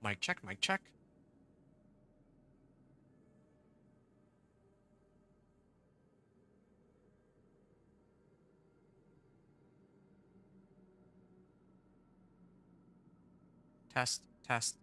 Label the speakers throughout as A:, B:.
A: Mic check, mic check. Test, test.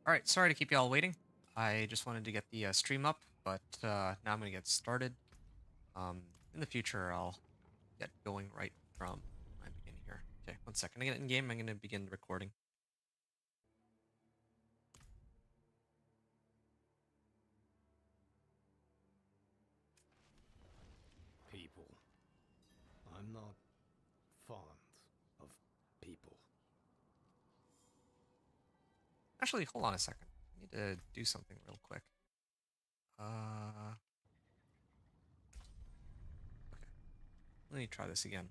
A: All right, sorry to keep you all waiting. I just wanted to get the stream up, but now I'm going to get started. In the future, I'll get going right from my beginning here. Okay, one second. I get in game. I'm going to begin the recording.
B: People. I'm not fond of people.
A: Actually, hold on a second. I need to do something real quick. Okay. Let me try this again.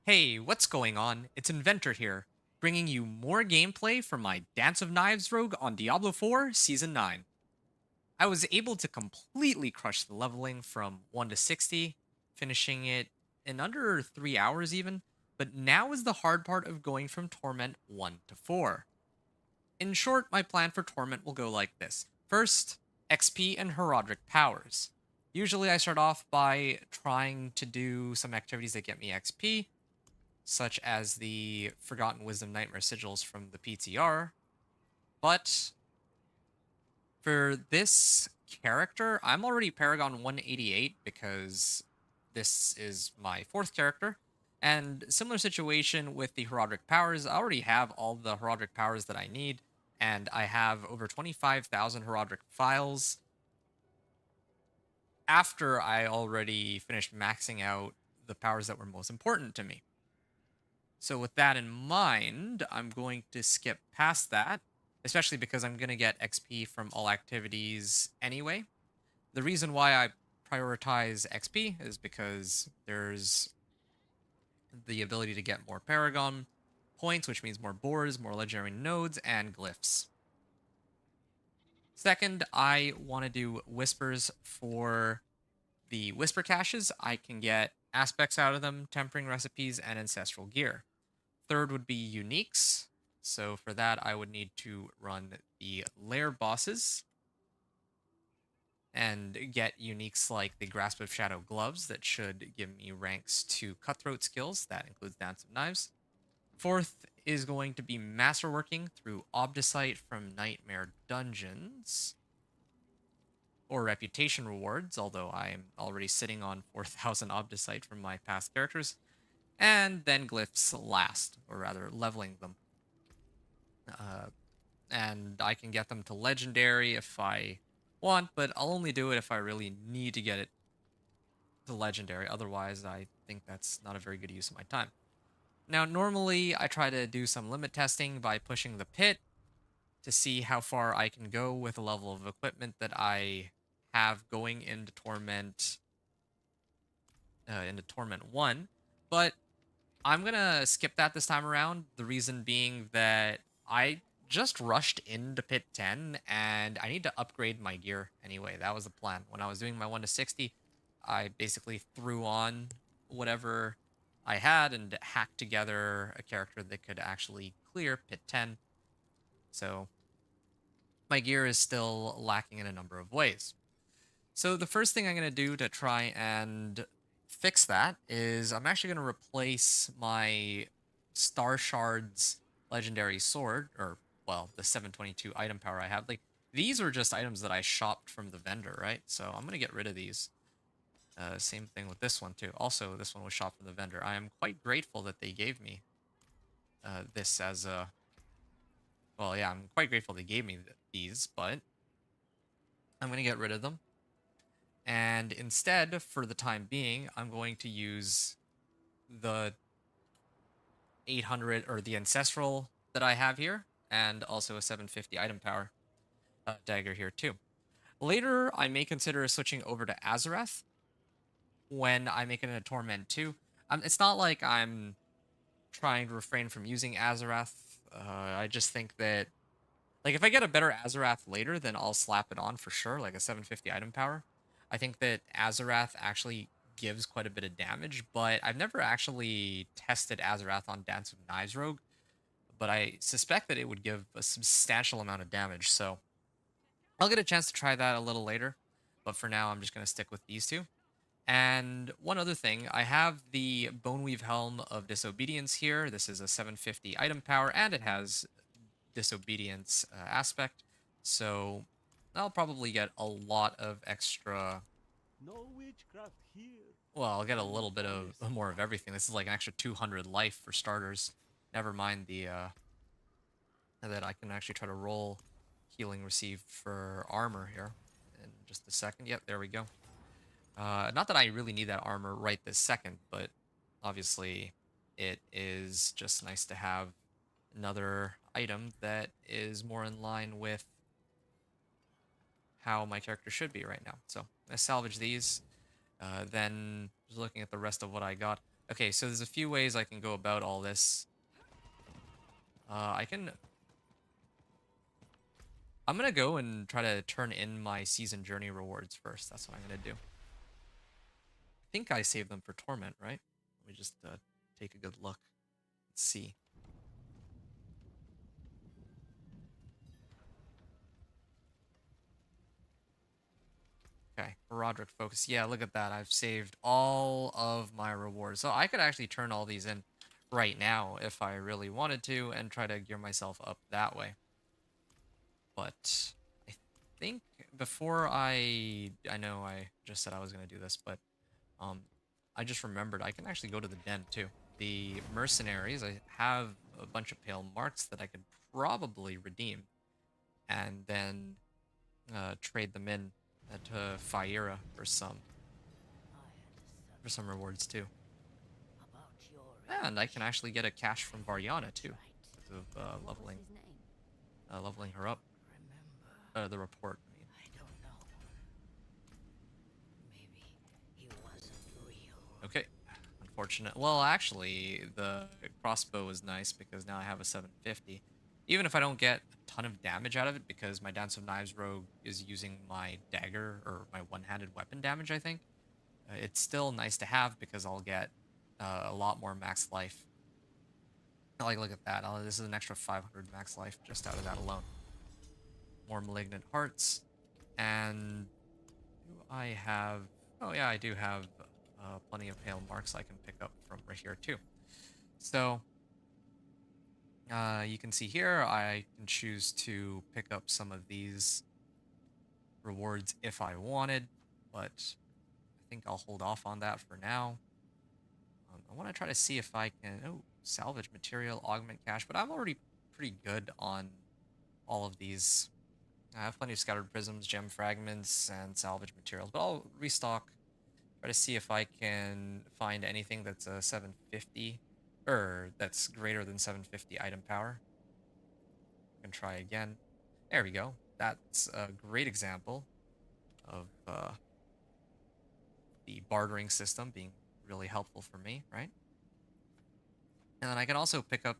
A: Hey, what's going on? It's Inventor here, bringing you more gameplay from my Dance of Knives rogue on Diablo 4 Season 9. I was able to completely crush the leveling from 1 to 60, finishing it in under 3 hours even, but now is the hard part of going from Torment 1 to 4. In short, my plan for Torment will go like this. First, XP and Herodic powers. Usually I start off by trying to do some activities that get me XP, such as the Forgotten Wisdom Nightmare Sigils from the PTR, but for this character, I'm already Paragon 188 because this is my fourth character. And similar situation with the Herodic powers. I already have all the Herodic powers that I need, and I have over 25,000 Herodic files after I already finished maxing out the powers that were most important to me. So with that in mind, I'm going to skip past that, especially because I'm going to get XP from all activities anyway. The reason why I prioritize XP is because there's the ability to get more Paragon points, which means more boars, more legendary nodes, and glyphs. Second, I want to do whispers for the whisper caches. I can get aspects out of them, tempering recipes, and ancestral gear. Third would be uniques. So for that, I would need to run the lair bosses and get uniques like the Grasp of Shadow gloves that should give me ranks to cutthroat skills. That includes Dance of Knives. Fourth is going to be masterworking through Obdicite from Nightmare Dungeons or reputation rewards, although I am already sitting on 4,000 Obdicite from my past characters. And then glyphs last, or rather leveling them. Uh, and I can get them to legendary if I want, but I'll only do it if I really need to get it to legendary. Otherwise, I think that's not a very good use of my time. Now, normally I try to do some limit testing by pushing the pit to see how far I can go with the level of equipment that I have going into Torment 1, but I'm gonna skip that this time around. The reason being that I just rushed into Pit 10 and I need to upgrade my gear anyway. That was the plan. When I was doing my 1 to 60, I basically threw on whatever I had and hacked together a character that could actually clear Pit 10. So my gear is still lacking in a number of ways. So the first thing I'm going to do to try and fix that is I'm actually going to replace my Star Shards legendary sword, or well, the 722 item power I have. Like, these are just items that I shopped from the vendor, right? So I'm going to get rid of these. Same thing with this one too. Also, this one was shopped from the vendor. I am quite grateful that they gave me this as a, well, yeah, I'm quite grateful they gave me these, but I'm going to get rid of them. And instead, for the time being, I'm going to use the 800 or the ancestral that I have here, and also a 750 item power dagger here too. Later, I may consider switching over to Azarath when I make it into Torment 2. It's not like I'm trying to refrain from using Azarath. I just think that, like, if I get a better Azarath later, then I'll slap it on for sure, like a 750 item power. I think that Azarath actually gives quite a bit of damage, but I've never actually tested Azarath on Dance of Knives Rogue, but I suspect that it would give a substantial amount of damage, so I'll get a chance to try that a little later, but for now, I'm just going to stick with these two. And one other thing, I have the Boneweave Helm of Disobedience here. This is a 750 item power, and it has disobedience aspect, so I'll probably get a lot of extra.
C: No witchcraft here.
A: Well, I'll get a little bit of
C: Honest.
A: more of everything. This is like an extra 200 life for starters. Never mind the that I can actually try to roll healing received for armor here in just a second. Yep, there we go. Not that I really need that armor right this second, but obviously it is just nice to have another item that is more in line with how my character should be right now. So I salvage these. Then just looking at the rest of what I got. Okay, so there's a few ways I can go about all this. I'm gonna go and try to turn in my season journey rewards first. That's what I'm gonna do. I think I saved them for Torment, right? Let me just take a good look. Let's see. Okay, Roderick focus. Yeah, look at that. I've saved all of my rewards. So I could actually turn all these in right now if I really wanted to and try to gear myself up that way. But I think before I know I just said I was going to do this, but I just remembered I can actually go to the den too. The mercenaries, I have a bunch of pale marks that I could probably redeem and then trade them in to Fire for some rewards too. And I can actually get a cash from Varyana too, because of leveling her up. The report, I mean.
C: I don't know. Maybe he wasn't real.
A: Okay, unfortunate. Well, actually, the crossbow is nice because now I have a 750. Even if I don't get a ton of damage out of it, because my Dance of Knives rogue is using my dagger, or my one-handed weapon damage, I think, it's still nice to have because I'll get a lot more max life. Like, look at that. This is an extra 500 max life just out of that alone. More Malignant Hearts. And do I have... Oh, yeah, I do have plenty of Pale Marks I can pick up from right here, too. So, you can see here, I can choose to pick up some of these rewards if I wanted, but I think I'll hold off on that for now. I want to try to see if I can... Oh, salvage material, augment cash, but I'm already pretty good on all of these. I have plenty of scattered prisms, gem fragments, and salvage materials, but I'll restock, try to see if I can find anything that's a 750, or that's greater than 750 item power. I can try again. There we go. That's a great example of the bartering system being really helpful for me, right? And then I can also pick up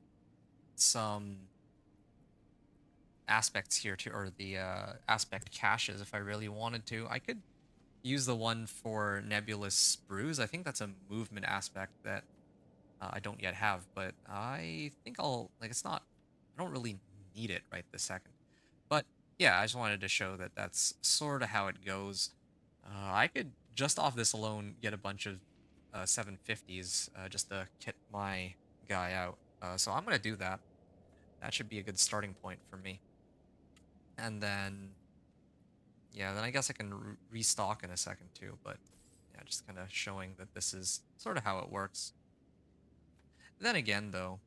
A: some aspects here too, or the aspect caches if I really wanted to. I could use the one for Nebulous Bruise. I think that's a movement aspect that I don't yet have, but I think I'll, like, it's not, I don't really need it right this second. But yeah, I just wanted to show that that's sort of how it goes. I could, just off this alone, get a bunch of 750s just to kit my guy out. So I'm going to do that. That should be a good starting point for me. And then, yeah, then I guess I can restock in a second too. But yeah, just kind of showing that this is sort of how it works. Then again, though,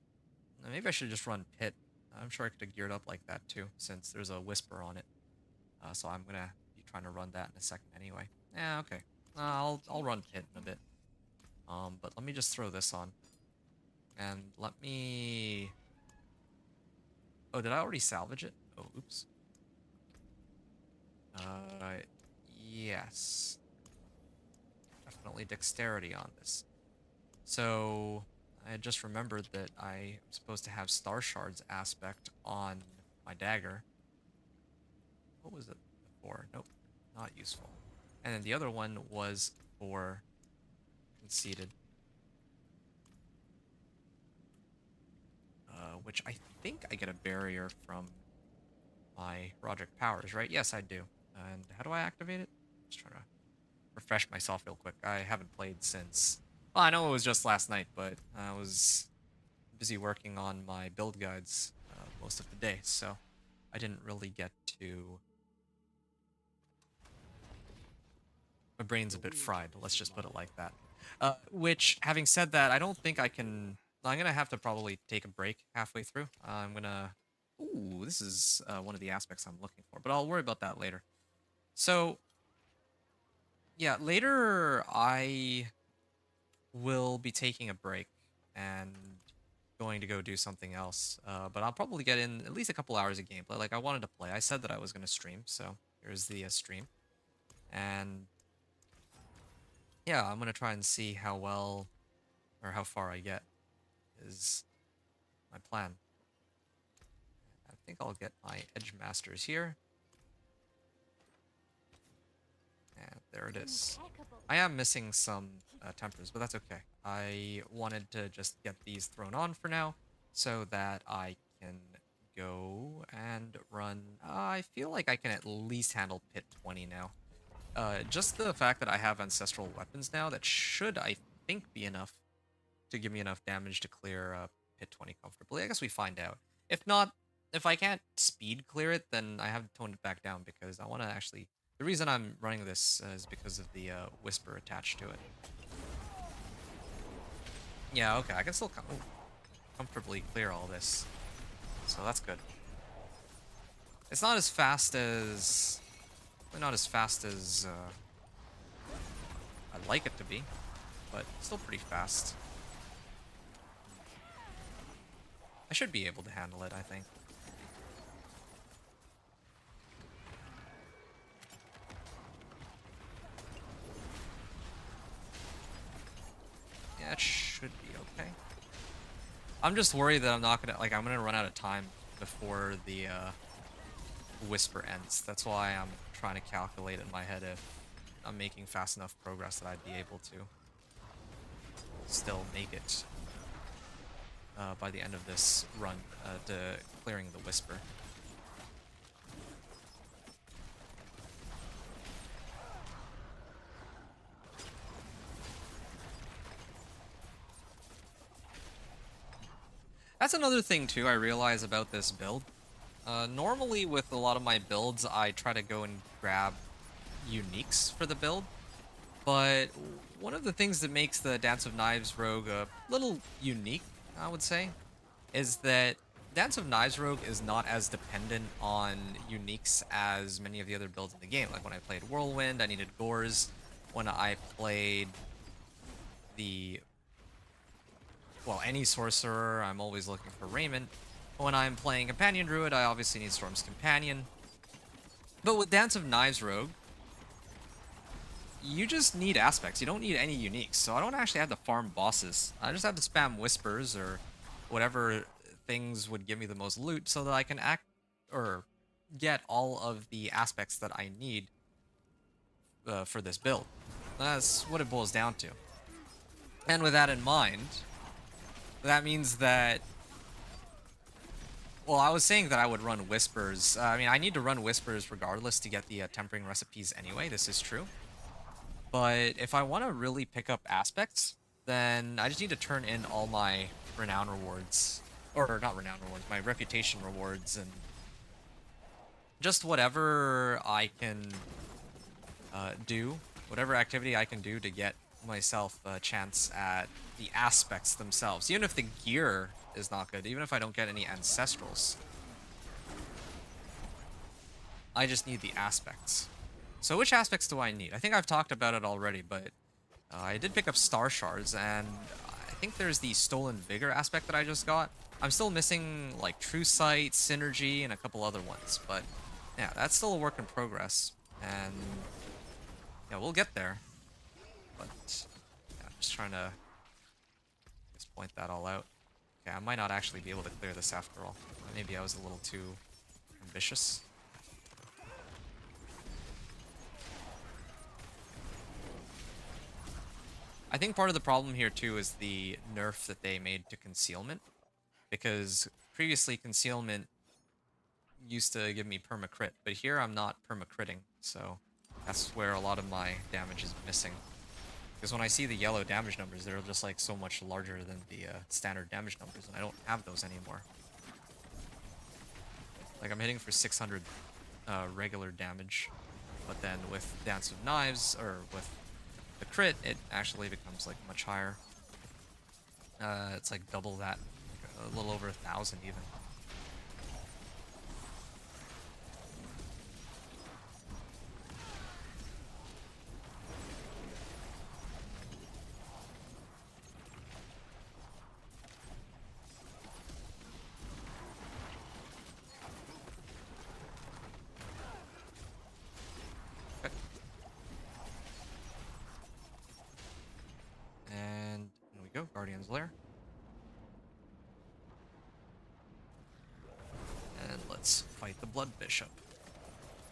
A: maybe I should just run Pit. I'm sure I could have geared up like that too, since there's a Whisper on it. So I'm going to be trying to run that in a second anyway. Yeah, okay. I'll run Pit in a bit. But let me just throw this on. And let me... Oh, did I already salvage it? Oh, oops. Yes. Definitely dexterity on this. So, I had just remembered that I'm supposed to have Star Shards aspect on my dagger. What was it for? Nope, not useful. And then the other one was for Conceited. Which I think I get a barrier from my Roderick Powers, right? Yes, I do. And how do I activate it? Just trying to refresh myself real quick. I haven't played since... Well, I know it was just last night, but I was busy working on my build guides most of the day, so I didn't really get to... My brain's a bit fried, let's just put it like that. Which, having said that, I don't think I can... I'm gonna have to probably take a break halfway through. I'm gonna... Ooh, this is one of the aspects I'm looking for, but I'll worry about that later. So, yeah, later I will be taking a break and going to go do something else. But I'll probably get in at least a couple hours of gameplay. Like, I wanted to play. I said that I was going to stream, so here's the stream. And yeah, I'm going to try and see how well or how far I get is my plan. I think I'll get my Edge Masters here. And there it is. I am missing some tempers, but that's okay. I wanted to just get these thrown on for now so that I can go and run... I feel like I can at least handle Pit 20 now. Just the fact that I have Ancestral Weapons now, that should, I think, be enough to give me enough damage to clear Pit 20 comfortably. I guess we find out. If not, if I can't speed clear it, then I have to tone it back down because I want to actually... The reason I'm running this is because of the Whisper attached to it. Yeah, okay, I can still comfortably clear all this. So that's good. It's not as fast as... Not as fast as I'd like it to be, but still pretty fast. I should be able to handle it, I think. Yeah, it should be okay. I'm just worried that I'm not gonna, like, I'm gonna run out of time before the whisper ends. That's why I'm trying to calculate in my head if I'm making fast enough progress that I'd be able to still make it by the end of this run to clearing the whisper. That's another thing too I realize about this build. Normally with a lot of my builds, I try to go and grab uniques for the build, but one of the things that makes the Dance of Knives rogue a little unique, I would say, is that Dance of Knives rogue is not as dependent on uniques as many of the other builds in the game. Like when I played Whirlwind, I needed Gores. When I played the any sorcerer, I'm always looking for Raiment. When I'm playing Companion Druid, I obviously need Storm's Companion. But with Dance of Knives Rogue, you just need aspects. You don't need any uniques. So I don't actually have to farm bosses. I just have to spam whispers or whatever things would give me the most loot so that I can act or get all of the aspects that I need for this build. That's what it boils down to. And with that in mind, that means that, well, I was saying that I would run Whispers. I mean, I need to run Whispers regardless to get the tempering recipes anyway. This is true. But if I want to really pick up aspects, then I just need to turn in all my renown rewards. Or not renown rewards, my reputation rewards. And just whatever I can do, whatever activity I can do to get myself a chance at the aspects themselves. Even if the gear is not good, even if I don't get any ancestrals, I just need the aspects. So which aspects do I need? I think I've talked about it already, but I did pick up Star Shards, and I think there's the Stolen Vigor aspect that I just got. I'm still missing like True Sight, Synergy, and a couple other ones, but yeah, that's still a work in progress, and yeah, we'll get there. But yeah, I'm just trying to just point that all out. Okay, I might not actually be able to clear this after all. Maybe I was a little too ambitious. I think part of the problem here too is the nerf that they made to concealment, because previously concealment used to give me perma-crit, but here I'm not perma-critting, so that's where a lot of my damage is missing. Because when I see the yellow damage numbers, they're just like so much larger than the standard damage numbers, and I don't have those anymore. Like I'm hitting for 600 regular damage, but then with Dance of Knives, or with the crit, it actually becomes like much higher. It's like double that, like a little over 1,000 even. And here we go, Guardian's Lair. And let's fight the Blood Bishop.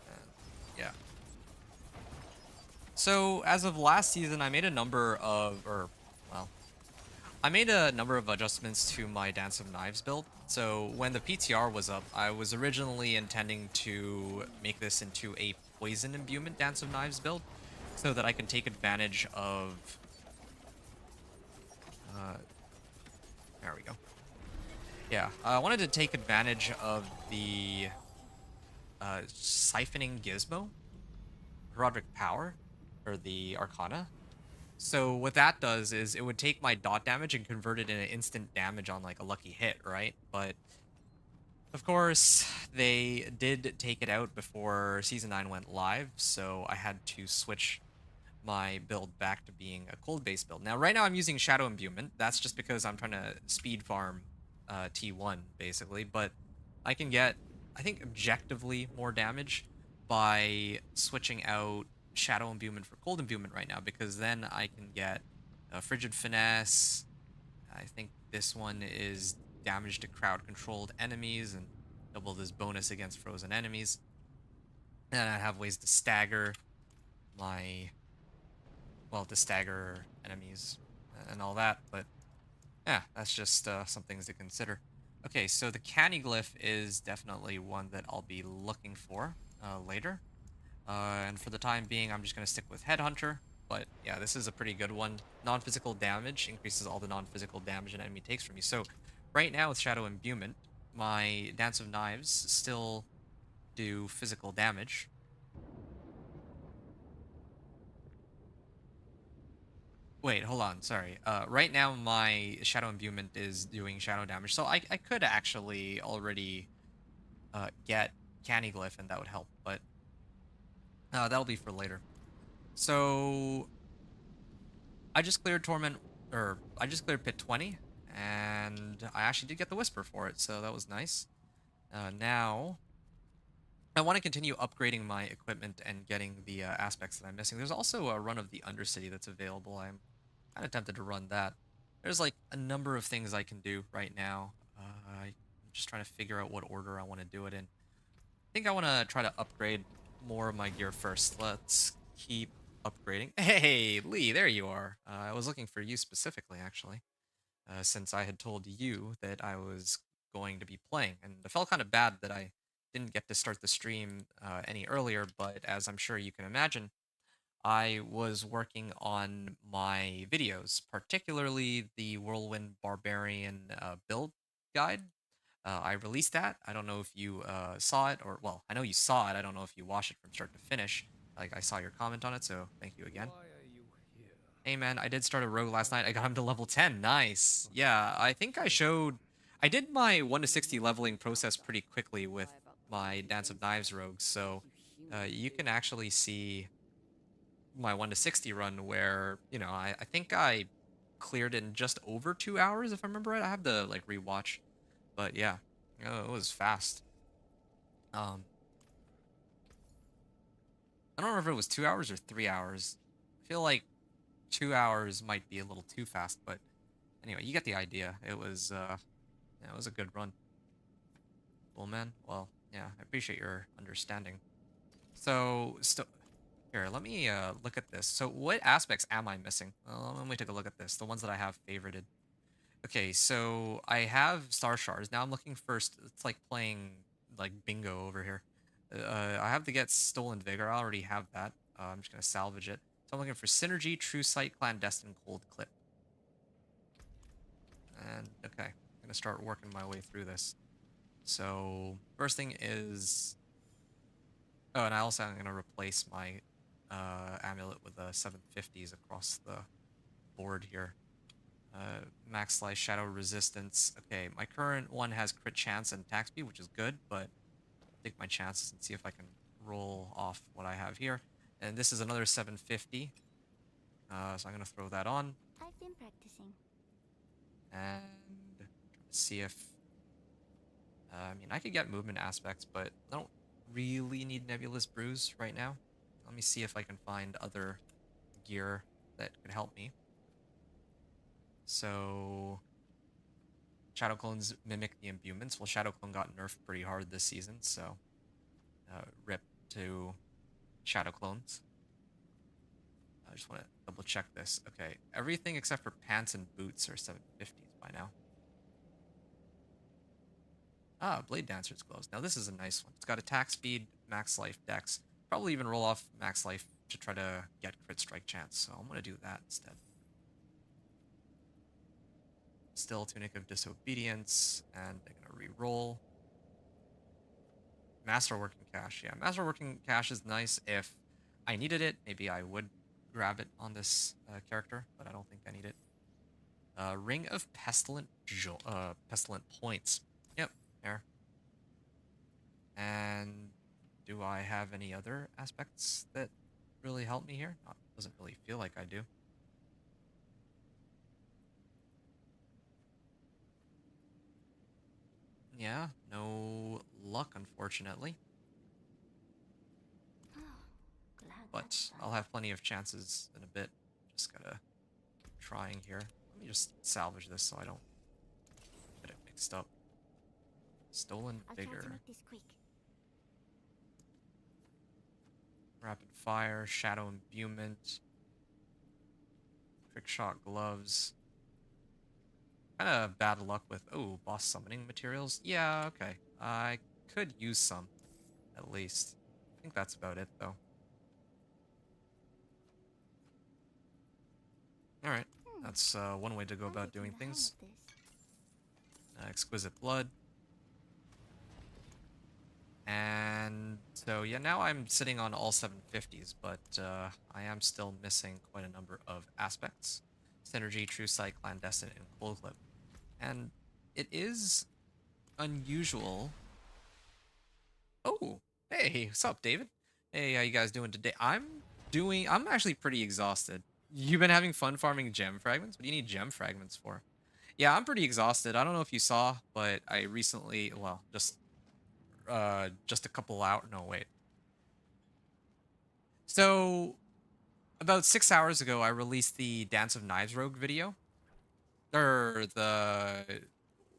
A: And yeah. So, as of last season, I made a number of, I made a number of adjustments to my Dance of Knives build. So, when the PTR was up, I was originally intending to make this into a Poison Imbuement Dance of Knives build, so that I can take advantage of there we go. Yeah, I wanted to take advantage of the siphoning gizmo, Herodic Power, or the Arcana. So what that does is it would take my dot damage and convert it into instant damage on like a lucky hit, right? But of course, they did take it out before Season 9 went live, so I had to switch my build back to being a cold-based build. Now, right now I'm using Shadow Imbuement. That's just because I'm trying to speed farm T1, basically. But I can get, I think, objectively more damage by switching out Shadow Imbuement for Cold Imbuement right now, because then I can get Frigid Finesse. I think this one is damage to crowd-controlled enemies, and double this bonus against frozen enemies. And I have ways to stagger my, well, to stagger enemies and all that, but yeah, that's just some things to consider. Okay, so the canny glyph is definitely one that I'll be looking for later. And for the time being, I'm just going to stick with Headhunter. But yeah, this is a pretty good one. Non-physical damage increases all the non-physical damage an enemy takes from you. So right now with Shadow Imbuement, my Dance of Knives still do physical damage. Wait, hold on, sorry. Right now my Shadow Imbuement is doing shadow damage. So I could actually already get Canny Glyph and that would help. But that'll be for later. So I just cleared Torment, or I just cleared Pit 20, and I actually did get the Whisper for it, so that was nice. Now, I want to continue upgrading my equipment and getting the aspects that I'm missing. There's also a run of the Undercity that's available. I'm kind of tempted to run that. There's like a number of things I can do right now. I'm just trying to figure out what order I want to do it in. I think I want to try to upgrade more of my gear first. Let's keep upgrading. Hey, Lee, there you are. I was looking for you specifically, actually, since I had told you that I was going to be playing. And I felt kind of bad that I didn't get to start the stream any earlier, but as I'm sure you can imagine, I was working on my videos, particularly the Whirlwind Barbarian build guide. I released that. I don't know if you saw it, or, well, I know you saw it. I don't know if you watched it from start to finish. Like, I saw your comment on it, so thank you again.
B: Why are you here?
A: Hey, man, I did start a rogue last night. I got him to level 10. Nice. Yeah, I think I showed... I did my 1 to 60 leveling process pretty quickly with my Dance of Knives rogues, so you can actually see my 1 to 60 run where, you know, I think I cleared in just over 2 hours, if I remember right. I have to, like, rewatch. But, yeah, it was fast. I don't remember if it was 2 hours or 3 hours. I feel like 2 hours might be a little too fast, but anyway, you get the idea. Yeah, it was a good run. Cool, man. Well, yeah, I appreciate your understanding. So, here, let me look at this. So, what aspects am I missing? Well, let me take a look at this. The ones that I have favorited. Okay, so I have Star Shards. Now I'm looking first. It's like playing like bingo over here. I have to get Stolen Vigor. I already have that. I'm just gonna salvage it. So I'm looking for Synergy, True Sight, Clandestine, Cold Clip. And okay, I'm gonna start working my way through this. So first thing is, oh, and I also am gonna replace my amulet with a 750s across the board here. Max Slice, Shadow Resistance. Okay, my current one has crit chance and attack speed, which is good, but I'll take my chances and see if I can roll off what I have here. And this is another 750. So I'm going to throw that on.
D: I've been practicing.
A: And try to see if... I mean, I could get movement aspects, but I don't really need Nebulous Bruise right now. Let me see if I can find other gear that could help me. So, Shadow Clones mimic the imbuements. Well, Shadow Clone got nerfed pretty hard this season, so rip to Shadow Clones. I just want to double check this. Okay, everything except for pants and boots are 750s by now. Ah, Blade Dancer's gloves. Now this is a nice one. It's got attack speed, max life, dex. Probably even roll off max life to try to get crit strike chance, so I'm going to do that instead. Still Tunic of Disobedience, and I'm gonna re-roll. Masterworking Cache. Yeah, Masterworking Cache is nice if I needed it. Maybe I would grab it on this character, but I don't think I need it. Ring of Pestilent Points. Yep, there. And do I have any other aspects that really help me here? Doesn't really feel like I do. Yeah, no luck, unfortunately.
D: Glad
A: But
D: that's done.
A: I'll have plenty of chances in a bit. Just gotta keep trying here. Let me just salvage this so I don't get it mixed up. Stolen
D: I'll try to
A: vigor.
D: make this quick.
A: Rapid fire, shadow imbuement, trick shot gloves. Kind of bad luck with, oh, boss summoning materials. Yeah, okay. I could use some, at least. I think that's about it, though. Alright, that's one way to go
D: I'm
A: about
D: getting
A: doing
D: the hang
A: things.
D: of this.
A: Exquisite blood. And so, yeah, now I'm sitting on all 750s, but I am still missing quite a number of aspects. Synergy, True Sight, Clandestine, and Cold Clip. And it is unusual. Oh, hey, what's up, David? Hey, how you guys doing today? I'm actually pretty exhausted. You've been having fun farming gem fragments? What do you need gem fragments for? Yeah, I'm pretty exhausted. I don't know if you saw, but I recently, well, just a couple out. No, wait. So about 6 hours ago, I released the Dance of Knives Rogue video, or the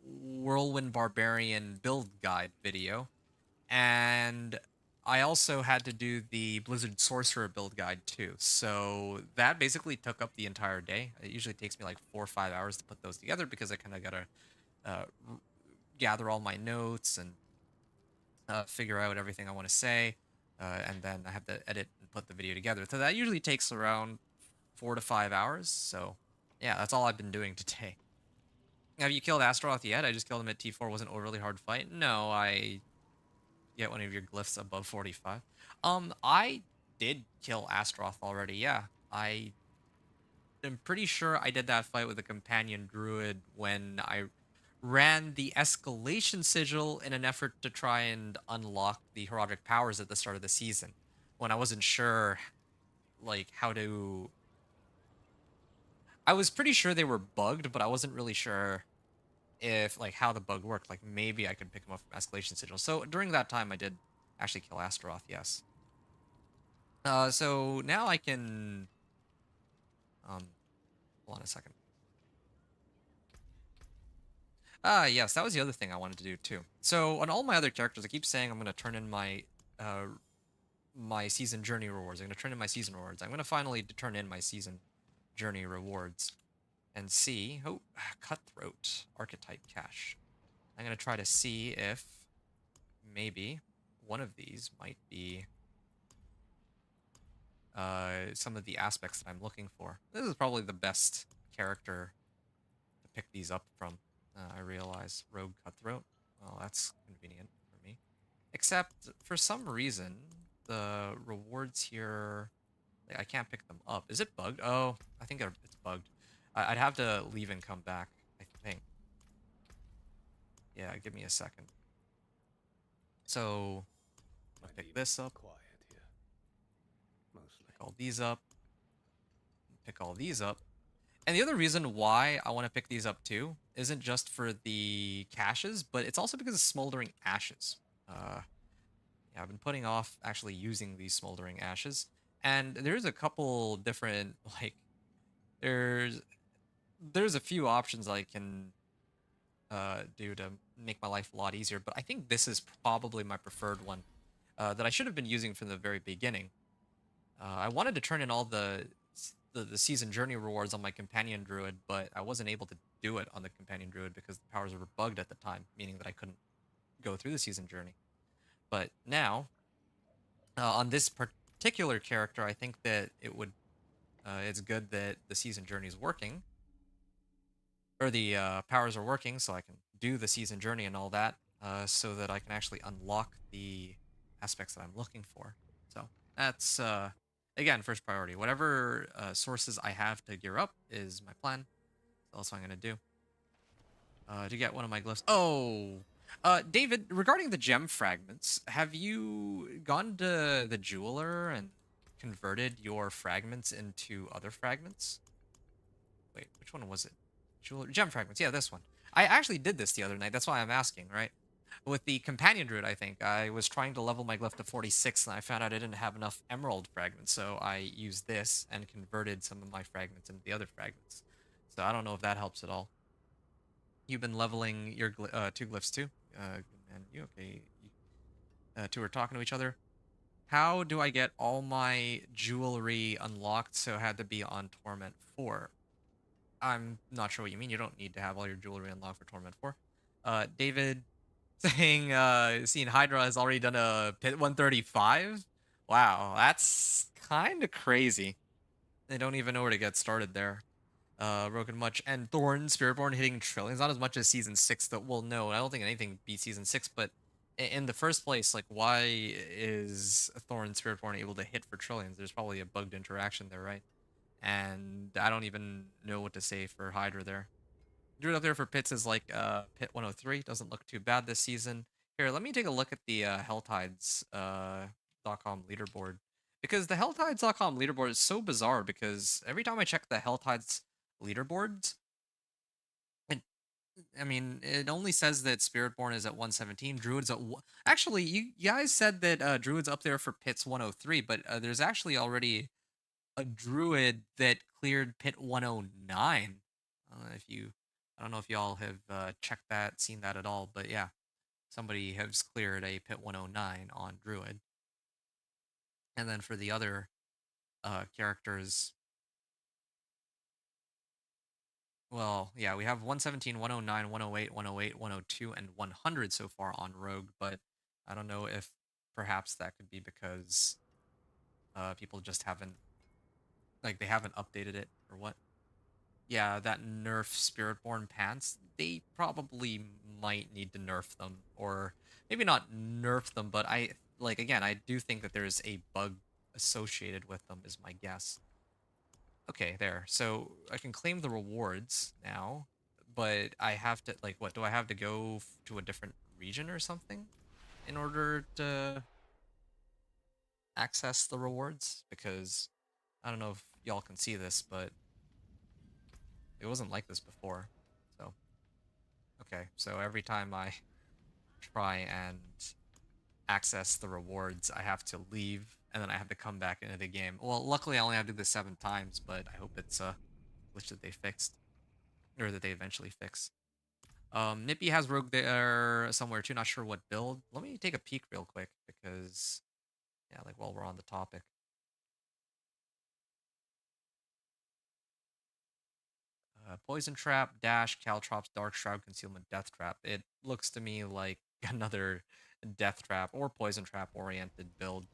A: Whirlwind Barbarian build guide video, and I also had to do the Blizzard Sorcerer build guide too. So that basically took up the entire day. It usually takes me like 4 or 5 hours to put those together because I kind of gotta uh, gather all my notes and figure out everything I want to say, and then I have to edit and put the video together. So that usually takes around 4 to 5 hours. So yeah, that's all I've been doing today. Have you killed Astaroth yet? I just killed him at T4. Wasn't overly hard fight. No, I get one of your glyphs above 45. I did kill Astaroth already. Yeah, I am pretty sure I did that fight with a companion druid when I ran the escalation sigil in an effort to try and unlock the heraldic powers at the start of the season, when I wasn't sure like how to. I was pretty sure they were bugged, but I wasn't really sure if like how the bug worked. Like maybe I could pick them up from escalation sigil. So during that time, I did actually kill Astaroth. Yes. So now I can. Hold on a second. Yes, that was the other thing I wanted to do too. So on all my other characters, I keep saying I'm gonna turn in uh my season journey rewards. I'm gonna turn in my season rewards. I'm gonna finally turn in my season journey rewards and see. Oh, cutthroat archetype cache. I'm gonna try to see if maybe one of these might be some of the aspects that I'm looking for. This is probably the best character to pick these up from. I realize Rogue Cutthroat. Well, that's convenient for me. Except for some reason, the rewards here, like, I can't pick them up. Is it bugged? Oh, I think it's bugged. I'd have to leave and come back, I think. Yeah, give me a second. So, I'll pick this up.
B: Quiet here. Mostly.
A: Pick all these up. Pick all these up. And the other reason why I want to pick these up too isn't just for the caches, but it's also because of Smoldering Ashes. Yeah, I've been putting off actually using these Smoldering Ashes, and there's a couple different like there's a few options I can do to make my life a lot easier, but I think this is probably my preferred one that I should have been using from the very beginning. I wanted to turn in all the season journey rewards on my companion druid, but I wasn't able to do it on the companion druid because the powers were bugged at the time, meaning that I couldn't go through the season journey. But now, on this particular character, I think that it's good that the season journey is working, or the powers are working, so I can do the season journey and all that, so that I can actually unlock the aspects that I'm looking for. So that's again, first priority. Whatever sources I have to gear up is my plan. That's what I'm gonna do. To get one of my glyphs. Oh, David, regarding the gem fragments, have you gone to the jeweler and converted your fragments into other fragments? Wait, which one was it? Jeweler gem fragments. Yeah, this one. I actually did this the other night. That's why I'm asking, right? With the companion druid, I think I was trying to level my glyph to 46, and I found out I didn't have enough emerald fragments, so I used this and converted some of my fragments into the other fragments. So I don't know if that helps at all. You've been leveling your two glyphs too. Good And you okay? Two are talking to each other. How do I get all my jewelry unlocked? So it had to be on Torment 4. I'm not sure what you mean. You don't need to have all your jewelry unlocked for Torment 4. David saying, seeing Hydra has already done a pit 135. Wow, that's kind of crazy. They don't even know where to get started there. Broken Much and Thorn, Spiritborn hitting trillions, not as much as season 6 that well no, I don't think anything beat season 6, but in the first place, like why is Thorn Spiritborn able to hit for trillions? There's probably a bugged interaction there, right? And I don't even know what to say for Hydra there. Drew up there for Pits is like Pit 103, doesn't look too bad this season. Here, let me take a look at the Helltides .com leaderboard. Because the Helltides.com leaderboard is so bizarre because every time I check the Helltides leaderboards, it, I mean, it only says that Spiritborn is at 117, Druid's at... Actually, you guys said that Druid's up there for Pits 103, but there's actually already a Druid that cleared Pit 109. If you... I don't know if y'all have checked that, seen that at all, but yeah. Somebody has cleared a Pit 109 on Druid. And then for the other characters, well, yeah, we have 117, 109, 108, 108, 102, and 100 so far on Rogue, but I don't know if perhaps that could be because people just haven't, like, they haven't updated it or what. Yeah, that nerf Spiritborn pants, they probably might need to nerf them, or maybe not nerf them, but like, again, I do think that there's a bug associated with them, is my guess. Okay, there. So I can claim the rewards now, but I have to, like, what, do I have to go to a different region or something in order to access the rewards? Because I don't know if y'all can see this, but it wasn't like this before. So, okay, so every time I try and access the rewards, I have to leave, and then I have to come back into the game. Well, luckily I only have to do this 7 times, but I hope it's a glitch that they fixed, or that they eventually fix. Nippy has Rogue there somewhere too, not sure what build. Let me take a peek real quick, because, yeah, like, while we're on the topic. Poison Trap, Dash, Caltrops, Dark Shroud, Concealment, Death Trap. It looks to me like another Death Trap or Poison Trap oriented build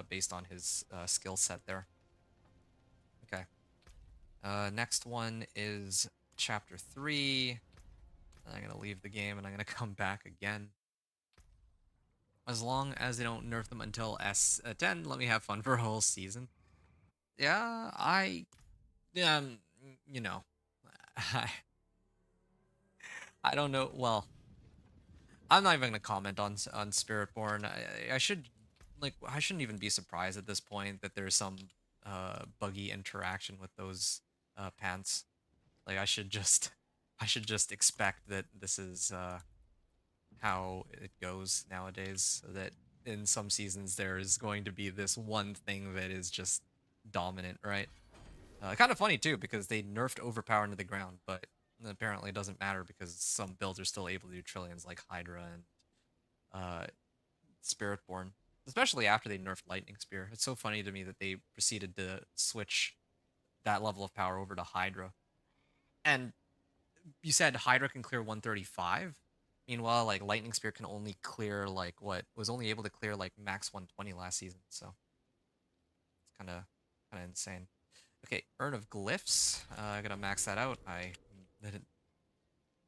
A: based on his skill set there. Okay. Next one is Chapter 3. I'm going to leave the game and I'm going to come back again. As long as they don't nerf them until S10, let me have fun for a whole season. Yeah, you know, I, I don't know. Well, I'm not even gonna comment on Spiritborn. I should, like, I shouldn't even be surprised at this point that there's some buggy interaction with those pants. Like, I should just expect that this is how it goes nowadays. So that in some seasons there is going to be this one thing that is just dominant, right? Kind of funny too, because they nerfed Overpower into the ground, but apparently it doesn't matter because some builds are still able to do trillions, like Hydra and Spiritborn, especially after they nerfed Lightning Spear. It's so funny to me that they proceeded to switch that level of power over to Hydra. And you said Hydra can clear 135? Meanwhile, like, Lightning Spear can only clear, like, what? Was only able to clear, like, max 120 last season, so it's kind of insane. Okay, Urn of Glyphs. I'm gonna max that out.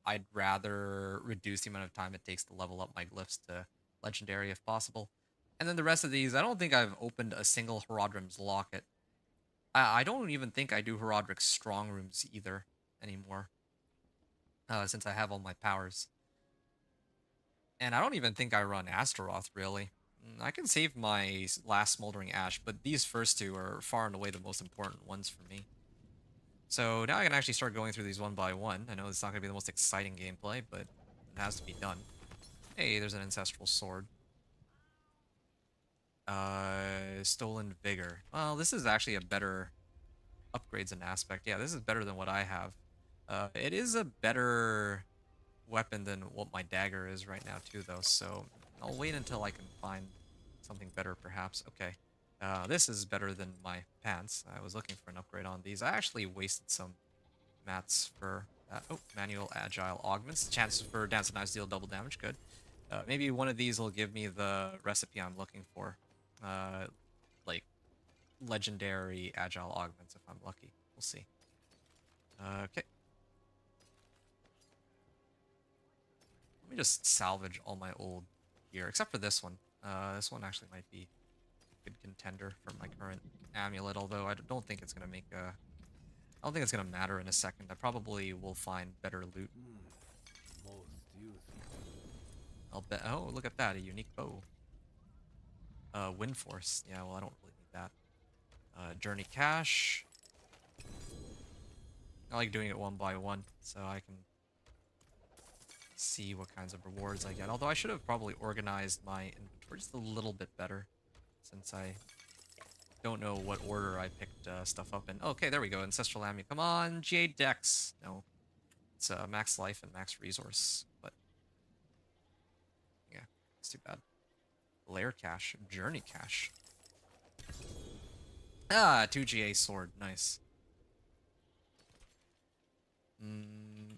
A: I'd rather reduce the amount of time it takes to level up my glyphs to legendary if possible. And then the rest of these, I don't think I've opened a single Herodrim's Locket. I don't even think I do Herodric's Strong Rooms either anymore, since I have all my powers. And I don't even think I run Astaroth, really. I can save my last Smoldering Ash, but these first two are far and away the most important ones for me. So now I can actually start going through these one by one. I know it's not going to be the most exciting gameplay, but it has to be done. Hey, there's an Ancestral Sword. Stolen Vigor. Well, this is actually a better upgrades and aspect. Yeah, this is better than what I have. It is a better weapon than what my dagger is right now too, though, so I'll wait until I can find something better, perhaps. Okay. This is better than my pants. I was looking for an upgrade on these. I actually wasted some mats for that. Oh, manual agile augments. Chances for dance and knives deal double damage. Good. Maybe one of these will give me the recipe I'm looking for. Like legendary agile augments if I'm lucky. We'll see. Okay. Let me just salvage all my old gear, except for this one. This one actually might be a good contender for my current amulet, although I don't think it's gonna make a... I don't think it's gonna matter in a second. I probably will find better loot.
B: Most useful.
A: I'll bet... Oh, look at that, a unique bow. Wind Force. Yeah, well, I don't really need that. Journey Cache. I like doing it one by one, so I can see what kinds of rewards I get. Although I should have probably organized my inventory just a little bit better, since I don't know what order I picked stuff up in. Okay, there we go. Ancestral Ammu. Come on, Jade Dex. No, it's max life and max resource, but yeah, it's too bad. Lair Cache, Journey Cache. Ah, 2GA sword. Nice.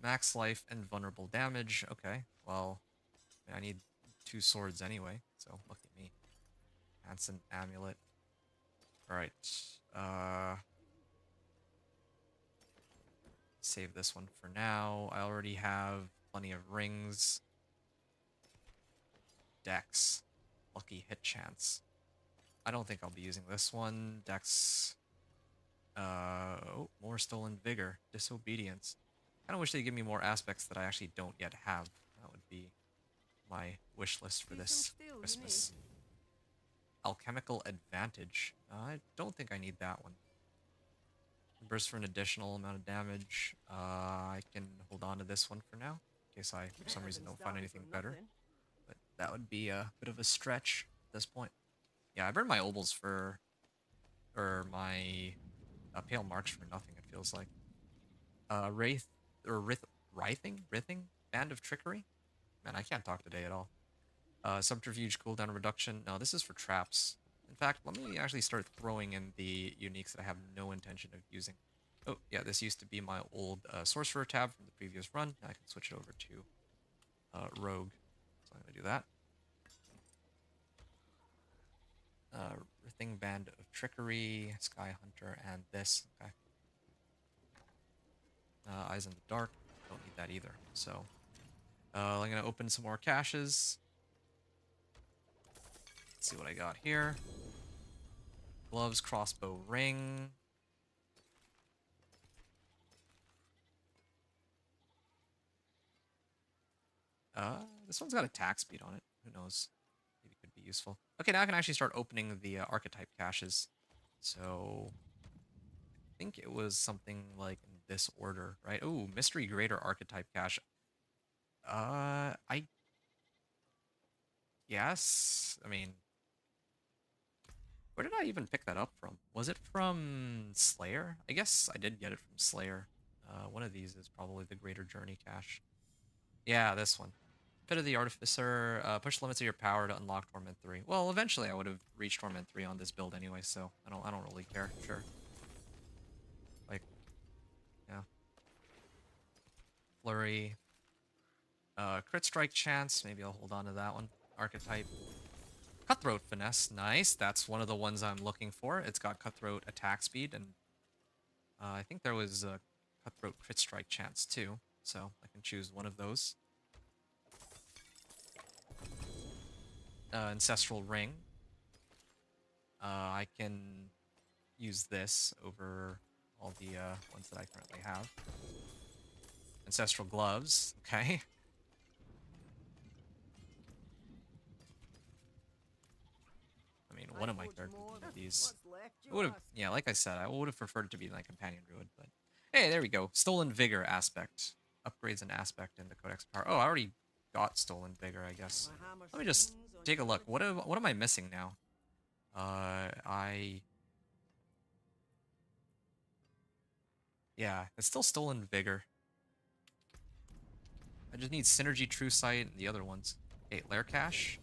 A: Max life and vulnerable damage. Okay, well, I need 2 swords anyway, so look at me. Hanson amulet. Alright, save this one for now. I already have plenty of rings. Dex. Lucky hit chance. I don't think I'll be using this one. Dex. Oh, more stolen vigor. Disobedience. I kind of wish they'd give me more aspects that I actually don't yet have. That would be my wish list for this Christmas. Alchemical advantage. I don't think I need that one. Burst for an additional amount of damage. I can hold on to this one for now, in case I, for some reason, don't find anything better. But that would be a bit of a stretch at this point. Yeah, I burned my obols for... or my pale marks for nothing, it feels like. Wraith... or Writhing? Band of Trickery? Man, I can't talk today at all. Subterfuge cooldown reduction. No, this is for traps. In fact, let me actually start throwing in the uniques that I have no intention of using. Oh, yeah, this used to be my old Sorcerer tab from the previous run. Now I can switch it over to Rogue. So I'm going to do that. Writhing Band of Trickery, Sky Hunter, and this. Okay. Eyes in the Dark. Don't need that either. So, I'm going to open some more caches. Let's see what I got here. Gloves, crossbow, ring. This one's got attack speed on it. Who knows? Maybe it could be useful. Okay, now I can actually start opening the archetype caches. So, I think it was something like in this order, right? Oh, Mystery Greater Archetype Cache. I guess. I mean, where did I even pick that up from? Was it from Slayer? I guess I did get it from Slayer. One of these is probably the Greater Journey Cache. Yeah, this one. Pit of the Artificer, push limits of your power to unlock Torment 3. Well, eventually I would have reached Torment 3 on this build anyway, so I don't really care. Sure. Like, yeah. Flurry. Crit strike chance. Maybe I'll hold on to that one. Archetype. Cutthroat finesse. Nice. That's one of the ones I'm looking for. It's got cutthroat attack speed, and I think there was a cutthroat crit strike chance too. So I can choose one of those. Ancestral ring. I can use this over all the ones that I currently have. Ancestral gloves. Okay. I mean, one of my characters needed these. Would have, yeah, like I said, I would have preferred it to be my companion druid, but hey, there we go. Stolen vigor aspect. Upgrades an aspect in the Codex Power. Oh, I already got stolen vigor, I guess. Let me just take a look. What am I missing now? Yeah, it's still stolen vigor. just need Synergy, True Sight, and the other ones. Okay, Lair Cache,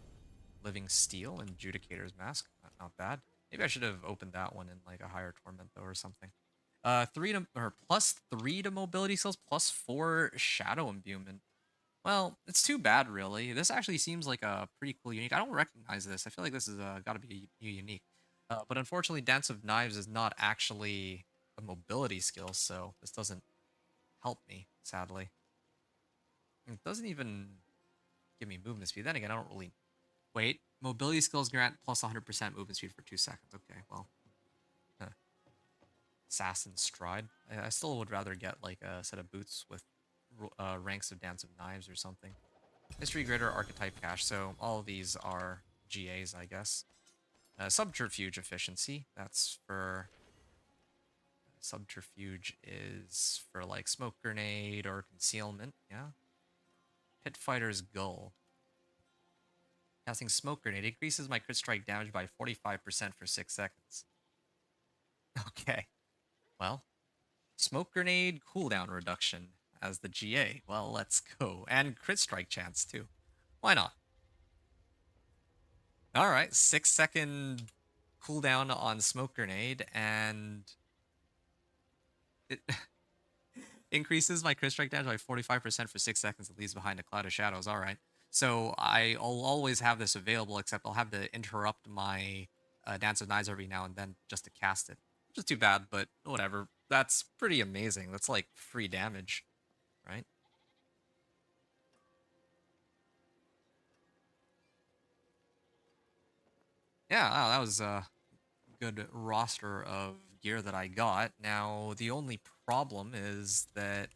A: Living Steel, and Judicator's Mask. Not bad. Maybe I should have opened that one in like a higher Torment though or something. 3 to mobility skills, +4 shadow imbuement. Well, it's too bad really. This actually seems like a pretty cool unique. I don't recognize this. I feel like this is got to be a unique. But unfortunately, Dance of Knives is not actually a mobility skill, so this doesn't help me, sadly. It doesn't even give me movement speed. Then again, I don't really... Wait, mobility skills grant plus 100% movement speed for 2 seconds. Okay, well. Huh. Assassin Stride. I still would rather get like a set of boots with ranks of Dance of Knives or something. Mystery Gritter, Archetype Cache, so all of these are GAs, I guess. Subterfuge Efficiency, that's for... Subterfuge is for like Smoke Grenade or Concealment, yeah. Pit Fighter's Gull. Casting Smoke Grenade increases my crit strike damage by 45% for 6 seconds. Okay. Well, Smoke Grenade cooldown reduction as the GA. Well, let's go. And crit strike chance, too. Why not? Alright, 6-second cooldown on Smoke Grenade, and it increases my crit strike damage by 45% for 6 seconds. It leaves behind a cloud of shadows. Alright. So I'll always have this available, except I'll have to interrupt my Dance of Knives every now and then just to cast it. Which is too bad, but whatever. That's pretty amazing. That's like free damage, right? Yeah, wow, that was a good roster of gear that I got. Now, the only problem is that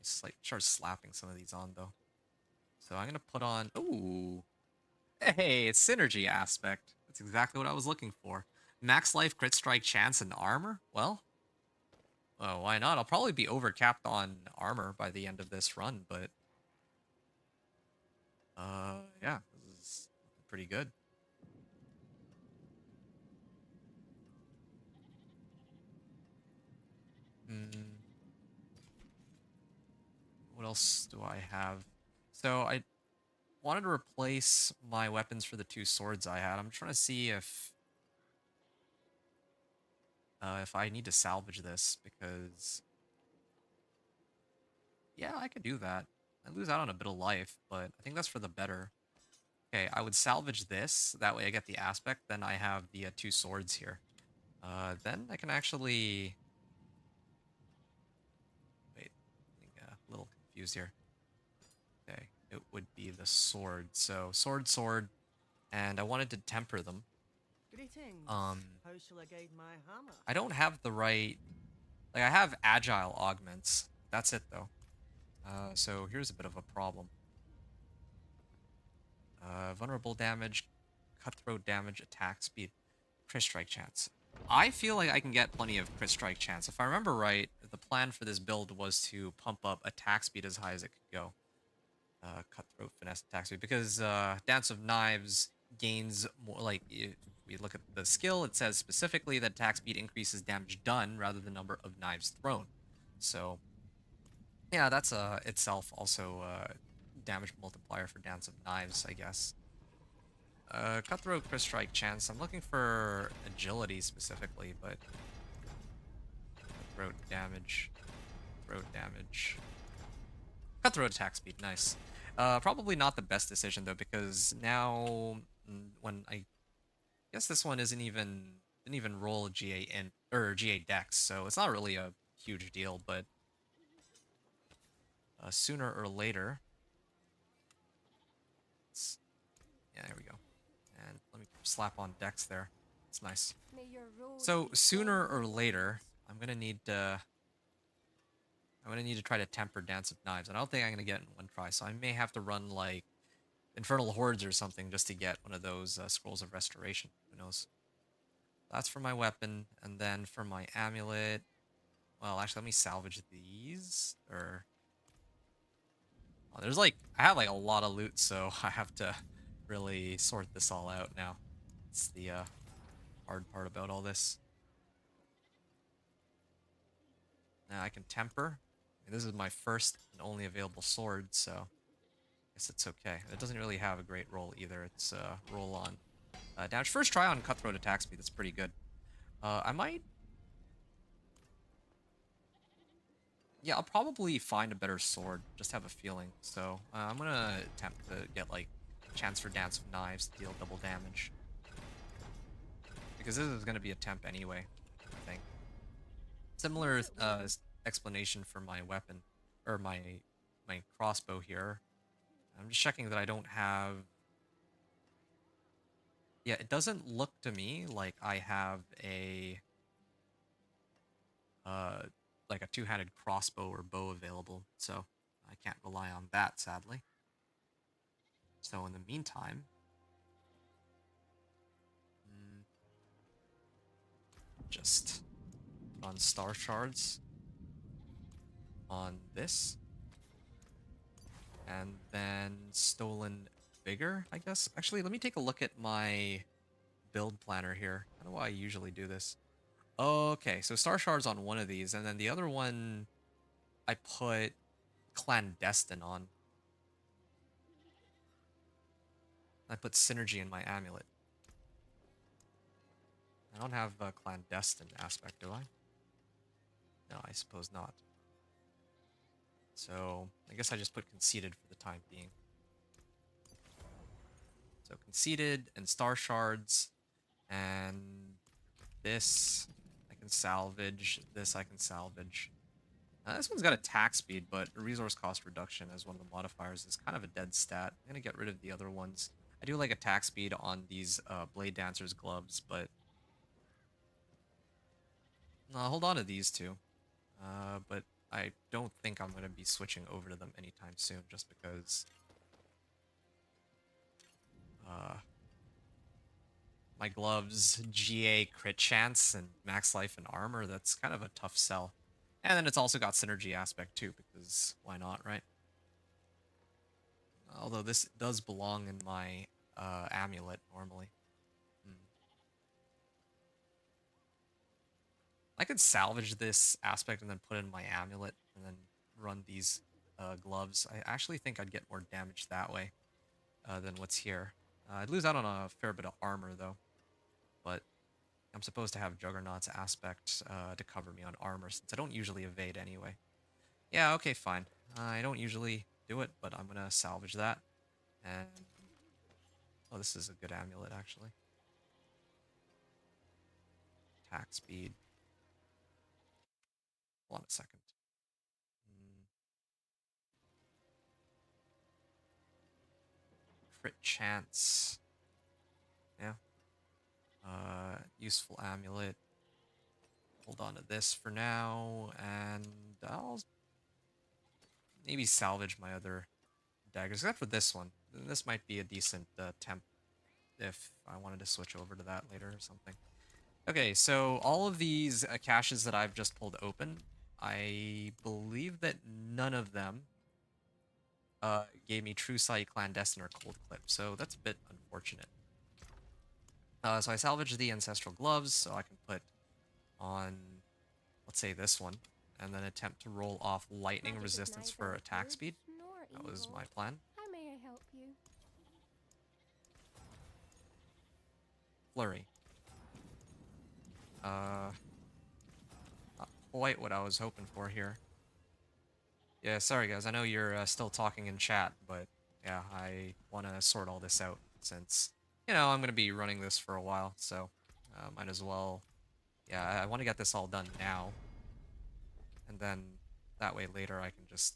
A: it's like start slapping some of these on, though. So I'm going to put on... Ooh. Hey, it's Synergy Aspect. That's exactly what I was looking for. Max life, crit strike, chance, and armor? Well, why not? I'll probably be overcapped on armor by the end of this run, but... yeah, this is pretty good. What else do I have? So I wanted to replace my weapons for the 2 swords I had. I'm trying to see if I need to salvage this, because yeah, I could do that. I lose out on a bit of life, but I think that's for the better. Okay, I would salvage this. That way I get the aspect. Then I have the 2 swords here. Then I can actually... Wait, I'm a little confused here. Okay, it would be the sword. So sword, and I wanted to temper them.
C: Greetings. How shall I guide my hammer?
A: I don't have the right... Like, I have agile augments. That's it, though. So here's a bit of a problem. Vulnerable damage, cutthroat damage, attack speed, crit strike chance. I feel like I can get plenty of crit strike chance. If I remember right, the plan for this build was to pump up attack speed as high as it could go. Cutthroat, finesse, attack speed, because Dance of Knives gains more, like, if we look at the skill, it says specifically that attack speed increases damage done rather than number of knives thrown. So, yeah, that's itself also damage multiplier for Dance of Knives, I guess. Cutthroat, crit strike chance. I'm looking for agility specifically, but cutthroat damage, throat damage. Cutthroat attack speed, nice. Probably not the best decision though, because now when I guess this one didn't even roll a GA in or GA dex, so it's not really a huge deal, but sooner or later, yeah, there we go. And let me slap on dex there. It's nice. So sooner or later, I'm gonna need to try to temper Dance of Knives. And I don't think I'm gonna get it in one try, so I may have to run like Infernal Hordes or something just to get one of those Scrolls of Restoration. Who knows? That's for my weapon, and then for my amulet. Well, actually, let me salvage these. Or there's like I have like a lot of loot, so I have to really sort this all out now. It's the hard part about all this. Now I can temper This is my first and only available sword, so I guess it's okay. It doesn't really have a great roll either. It's roll on damage. First try on cutthroat attack speed. That's pretty good. I might. Yeah, I'll probably find a better sword. Just have a feeling. So I'm gonna attempt to get like chance for Dance of Knives to deal double damage, because this is gonna be a temp anyway. I think. Similar explanation for my weapon, or my crossbow here. I'm just checking that I don't have. Yeah, it doesn't look to me like I have a uh like a two-handed crossbow or bow available, so I can't rely on that, sadly. So in the meantime, mm, just put on star shards on this, and then stolen vigor, I guess. Actually, let me take a look at my build planner here. How do I usually do this? Okay, so star shards on one of these, and then the other one I put clandestine on. I put synergy in my amulet. I don't have a clandestine aspect, do I? No, I suppose not. So I guess I just put conceited for the time being. So conceited and star shards, and this I can salvage. This I can salvage. This one's got attack speed, but resource cost reduction as one of the modifiers is kind of a dead stat. I'm gonna get rid of the other ones. I do like attack speed on these Blade Dancer's gloves, but I'll hold on to these two. But I don't think I'm gonna be switching over to them anytime soon, just because my gloves, GA crit chance, and max life and armor, that's kind of a tough sell. And then it's also got synergy aspect too, because why not, right? Although this does belong in my amulet normally. I could salvage this aspect and then put in my amulet and then run these gloves. I actually think I'd get more damage that way than what's here. I'd lose out on a fair bit of armor though, but I'm supposed to have Juggernaut's aspect to cover me on armor since I don't usually evade anyway. Yeah, okay, fine. I don't usually do it, but I'm gonna salvage that. And oh, this is a good amulet actually. Attack speed. Hold on a second. Crit chance. Yeah. Useful amulet. Hold on to this for now, and I'll maybe salvage my other daggers, except for this one. This might be a decent temp if I wanted to switch over to that later or something. Okay, so all of these caches that I've just pulled open, I believe that none of them gave me True Sight, Clandestine, or Cold Clip, so that's a bit unfortunate. So I salvaged the Ancestral Gloves, so I can put on, let's say, this one, and then attempt to roll off Lightning
E: Magic is
A: Resistance
E: neither
A: for attack
E: good
A: speed.
E: nor
A: That was
E: evil.
A: my plan.
E: How may I help you?
A: Flurry. Not quite what I was hoping for here. Yeah, sorry guys, I know you're still talking in chat, but yeah, I want to sort all this out since, you know, I'm going to be running this for a while, so might as well, yeah, I want to get this all done now, and then that way later I can just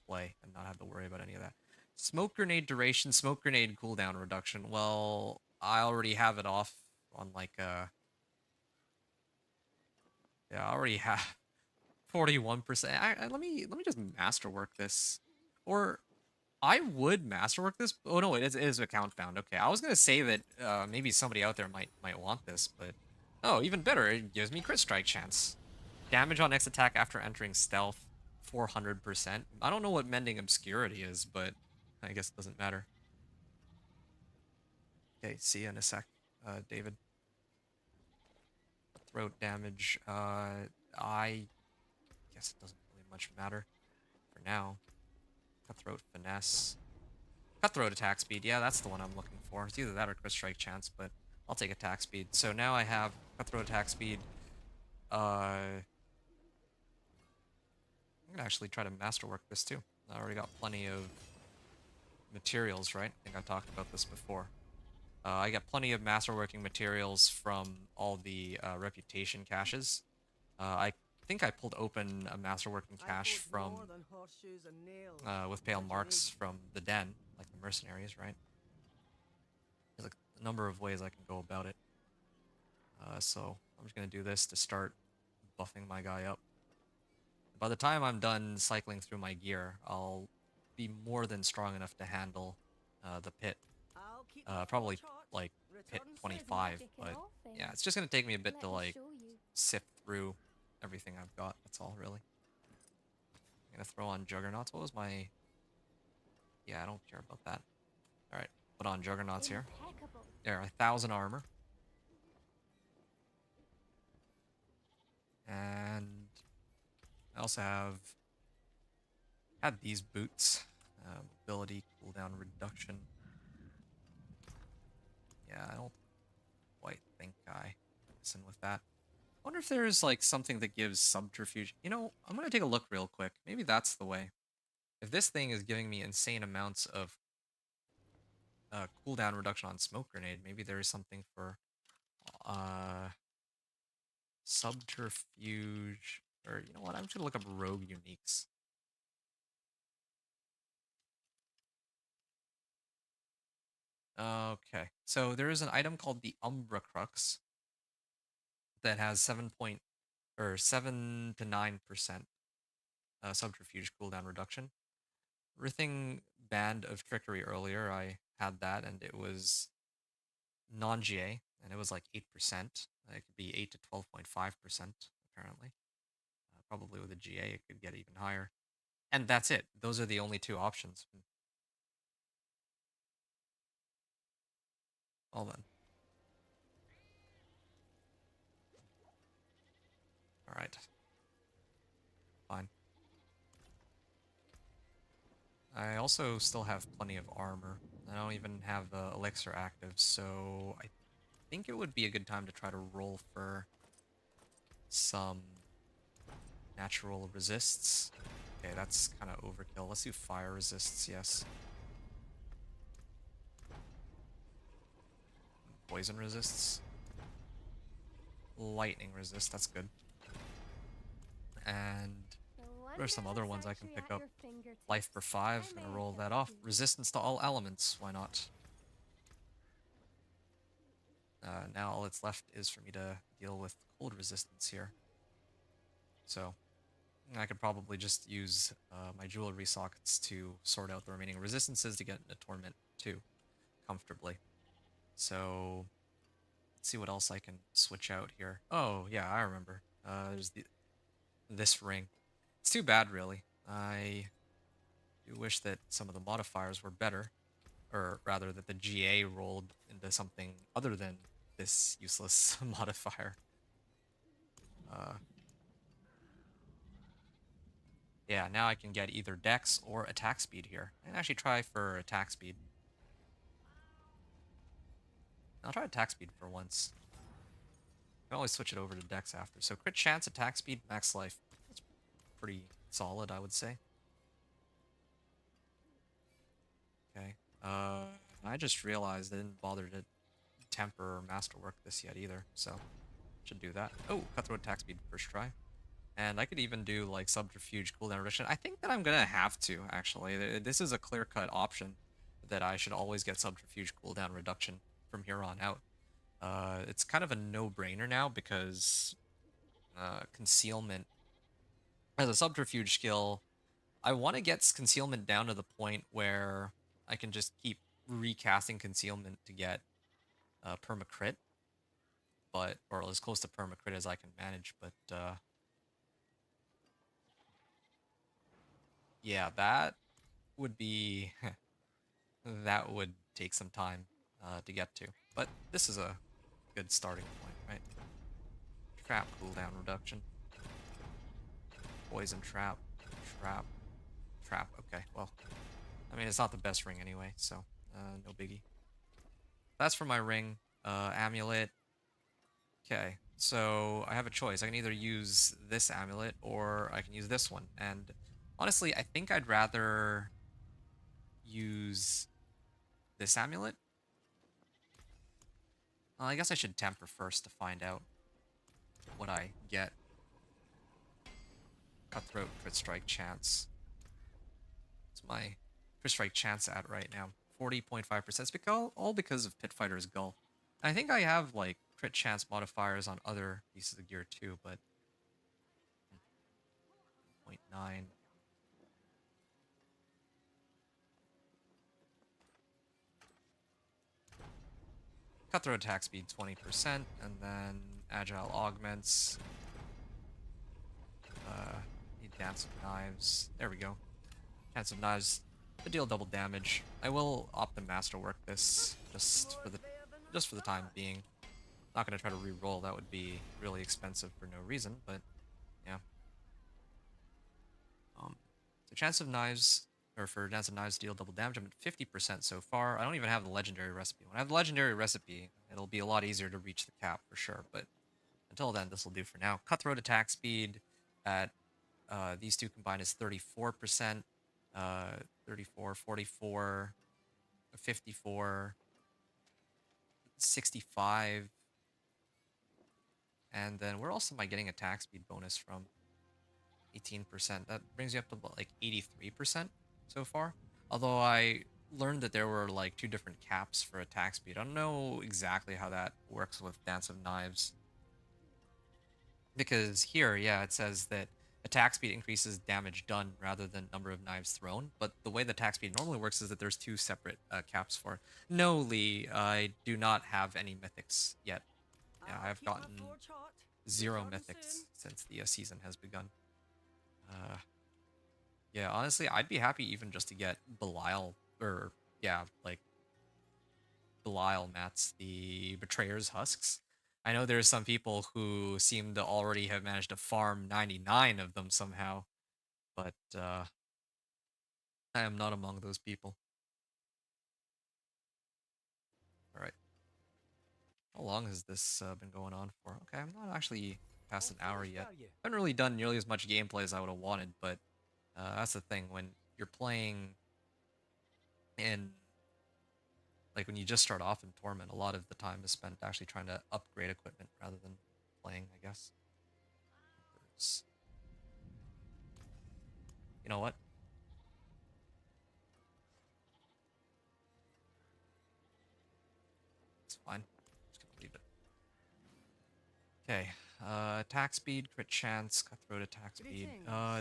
A: play and not have to worry about any of that. Smoke grenade duration, smoke grenade cooldown reduction. Well, I already have it off on like yeah, I already have 41%. Let me just masterwork this, or I would masterwork this. Oh no, it is account bound. Okay, I was gonna say that maybe somebody out there might want this, but oh, even better, it gives me crit strike chance. Damage on next attack after entering stealth, 400%. I don't know what mending obscurity is, but I guess it doesn't matter. Okay, see you in a sec, David. Throat damage. I guess it doesn't really much matter for now. Cutthroat Finesse. Cutthroat attack speed, yeah, that's the one I'm looking for. It's either that or crit strike chance, but I'll take attack speed. So now I have cutthroat attack speed. I'm gonna actually try to masterwork this too. I already got plenty of materials, right? I think I talked about this before. I got plenty of masterworking materials from all the reputation caches. I think I pulled open a masterworking cache from with pale marks from the den, like the mercenaries, right? There's a number of ways I can go about it. So I'm just gonna do this to start buffing my guy up. By the time I'm done cycling through my gear, I'll be more than strong enough to handle the pit. Probably like pit 25, but yeah, it's just gonna take me a bit to like sift through everything I've got. That's all really. I'm gonna throw on Juggernauts. What was my? Yeah, I don't care about that. All right, put on Juggernauts here. There, 1,000 armor. And I also had these boots. Mobility, cooldown reduction. Yeah, I don't quite think I listen with that. I wonder if there's like something that gives subterfuge. You know, I'm gonna take a look real quick. Maybe that's the way. If this thing is giving me insane amounts of cooldown reduction on smoke grenade, maybe there is something for subterfuge. Or you know what? I'm just gonna look up rogue uniques. Okay, so there is an item called the Umbra Crux that has 7 to 9% subterfuge cooldown reduction. Rithing Band of Trickery earlier, I had that and it was non-GA and it was like 8%. It could be 8 to 12.5% apparently. Probably with a GA it could get even higher. And that's it. Those are the only two options. Well then. Alright. Fine. I also still have plenty of armor. I don't even have Elixir active, so I think it would be a good time to try to roll for some natural resists. Okay, that's kind of overkill. Let's do fire resists, yes. Poison resists. Lightning resist, that's good. And there's some other ones I can pick up. Life per 5, I'm gonna roll that off. Resistance to all elements, why not? Now all that's left is for me to deal with cold resistance here. So, I could probably just use my jewelry sockets to sort out the remaining resistances to get into Torment 2 comfortably. So, let's see what else I can switch out here. Oh, yeah, I remember. There's this ring. It's too bad, really. I do wish that some of the modifiers were better. Or rather, that the GA rolled into something other than this useless modifier. Yeah, now I can get either dex or attack speed here. I can actually try for attack speed. I'll try attack speed for once. I can always switch it over to dex after. So crit chance, attack speed, max life. That's pretty solid, I would say. Okay. I just realized I didn't bother to temper or masterwork this yet either, so should do that. Oh, cutthroat attack speed first try. And I could even do like subterfuge cooldown reduction. I think that I'm gonna have to, actually. This is a clear-cut option that I should always get subterfuge cooldown reduction from here on out. It's kind of a no-brainer now because concealment as a subterfuge skill, I want to get concealment down to the point where I can just keep recasting concealment to get perma crit, but or as close to perma crit as I can manage. But yeah, that would be that would take some time to get to. But this is a good starting point, right? Trap cooldown reduction, poison trap. trap. Trap, okay, well. I mean, it's not the best ring anyway, so no biggie. That's for my ring. Amulet. Okay, so I have a choice. I can either use this amulet or I can use this one. And honestly, I think I'd rather use this amulet. I guess I should temper first to find out what I get. Cutthroat crit strike chance. What's my crit strike chance at right now? 40.5%. It's because, all because of Pit Fighter's Gull. I think I have like crit chance modifiers on other pieces of gear too, but 0.9. Cutthroat attack speed 20%, and then agile augments. Need Dance of Knives. There we go. Dance of Knives to deal double damage. I will opt to masterwork this just for the time being. Not gonna try to re-roll. That would be really expensive for no reason. But yeah. So Chance of Knives, or for Dance of Knives, deal double damage. I'm at 50% so far. I don't even have the legendary recipe. When I have the legendary recipe, it'll be a lot easier to reach the cap for sure. But until then, this will do for now. Cutthroat attack speed at these two combined is 34%, 34, 44, 54, 65. And then where else am I getting attack speed bonus from? 18%. That brings you up to like 83% so far. Although I learned that there were like 2 different caps for attack speed. I don't know exactly how that works with Dance of Knives. Because here, yeah, it says that attack speed increases damage done rather than number of knives thrown. But the way the attack speed normally works is that there's 2 separate caps for it. No, Lee, I do not have any mythics yet. Yeah, I've gotten 0 mythics since the season has begun. Yeah, honestly, I'd be happy even just to get Belial, or yeah, like Belial mats, the Betrayer's Husks. I know there's some people who seem to already have managed to farm 99 of them somehow, but I am not among those people. All right. How long has this been going on for? Okay, I'm not actually past an hour yet. I haven't really done nearly as much gameplay as I would have wanted, but that's the thing. When you're playing in, like when you just start off in Torment, a lot of the time is spent actually trying to upgrade equipment rather than playing, I guess. You know what? It's fine. Just gonna leave it. Okay. Attack speed, crit chance, cutthroat attack speed.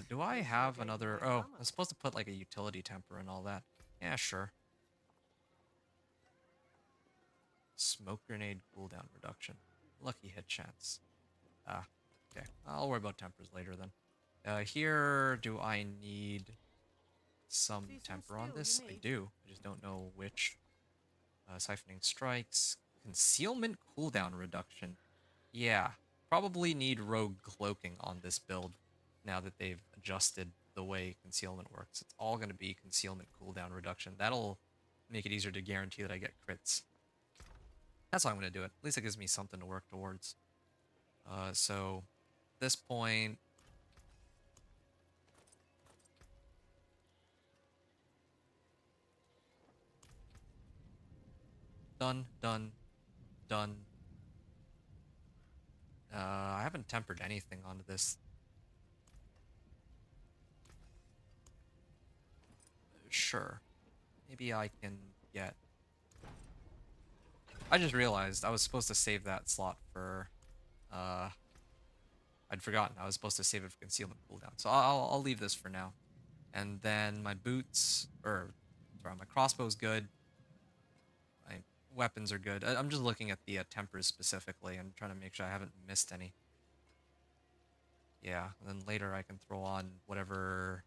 A: Do I have another? Oh, I'm supposed to put like a utility temper and all that. Yeah, sure. Smoke grenade cooldown reduction. Lucky hit chance. Ah, okay. I'll worry about tempers later then. Here, do I need some temper on this? I do. I just don't know which. Siphoning strikes. Concealment cooldown reduction. Yeah, probably need rogue cloaking on this build now that they've adjusted the way concealment works. It's all going to be concealment cooldown reduction. That'll make it easier to guarantee that I get crits. That's how I'm going to do it. At least it gives me something to work towards. So, at this point... Done, done, done. I haven't tempered anything onto this. Sure. Maybe I can get... I just realized I was supposed to save that slot for... I'd forgotten. I was supposed to save it for concealment cooldown. So I'll leave this for now. And then my boots... Sorry, my crossbow's good. My weapons are good. I'm just looking at the tempers specifically and trying to make sure I haven't missed any. Yeah, and then later I can throw on whatever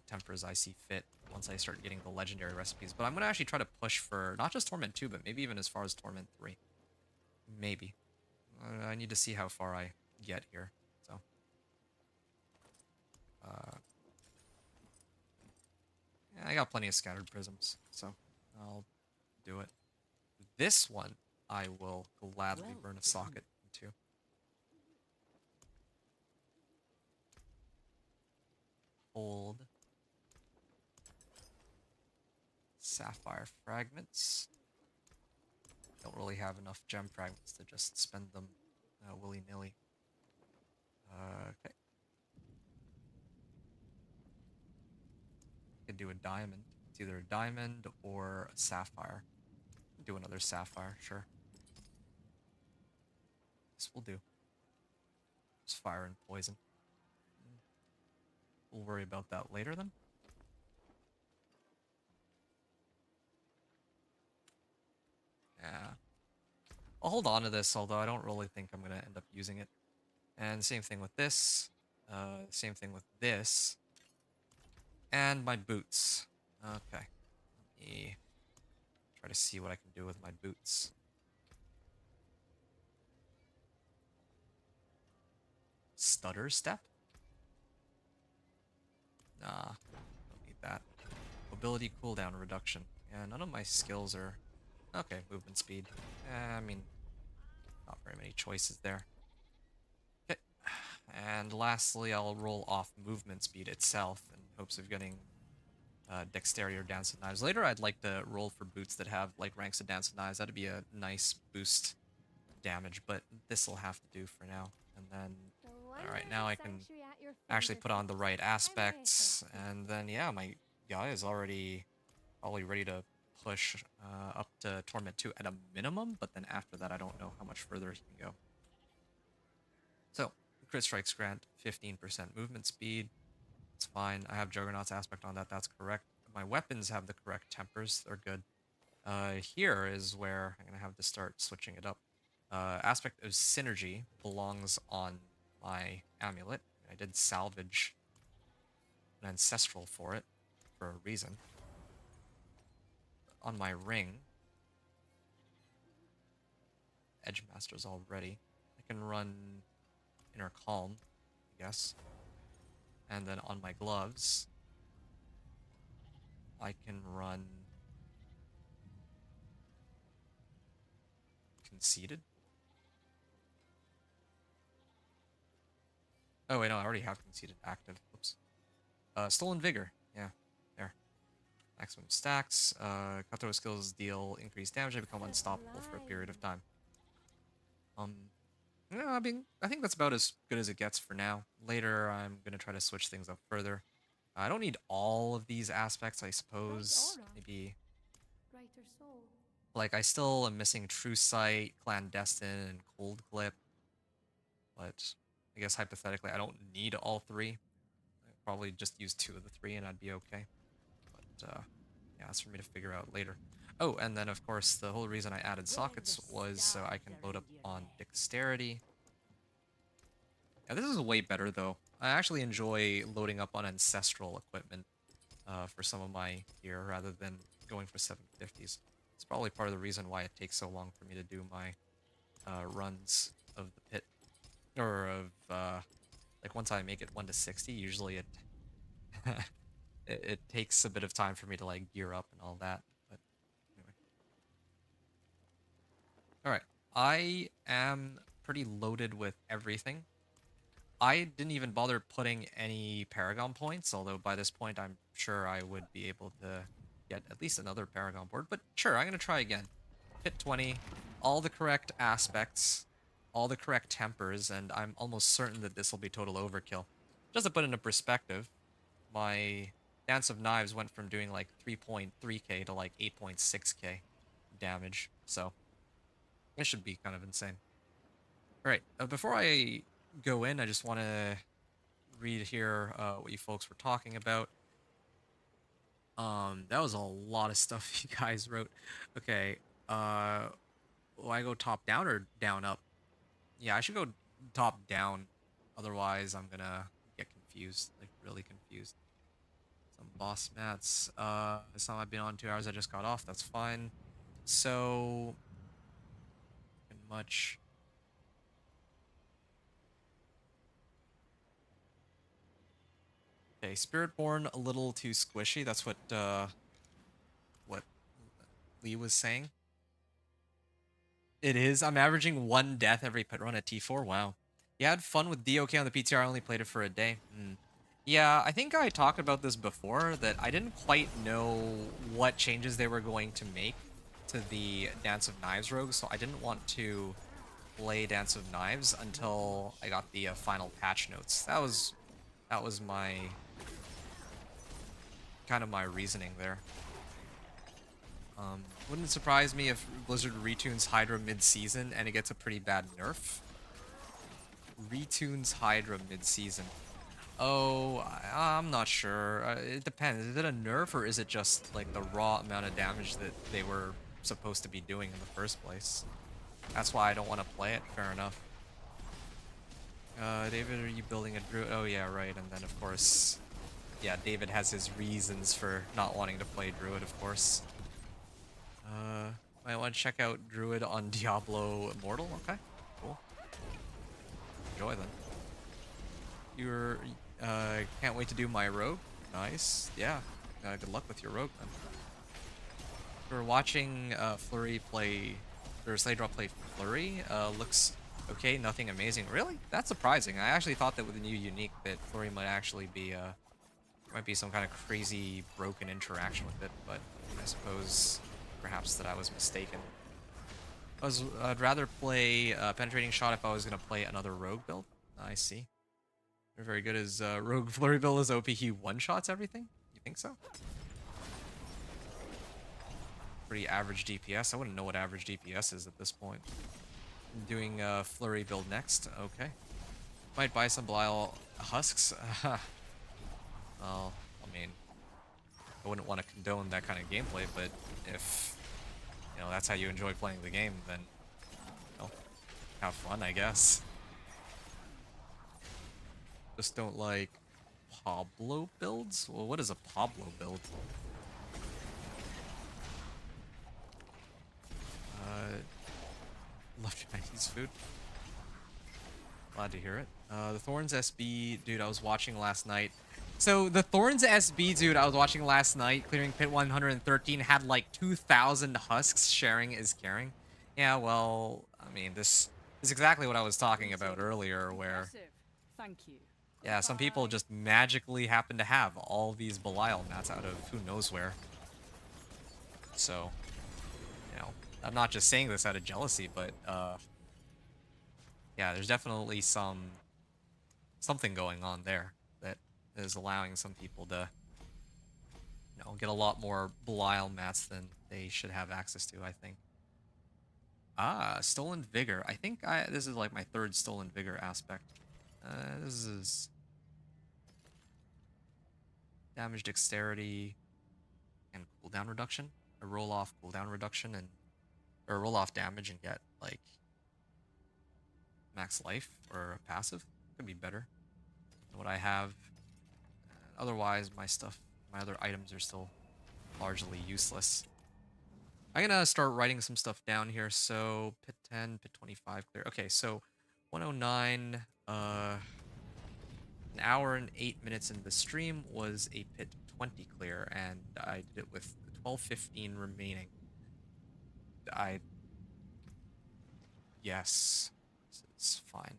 A: tempers I see fit once I start getting the legendary recipes. But I'm going to actually try to push for not just Torment 2, but maybe even as far as Torment 3. Maybe. I need to see how far I get here. So, Yeah, I got plenty of scattered prisms, so I'll do it. This one, I will gladly burn a socket into. Hold. Sapphire fragments. Don't really have enough gem fragments to just spend them willy-nilly. Okay. Could do a diamond. It's either a diamond or a sapphire. Do another sapphire, sure. This will do. Just fire and poison. We'll worry about that later then. Yeah. I'll hold on to this, although I don't really think I'm going to end up using it. And same thing with this. Same thing with this. And my boots. Okay. Let me try to see what I can do with my boots. Stutter step? Nah, don't need that. Mobility cooldown reduction. Yeah, none of my skills are... Okay, movement speed. I mean, not very many choices there. Okay. And lastly, I'll roll off movement speed itself in hopes of getting dexterity or dance of knives. Later, I'd like to roll for boots that have like ranks of dance of knives. That'd be a nice boost damage, but this will have to do for now. And then, alright, now I can actually put on the right aspects, and then, yeah, my guy is already probably ready to push up to Torment 2 at a minimum, but then after that, I don't know how much further he can go. So, crit strikes grant 15% movement speed. It's fine. I have Juggernaut's aspect on that. That's correct. My weapons have the correct tempers. They're good. Here is where I'm going to have to start switching it up. Aspect of Synergy belongs on my amulet. I did salvage an ancestral for it for a reason. On my ring, Edge Master's all ready. I can run Inner Calm, I guess. And then on my gloves, I can run Conceited. Oh wait, no, I already have Conceited active. Oops. Stolen Vigor. Yeah, there. Maximum stacks. Cutthroat skills deal increased damage. They become unstoppable for a period of time. Yeah, I mean, I think that's about as good as it gets for now. Later, I'm gonna try to switch things up further. I don't need all of these aspects, I suppose. Maybe, like, I still am missing True Sight, Clandestine, and Cold Clip. But I guess hypothetically, I don't need all three. I'd probably just use 2 of the 3 and I'd be okay. But, yeah, that's for me to figure out later. Oh, and then, of course, the whole reason I added sockets was so I can load up on Dexterity. Yeah, this is way better, though. I actually enjoy loading up on Ancestral equipment for some of my gear rather than going for 750s. It's probably part of the reason why it takes so long for me to do my runs of the pit. Or of, like, once I make it 1 to 60, usually it it takes a bit of time for me to, like, gear up and all that. But anyway. Alright, I am pretty loaded with everything. I didn't even bother putting any Paragon points, although by this point I'm sure I would be able to get at least another Paragon board. But sure, I'm going to try again. Hit 20, all the correct aspects, all the correct tempers, and I'm almost certain that this will be total overkill. Just to put into perspective, my Dance of Knives went from doing like 3.3k to like 8.6k damage, so this should be kind of insane. Alright, before I go in, I just want to read here what you folks were talking about. That was a lot of stuff you guys wrote. Okay, will I go top down or down up? Yeah, I should go top down. Otherwise, I'm gonna get confused, like really confused. Some boss mats. Some I've been on 2 hours. I just got off. That's fine. So, much. Okay, Spiritborn a little too squishy. That's what Lee was saying. It is. I'm averaging 1 death every pit run at T4. Wow. You had fun with DOK on the PTR. I only played it for a day. Yeah, I think I talked about this before, that I didn't quite know what changes they were going to make to the Dance of Knives rogue, so I didn't want to play Dance of Knives until I got the final patch notes. That was my kind of my reasoning there. Wouldn't surprise me if Blizzard retunes Hydra mid-season and it gets a pretty bad nerf. Retunes Hydra mid-season. Oh, I'm not sure. It depends. Is it a nerf or is it just like the raw amount of damage that they were supposed to be doing in the first place? That's why I don't want to play it. Fair enough. David, are you building a druid? Oh yeah, right. And then of course, yeah, David has his reasons for not wanting to play druid, of course. I want to check out druid on Diablo Immortal. Okay, cool. Enjoy then. You're can't wait to do my rogue. Nice. Yeah. Good luck with your rogue then. We're watching Flurry play, or Slaydrop play Flurry. Looks okay. Nothing amazing. Really? That's surprising. I actually thought that with the new unique that Flurry might actually be might be some kind of crazy broken interaction with it, but I suppose perhaps that I was mistaken. I'd rather play Penetrating Shot if I was going to play another rogue build. I see. You're very good as rogue flurry build is OP. He one-shots everything? You think so? Pretty average DPS. I wouldn't know what average DPS is at this point. I'm doing flurry build next. Okay. Might buy some Belial husks. Well, I mean, I wouldn't want to condone that kind of gameplay, but if that's how you enjoy playing the game, then have fun, I guess. Just don't like Pablo builds? Well, what is a Pablo build? Love Chinese food. Glad to hear it. The Thorns SB, dude, I was watching last night. So the Thorns SB, dude, I was watching last night, clearing pit 113, had like 2,000 husks. Sharing is caring. Yeah, well, I mean, this is exactly what I was talking about earlier, where
C: Thank you.
A: yeah, some people just magically happen to have all these Belial mats out of who knows where. So, I'm not just saying this out of jealousy, but yeah, there's definitely something going on there that is allowing some people to get a lot more Belial mats than they should have access to, I think. Stolen Vigor. I think this is like my third Stolen Vigor aspect. This is damage dexterity and cooldown reduction. A roll off cooldown reduction or roll off damage and get like max life or a passive. Could be better than what I have. Otherwise, my other items are still largely useless. I'm gonna start writing some stuff down here. So pit 10, pit 25 clear. Okay, so 109. An hour and 8 minutes into the stream was a pit 20 clear, and I did it with 12:15 remaining. Yes, this is fine.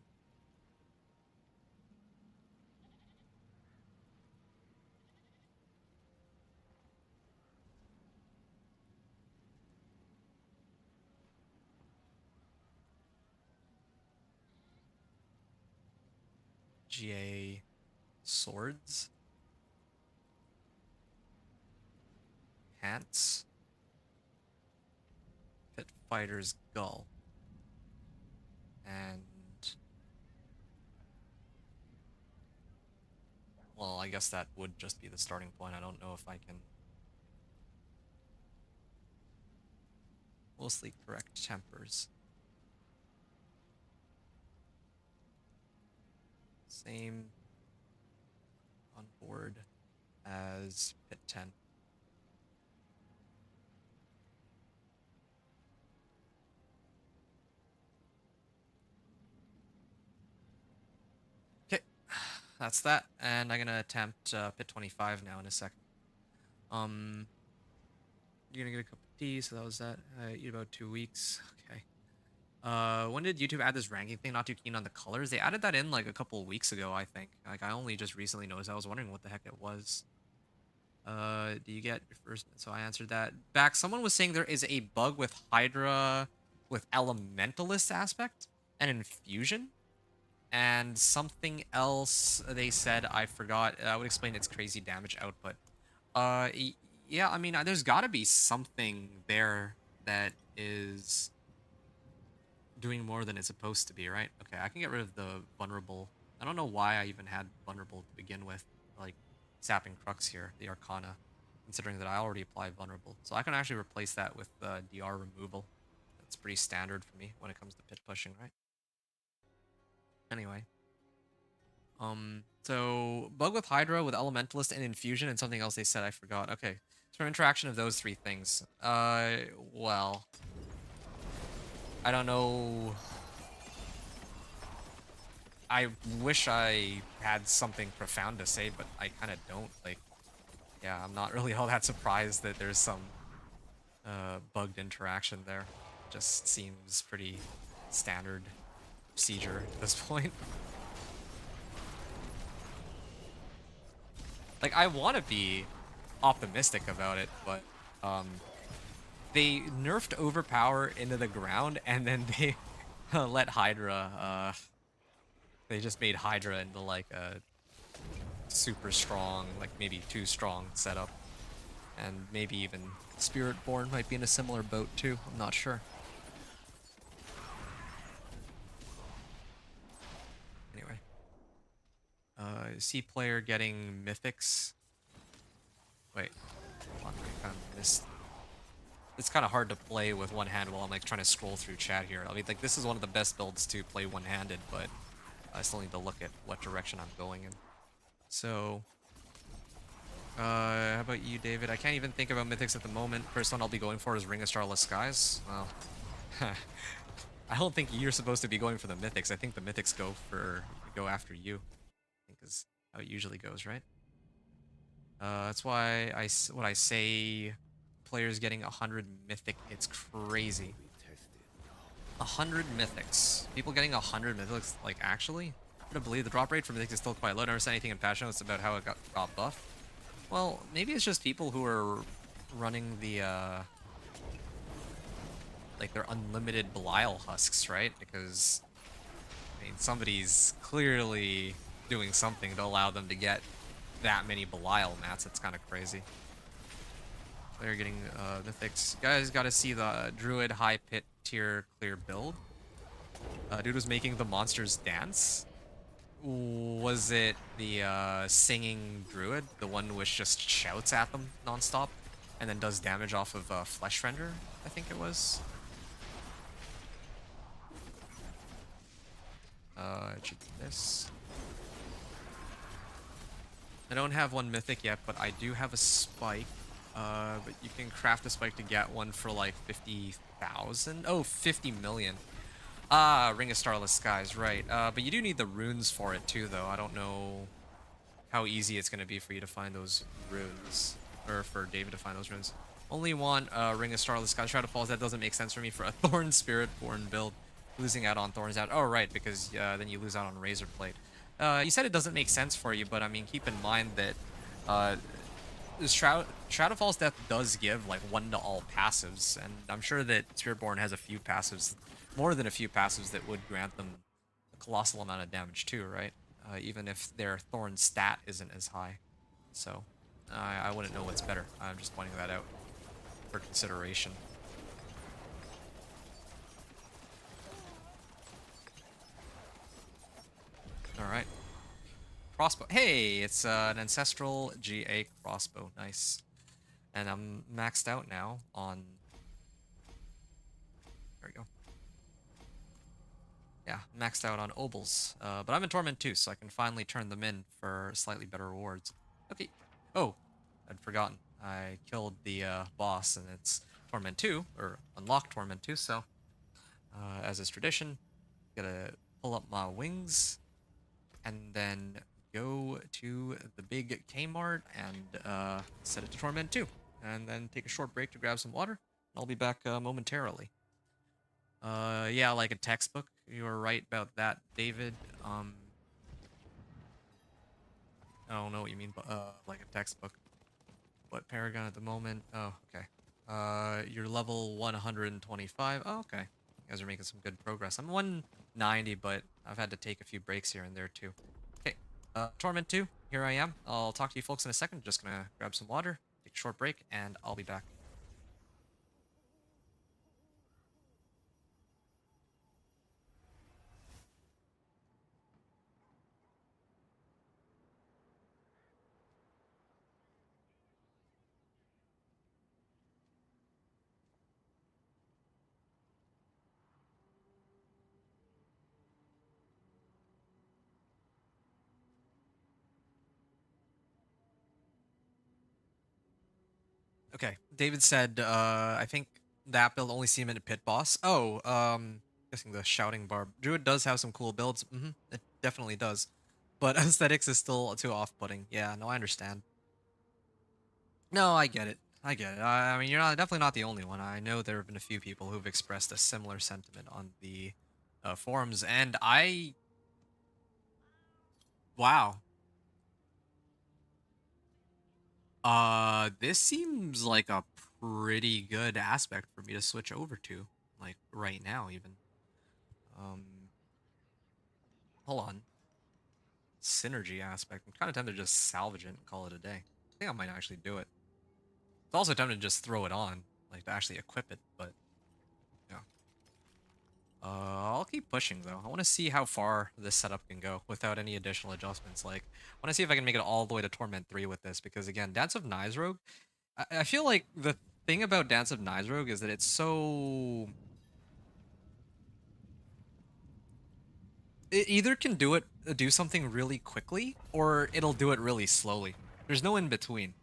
A: GA swords, pants, pit fighter's gull, and well, I guess that would just be the starting point. I don't know if I can mostly correct tempers. Same on board as pit 10. Okay, that's that. And I'm gonna attempt pit 25 now in a second. You're gonna get a cup of tea, so that was that. Eat about 2 weeks. Okay. When did YouTube add this ranking thing? Not too keen on the colors. They added that in like a couple of weeks ago, I think. Like I only just recently noticed. I was wondering what the heck it was. Do you get your first? So I answered that. Back, someone was saying there is a bug with Hydra with Elementalist aspect and Infusion. And something else they said, I forgot. I would explain its crazy damage output. Yeah, I mean, there's got to be something there that is doing more than it's supposed to be, right? Okay, I can get rid of the vulnerable. I don't know why I even had vulnerable to begin with, like sapping crux here, the Arcana, considering that I already applied vulnerable. So I can actually replace that with DR removal. That's pretty standard for me when it comes to pit pushing, right? Anyway. So bug with Hydra, with Elementalist, and Infusion, and something else they said I forgot. Okay, so interaction of those three things. Well, I don't know. I wish I had something profound to say, but I kind of don't. Like, yeah, I'm not really all that surprised that there's some bugged interaction there. Just seems pretty standard procedure at this point. Like, I want to be optimistic about it, but they nerfed Overpower into the ground, and then they let Hydra, they just made Hydra into like a super strong, like maybe too strong setup. And maybe even Spiritborn might be in a similar boat too, I'm not sure. Anyway. C player getting mythics. Wait, hold on, I kind of missed. It's kind of hard to play with one hand while I'm like trying to scroll through chat here. I mean, like this is one of the best builds to play one-handed, but I still need to look at what direction I'm going in. So, how about you, David? I can't even think about mythics at the moment. First one I'll be going for is Ring of Starless Skies. Well, I don't think you're supposed to be going for the mythics. I think the mythics go after you. I think is how it usually goes, right? That's why what I say, players getting 100 mythic, it's crazy. 100 mythics. People getting 100 mythics, like actually? I don't believe the drop rate for mythics is still quite low. I never said anything in patch notes about how it got buffed. Well, maybe it's just people who are running the like their unlimited Belial husks, right? Because I mean somebody's clearly doing something to allow them to get that many Belial mats. It's kind of crazy. They're getting mythics. You guys got to see the Druid high pit tier clear build. Dude was making the monsters dance. Was it the singing Druid? The one which just shouts at them nonstop and then does damage off of Flesh Render, I think it was. It should be this. I don't have one mythic yet, but I do have a spike. But you can craft a spike to get one for like 50,000. Oh, 50 million. Ah, Ring of Starless Skies, right. But you do need the runes for it too, though. I don't know how easy it's going to be for you to find those runes. Or for David to find those runes. Only want Ring of Starless Skies. Shadow Falls, that doesn't make sense for me for a Thorn Spiritborn build. Losing out on Thorns out. Oh, right, because then you lose out on Razor Blade. You said it doesn't make sense for you, but I mean, keep in mind that Shadow Falls Death does give like one to all passives, and I'm sure that Spiritborn has a few passives, more than a few passives that would grant them a colossal amount of damage too, right? Even if their Thorn stat isn't as high. So, I wouldn't know what's better. I'm just pointing that out for consideration. Alright. Crossbow. Hey, it's an Ancestral GA crossbow. Nice. And I'm maxed out now on... There we go. Yeah, maxed out on Obols. But I'm in Torment 2, so I can finally turn them in for slightly better rewards. Okay. Oh, I'd forgotten. I killed the boss, and it's Torment 2, or unlocked Torment 2, so... as is tradition, gotta pull up my wings, and then go to the big Kmart and set it to Torment 2. And then take a short break to grab some water. I'll be back momentarily. Yeah, like a textbook. You were right about that, David. I don't know what you mean, but like a textbook. What Paragon at the moment? Oh, okay. You're level 125. Oh, okay. You guys are making some good progress. I'm 190, but I've had to take a few breaks here and there too. Okay. Torment 2, here I am. I'll talk to you folks in a second. Just gonna grab some water, take a short break, and I'll be back. Okay. David said, I think that build only see him in a pit boss. Oh, guessing the shouting barb. Druid does have some cool builds. It definitely does. But aesthetics is still too off-putting. Yeah, no, I understand. No, I get it. I get it. I mean, you're not definitely not the only one. I know there have been a few people who've expressed a similar sentiment on the forums, and wow. This seems like a pretty good aspect for me to switch over to, like right now even. Um, hold on. Synergy aspect. I'm kind of tempted to just salvage it and call it a day. I think I might actually do it. It's also tempted to just throw it on, like to actually equip it, but yeah. I'll keep pushing though. I want to see how far this setup can go without any additional adjustments. Like, I want to see if I can make it all the way to Torment 3 with this, because again, Dance of Knives Rogue, I feel like the thing about Dance of Knives Rogue is that it's so... It either can do something really quickly, or it'll do it really slowly. There's no in between.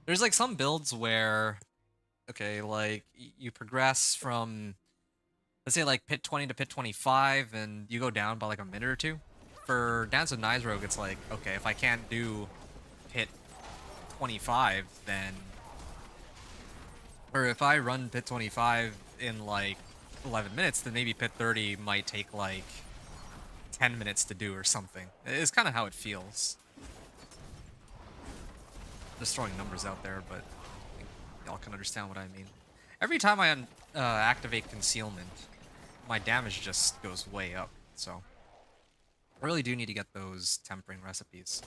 A: There's like some builds where, okay, like you progress from, let's say like pit 20 to pit 25, and you go down by like a minute or two. For Dance of Knives Rogue, it's like, okay, if I can't do pit 25, then, or if I run pit 25 in like 11 minutes, then maybe pit 30 might take like 10 minutes to do or something. It's kind of how it feels. Just throwing numbers out there, but I think y'all can understand what I mean. Every time I activate concealment, my damage just goes way up, so I really do need to get those tempering recipes.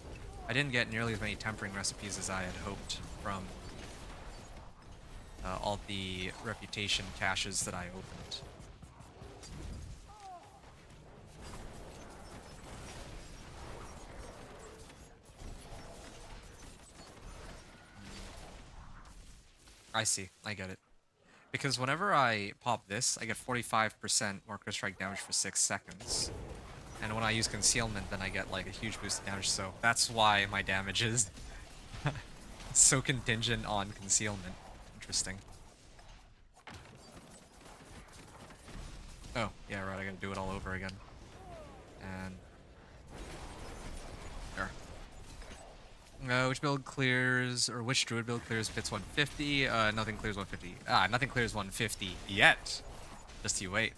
A: I didn't get nearly as many tempering recipes as I had hoped from all the reputation caches that I opened. I see. I get it. Because whenever I pop this, I get 45% more crit strike damage for 6 seconds. And when I use concealment, then I get like a huge boost of damage, so that's why my damage is so contingent on concealment. Interesting. Oh, yeah, right, I gotta do it all over again. And... there. Which build clears, or which druid build clears pits 150? Nothing clears 150. Nothing clears 150 yet. Just you wait.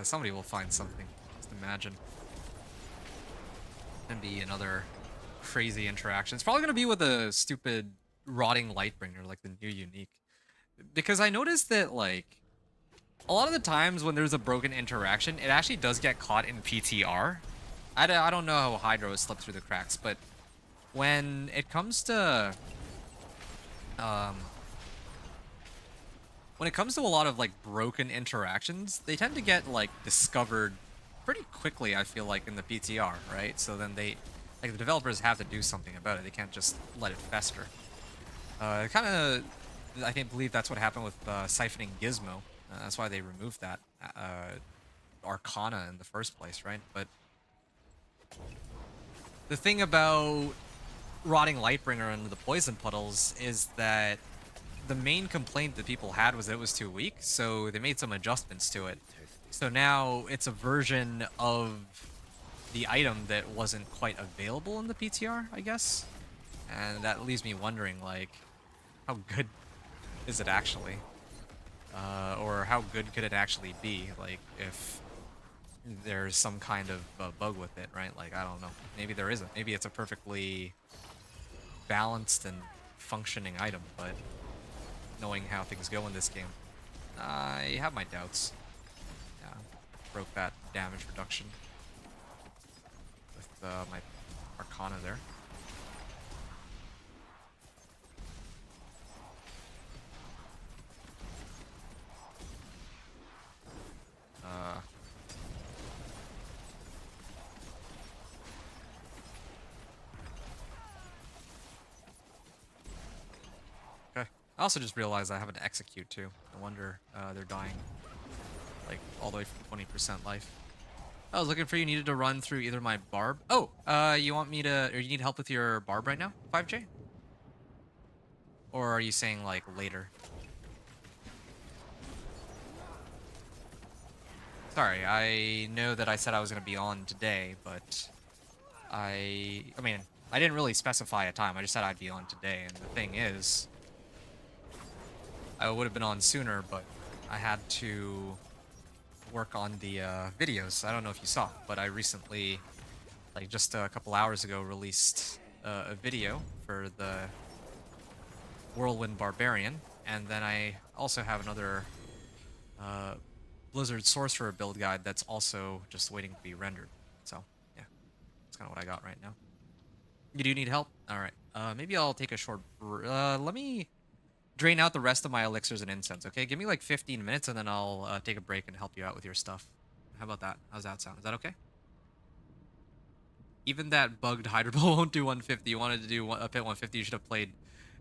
A: Somebody will find something. Just imagine. And be another crazy interaction. It's probably gonna be with a stupid rotting lightbringer, like the new unique. Because I noticed that, like, a lot of the times when there's a broken interaction, it actually does get caught in PTR. I don't know how Hydro has slipped through the cracks, but when it comes to when it comes to a lot of like broken interactions, they tend to get like discovered pretty quickly, I feel like, in the PTR, right? So then they, like, the developers have to do something about it. They can't just let it fester. Kind of, I think, believe that's what happened with siphoning Gizmo. That's why they removed that Arcana in the first place, right? But the thing about Rotting Lightbringer and the Poison Puddles is that the main complaint that people had was that it was too weak, so they made some adjustments to it. So now it's a version of the item that wasn't quite available in the PTR, I guess. And that leaves me wondering, like, how good is it actually? Or how good could it actually be? Like, if there's some kind of bug with it, right? Like, I don't know. Maybe there isn't. Maybe it's a perfectly balanced and functioning item, but knowing how things go in this game, I have my doubts. Yeah, broke that damage reduction with my Arcana there. Okay. I also just realized I have an execute too. No wonder they're dying like all the way from 20% life. I was looking for you. Needed to run through either my barb. Oh, you want me to, or you need help with your barb right now, 5J? Or are you saying like later? Sorry, I know that I said I was gonna be on today, but I mean, I didn't really specify a time. I just said I'd be on today, and the thing is, I would have been on sooner, but I had to work on the videos. I don't know if you saw, but I recently, like just a couple hours ago, released a video for the Whirlwind Barbarian, and then I also have another Blizzard Sorcerer build guide that's also just waiting to be rendered. So, yeah, that's kind of what I got right now. You do need help? Alright, maybe I'll take a short let me drain out the rest of my elixirs and incense, okay? Give me like 15 minutes and then I'll take a break and help you out with your stuff. How about that? How's that sound? Is that okay? Even that bugged Hydra Ball won't do 150. You wanted to do a pit 150, you should have played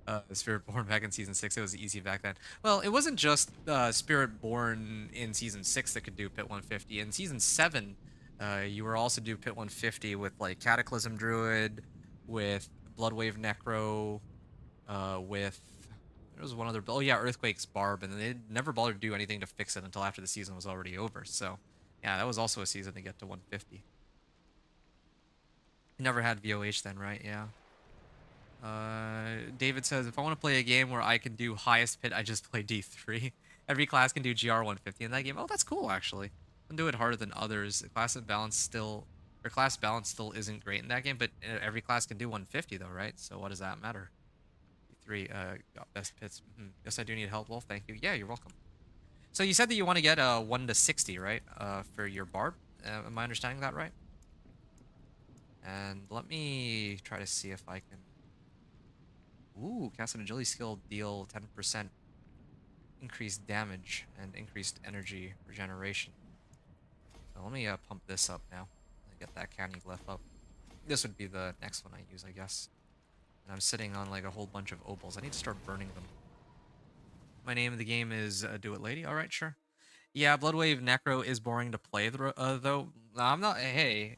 A: Spiritborn back in Season 6. It was easy back then. Well, it wasn't just Spiritborn in Season 6 that could do pit 150. In Season 7, you were also do pit 150 with like Cataclysm Druid, with Bloodwave Necro, with... There was one other... Oh yeah, Earthquake's Barb, and they never bothered to do anything to fix it until after the season was already over. So, yeah, that was also a season to get to 150. You never had VOH then, right? Yeah. David says, if I want to play a game where I can do highest pit, I just play D3. Every class can do GR 150 in that game. Oh, that's cool, actually. Can do it harder than others. Class balance still isn't great in that game, but every class can do 150 though, right? So what does that matter? D3, got best pits. Yes, I do need help. Well, thank you. Yeah, you're welcome. So you said that you want to get 1 to 60, right? For your barb. Am I understanding that right? And let me try to see if I can... Ooh, cast an agility skill, deal 10% increased damage and increased energy regeneration. So let me pump this up now and get that candy glyph up. This would be the next one I use, I guess. And I'm sitting on like a whole bunch of opals. I need to start burning them. My name of the game is Do It Lady. All right, sure. Yeah, Bloodwave Necro is boring to play though. I'm not. Hey,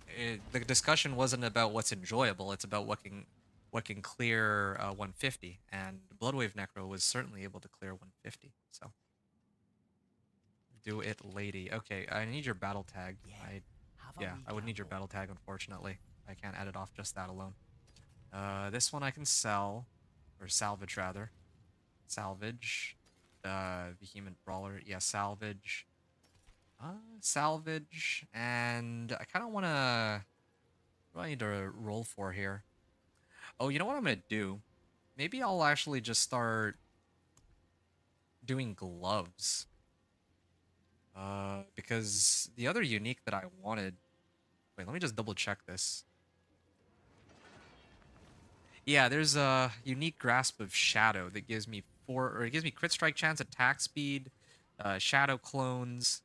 A: the discussion wasn't about what's enjoyable. It's about what can clear 150, and Bloodwave Necro was certainly able to clear 150. So, Do It Lady. Okay, I need your battle tag. I would need your battle tag. Unfortunately, I can't edit off just that alone. This one I can sell, or salvage rather. Salvage. Vehement Brawler. Yeah, salvage. Salvage, and I kind of want to... What do I need to roll for here? Oh, you know what I'm going to do? Maybe I'll actually just start doing gloves. Because the other unique that I wanted... Wait, let me just double check this. Yeah, there's a unique Grasp of Shadow that gives me it gives me crit strike chance, attack speed, shadow clones,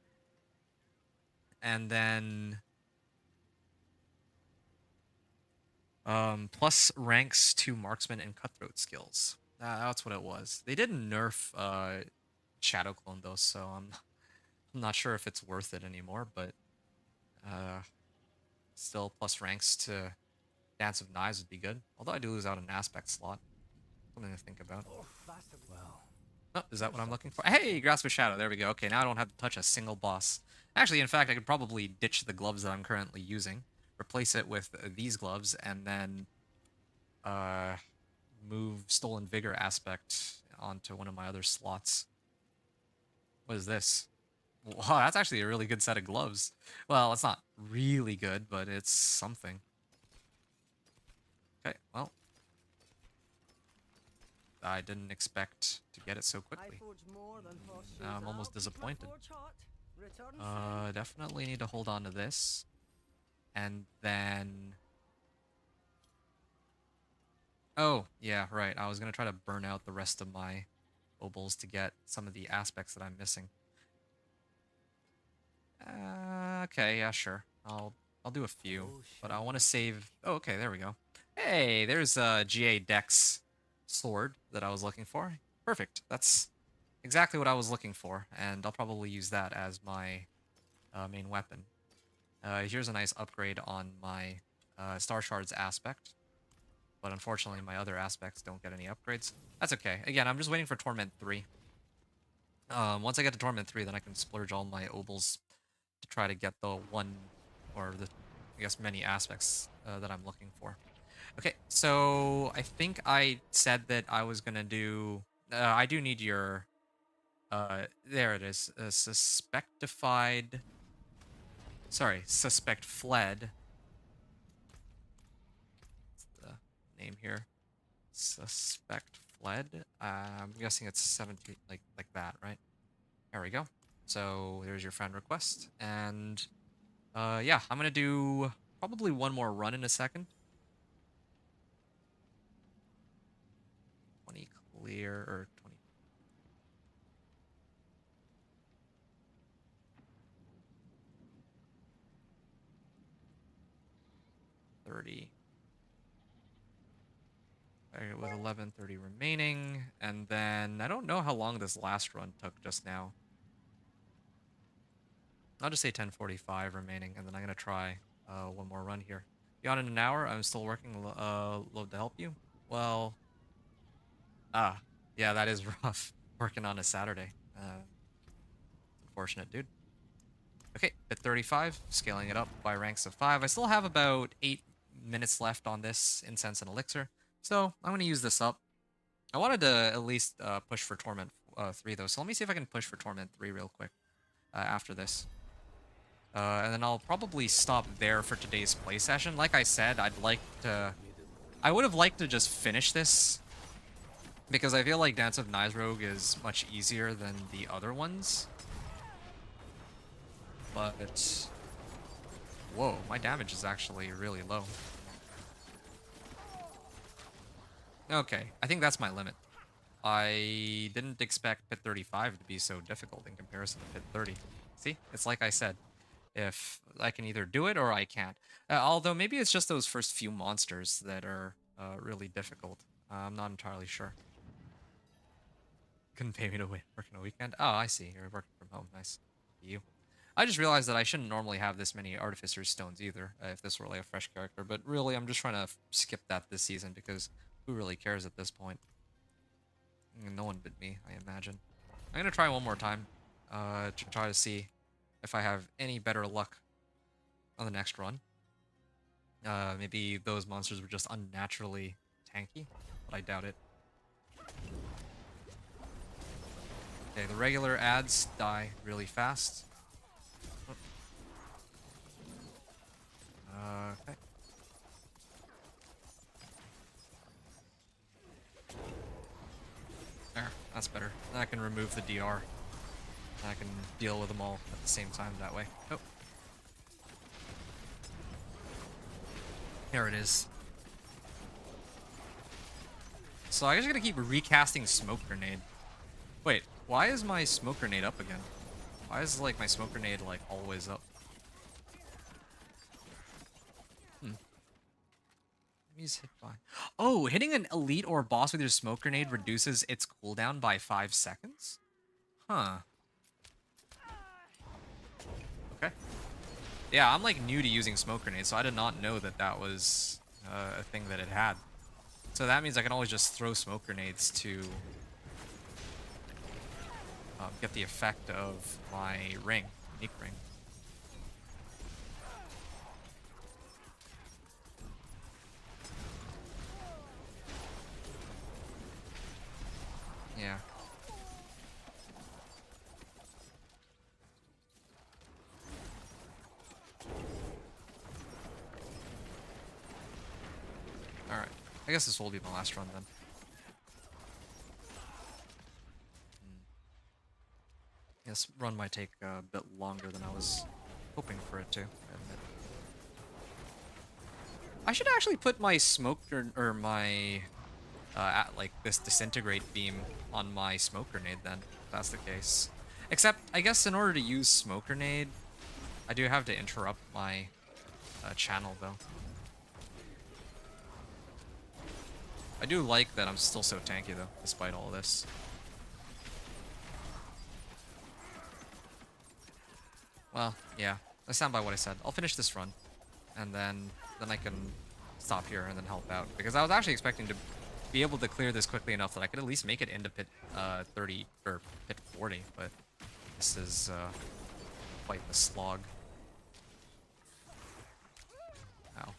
A: and then plus ranks to marksman and cutthroat skills. That's what it was. They didn't nerf shadow clone though, so I'm not sure if it's worth it anymore, but still plus ranks to Dance of Knives would be good. Although I do lose out an aspect slot. Something to think about.
B: Well,
A: Oh, is that what I'm looking for? Hey, Grasp of Shadow. There we go. Okay, now I don't have to touch a single boss. Actually, in fact, I could probably ditch the gloves that I'm currently using. replace it with these gloves, and then move Stolen Vigor aspect onto one of my other slots. What is this? Wow, that's actually a really good set of gloves. Well, it's not really good, but it's something. Okay, well. I didn't expect to get it so quickly. Now I'm almost disappointed. Definitely need to hold on to this. And then... Oh, yeah, right. I was going to try to burn out the rest of my obols to get some of the aspects that I'm missing. Okay, yeah, sure. I'll do a few, but I want to save... Oh, okay, there we go. Hey, there's a GA Dex sword that I was looking for. Perfect. That's exactly what I was looking for, and I'll probably use that as my main weapon. Here's a nice upgrade on my Star Shards aspect, but unfortunately my other aspects don't get any upgrades. That's okay. Again, I'm just waiting for Torment 3. Once I get to Torment 3, then I can splurge all my obols to try to get the one, or the, I guess, many aspects that I'm looking for. Okay, so I think I said that I was gonna do... I do need your... there it is. Suspectified... Sorry, Suspect Fled. What's the name here? Suspect Fled? I'm guessing it's 17, like that, right? There we go. So there's your friend request. And yeah, I'm gonna do probably one more run in a second. 20 clear, or 20. With 11:30 remaining, and then I don't know how long this last run took just now. I'll just say 10:45 remaining, and then I'm gonna try one more run here. Beyond in an hour, I'm still working. Load to help you. Well, yeah, that is rough. Working on a Saturday. Unfortunate, dude. Okay, bit 35, scaling it up by ranks of 5. I still have about 8 minutes left on this Incense and Elixir, so I'm going to use this up. I wanted to at least push for Torment 3, though, so let me see if I can push for Torment 3 real quick after this. And then I'll probably stop there for today's play session. Like I said, I would have liked to just finish this, because I feel like Dance of Knives Rogue is much easier than the other ones. But... Whoa, my damage is actually really low. Okay, I think that's my limit. I didn't expect Pit 35 to be so difficult in comparison to Pit 30. See? It's like I said. If I can either do it or I can't. Although maybe it's just those first few monsters that are really difficult. I'm not entirely sure. Couldn't pay me to work on a weekend. Oh, I see. You're working from home. Nice. You. I just realized that I shouldn't normally have this many Artificer's Stones either, if this were like a fresh character. But really, I'm just trying to skip that this season, because who really cares at this point? No one but me, I imagine. I'm going to try one more time to try to see if I have any better luck on the next run. Maybe those monsters were just unnaturally tanky, but I doubt it. Okay, the regular ads die really fast. Okay. There, that's better. Then I can remove the DR. I can deal with them all at the same time that way. Oh. There it is. So I just gotta keep recasting Smoke Grenade. Wait, why is my Smoke Grenade up again? Why is, like, my Smoke Grenade, like, always up? He's hit by... Oh, hitting an elite or boss with your Smoke Grenade reduces its cooldown by 5 seconds? Huh. Okay. Yeah, I'm, like, new to using Smoke Grenades, so I did not know that that was a thing that it had. So that means I can always just throw Smoke Grenades to get the effect of my ring, unique ring. I guess this will be my last run then. This run might take a bit longer than I was hoping for it to, I admit. I should actually put my smoke or my like this disintegrate beam on my smoke grenade then, if that's the case. Except, I guess in order to use smoke grenade, I do have to interrupt my channel though. I do like that I'm still so tanky though, despite all this. Well, yeah, I stand by what I said. I'll finish this run, and then I can stop here and then help out. Because I was actually expecting to be able to clear this quickly enough that I could at least make it into pit 30 or pit 40, but this is quite the slog. Ow.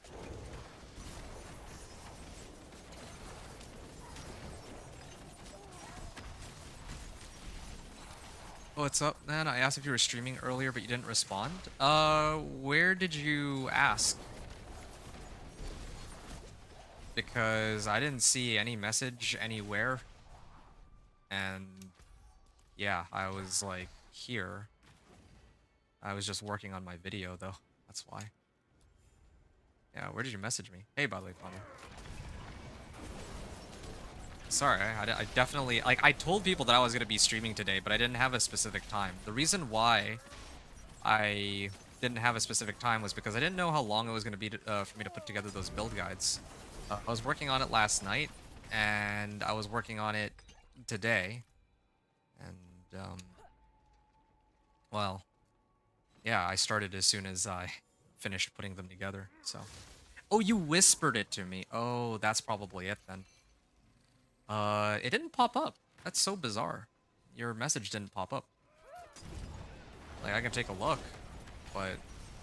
A: Oh, what's up, man? I asked if you were streaming earlier, but you didn't respond. Where did you ask? Because I didn't see any message anywhere. And yeah, I was like here. I was just working on my video though. That's why. Yeah, where did you message me? Hey, by the way, Connor. Sorry, I definitely, like, I told people that I was going to be streaming today, but I didn't have a specific time. The reason why I didn't have a specific time was because I didn't know how long it was going to be for me to put together those build guides. I was working on it last night, and I was working on it today. And, well, yeah, I started as soon as I finished putting them together, so. Oh, you whispered it to me. Oh, that's probably it then. It didn't pop up. That's so bizarre. Your message didn't pop up. Like, I can take a look, but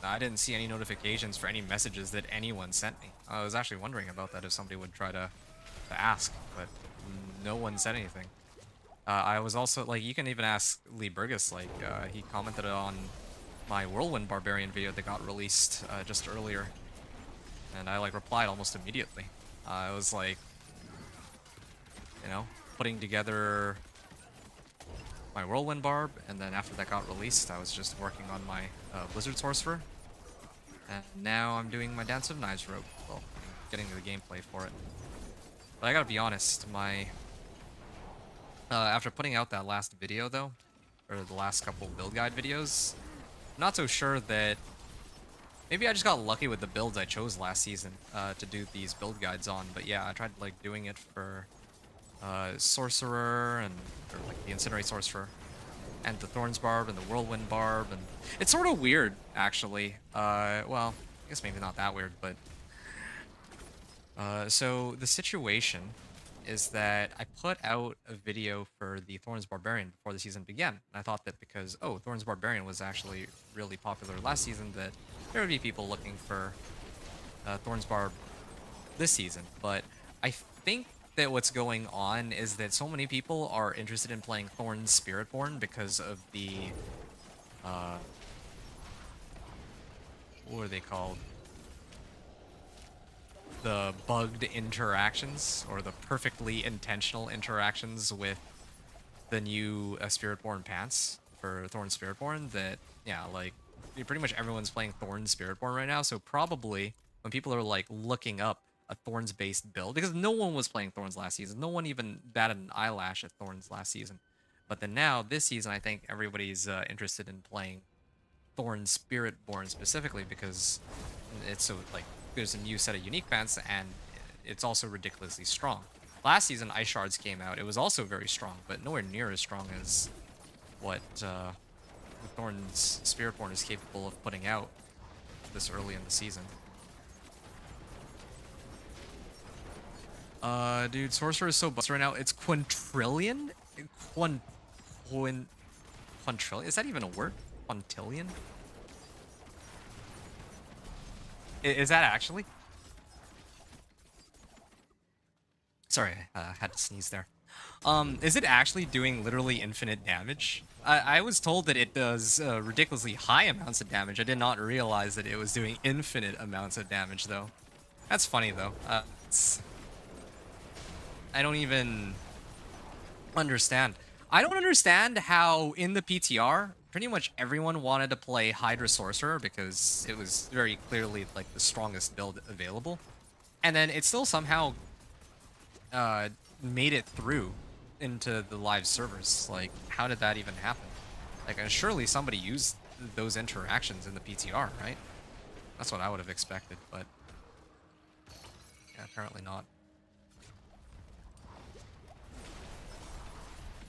A: I didn't see any notifications for any messages that anyone sent me. I was actually wondering about that if somebody would try to ask, but no one said anything. I was also, like, you can even ask Lee Burgess, like, he commented on my Whirlwind Barbarian video that got released just earlier, and I, like, replied almost immediately. I was like, you know, putting together my Whirlwind Barb, and then after that got released, I was just working on my Blizzard Sorcerer. And now I'm doing my Dance of Knives rope. Well, I'm getting the gameplay for it. But I gotta be honest, my... after putting out that last video, though, or the last couple build guide videos, I'm not so sure that... Maybe I just got lucky with the builds I chose last season to do these build guides on, but yeah, I tried, like, doing it for... Sorcerer and or like the Incinerate Sorcerer and the Thorns Barb and the Whirlwind Barb, and it's sort of weird actually. Well, I guess maybe not that weird, but so the situation is that I put out a video for the Thorns Barbarian before the season began. And I thought that because Thorns Barbarian was actually really popular last season, that there would be people looking for Thorns Barb this season, but I think that what's going on is that so many people are interested in playing Thorns Spiritborn because of the what are they called? The bugged interactions, or the perfectly intentional interactions with the new Spiritborn pants for Thorns Spiritborn. That, yeah, like, pretty much everyone's playing Thorns Spiritborn right now, so probably when people are like looking up a Thorns based build, because no one was playing Thorns last season, no one even batted an eyelash at Thorns last season, but then now this season I think everybody's interested in playing Thorns Spiritborn specifically because it's so, like, there's a new set of unique pants and it's also ridiculously strong. Last season Ice Shards came out, it was also very strong, but nowhere near as strong as what the Thorns Spiritborn is capable of putting out this early in the season. Dude, Sorcerer is so busted right now. It's quintillion? Quintillion? Is that even a word? Quintillion? Is that actually? Sorry, I had to sneeze there. Is it actually doing literally infinite damage? I was told that it does ridiculously high amounts of damage. I did not realize that it was doing infinite amounts of damage, though. That's funny, though. I don't even understand. I don't understand how in the PTR, pretty much everyone wanted to play Hydra Sorcerer because it was very clearly like the strongest build available. And then it still somehow made it through into the live servers. Like, how did that even happen? Like, surely somebody used those interactions in the PTR, right? That's what I would have expected, but yeah, apparently not.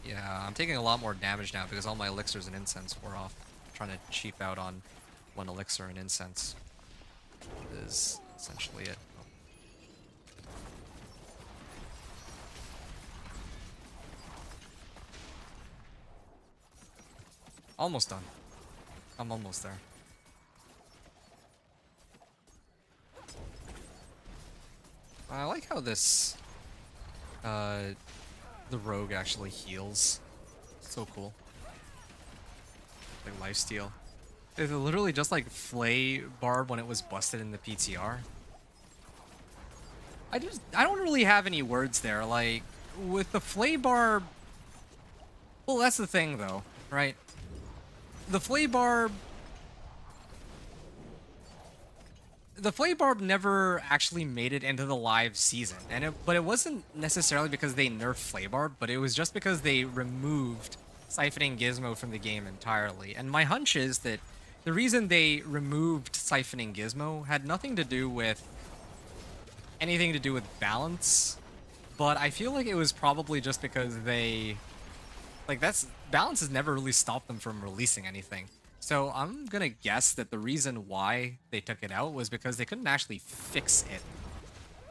A: Yeah, I'm taking a lot more damage now because all my elixirs and incense wore off. I'm trying to cheap out on one elixir and incense is essentially it. Almost done. I'm almost there. I like how this, the rogue actually heals. So cool. Like lifesteal. It's literally just like Flay Barb when it was busted in the PTR. I don't really have any words there. Like, with the Flay Barb... Well, that's the thing though, right? The Flay Barb never actually made it into the live season, but it wasn't necessarily because they nerfed Flay Barb, but it was just because they removed Siphoning Gizmo from the game entirely. And my hunch is that the reason they removed Siphoning Gizmo had nothing to do with anything to do with balance, but I feel like it was probably just because balance has never really stopped them from releasing anything. So I'm gonna guess that the reason why they took it out was because they couldn't actually fix it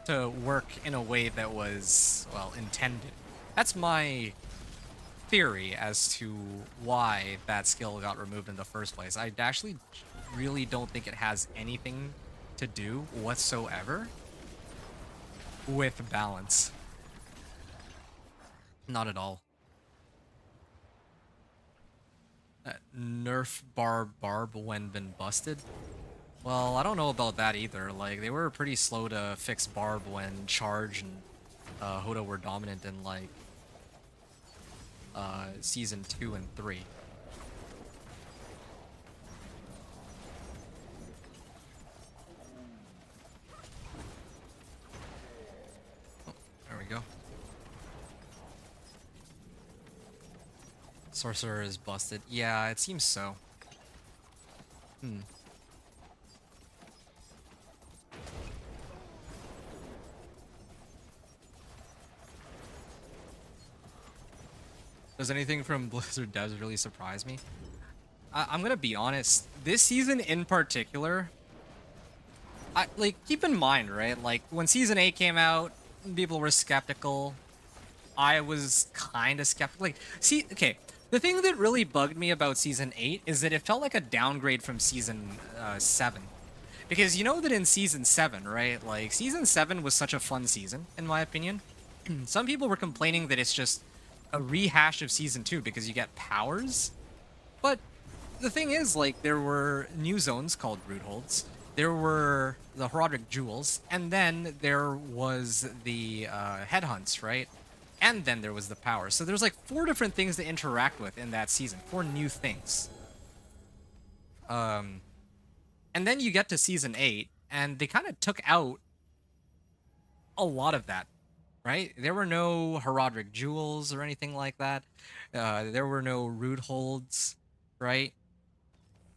A: to work in a way that was, well, intended. That's my theory as to why that skill got removed in the first place. I actually really don't think it has anything to do whatsoever with balance. Not at all. Nerf Barb when been busted? Well, I don't know about that either. Like, they were pretty slow to fix Barb when Charge and Hoda were dominant in, like, Season 2 and 3. Oh, there we go. Sorcerer is busted. Yeah, it seems so. Does anything from Blizzard devs really surprise me? I'm gonna be honest. This season in particular, keep in mind, right? Like, when Season 8 came out, people were skeptical. I was kind of skeptical. Like, see, okay, the thing that really bugged me about Season 8 is that it felt like a downgrade from Season 7. Because you know that in Season 7, right? Like, Season 7 was such a fun season, in my opinion. Some people were complaining that it's just a rehash of Season 2 because you get powers. But the thing is, like, there were new zones called Root Holds. There were the Herodic Jewels. And then there was the Headhunts, right? And then there was the power. So there's like 4 different things to interact with in that season. 4 new things. And then you get to Season 8, and they kind of took out a lot of that, right? There were no Herodic Jewels or anything like that. There were no Root Holds, right?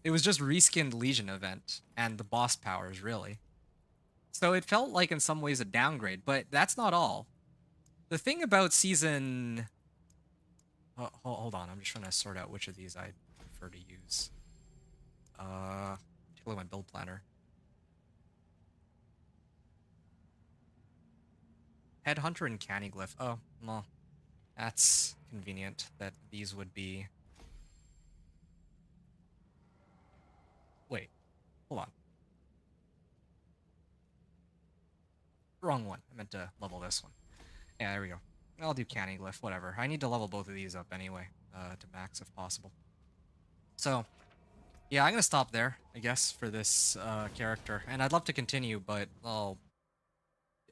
A: It was just reskinned Legion event and the boss powers, really. So it felt like in some ways a downgrade, but that's not all. The thing about Season... Oh, hold on, I'm just trying to sort out which of these I prefer to use. Particularly my build planner. Headhunter and Caniglyph. Oh, well, that's convenient that these would be... Wait, hold on. Wrong one. I meant to level this one. Yeah, there we go. I'll do Caniglyph, whatever. I need to level both of these up anyway, to max if possible. So, yeah, I'm gonna stop there, I guess, for this character. And I'd love to continue, but, well,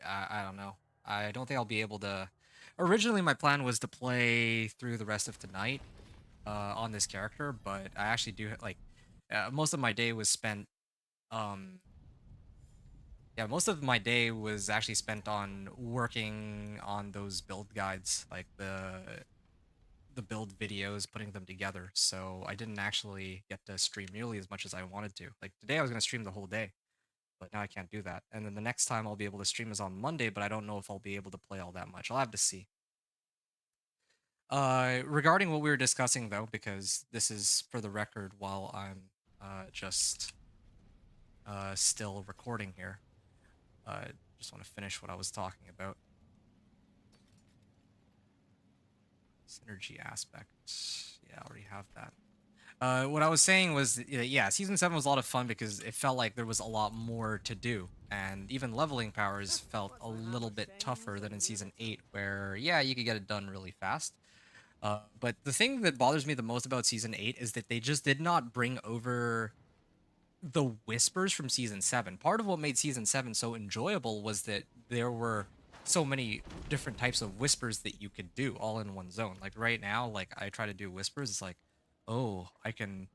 A: I don't know. I don't think I'll be able to Originally, my plan was to play through the rest of tonight on this character, but I actually do like most of my day was spent. Um, yeah, most of my day was actually spent on working on those build guides, like the build videos, putting them together. So I didn't actually get to stream nearly as much as I wanted to. Like today, I was gonna stream the whole day, but now I can't do that. And then the next time I'll be able to stream is on Monday, but I don't know if I'll be able to play all that much. I'll have to see. Regarding what we were discussing though, because this is for the record while I'm just still recording here. Just want to finish what I was talking about. Synergy aspect. Yeah, I already have that. What I was saying was, yeah, season 7 was a lot of fun because it felt like there was a lot more to do, and even leveling powers felt a little bit tougher than in season 8, where yeah, you could get it done really fast. But the thing that bothers me the most about season 8 is that they just did not bring over the whispers from season 7. Part of what made season 7 so enjoyable was that there were so many different types of whispers that you could do all in one zone. Like right now, like I try to do whispers, it's like, oh, I can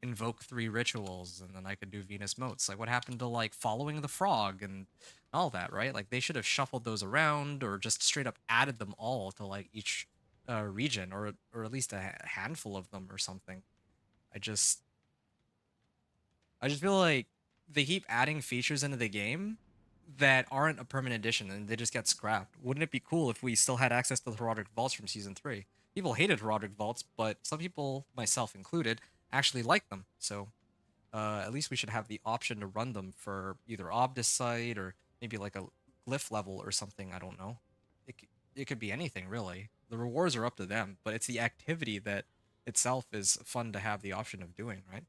A: invoke 3 rituals and then I could do Venus motes. Like what happened to like following the frog and all that, right? Like they should have shuffled those around or just straight up added them all to like each region or at least a handful of them or something. I just I just feel like they keep adding features into the game that aren't a permanent addition and they just get scrapped. Wouldn't it be cool if we still had access to the Herodic Vaults from season 3? People hated Herodic Vaults, but some people, myself included, actually like them. So at least we should have the option to run them for either Obdicite or maybe like a glyph level or something. I don't know. It could be anything, really. The rewards are up to them, but it's the activity that itself is fun to have the option of doing, right?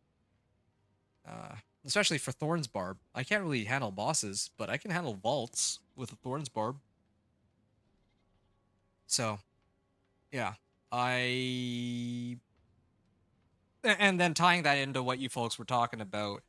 A: Especially for Thorn's Barb. I can't really handle bosses, but I can handle vaults with a Thorn's Barb. So, yeah. And then tying that into what you folks were talking about,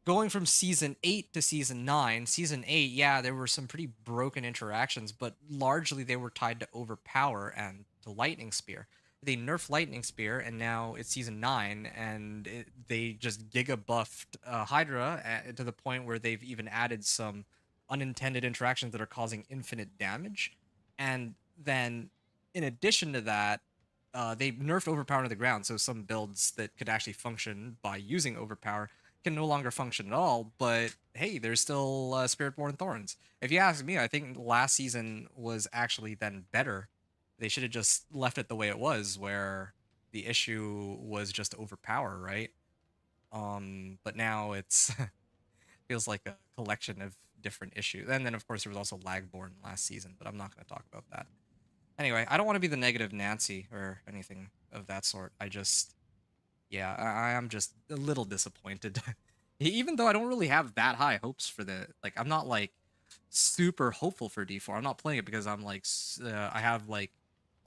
A: going from season 8 to season 9, season 8, yeah, there were some pretty broken interactions, but largely they were tied to Overpower and to Lightning Spear. They nerfed Lightning Spear, and now it's season 9, and they just giga buffed Hydra to the point where they've even added some unintended interactions that are causing infinite damage. And then, in addition to that, they nerfed Overpower to the ground, so some builds that could actually function by using Overpower can no longer function at all, but hey, there's still Spiritborn Thorns. If you ask me, I think last season was actually then better. They should have just left it the way it was, where the issue was just Overpower, right? But now it's feels like a collection of different issues. And then of course there was also Lagborn last season, but I'm not going to talk about that. Anyway, I don't want to be the negative Nancy or anything of that sort. Yeah, I am just a little disappointed. Even though I don't really have that high hopes for like, I'm not like super hopeful for D4. I'm not playing it because I'm like, I have like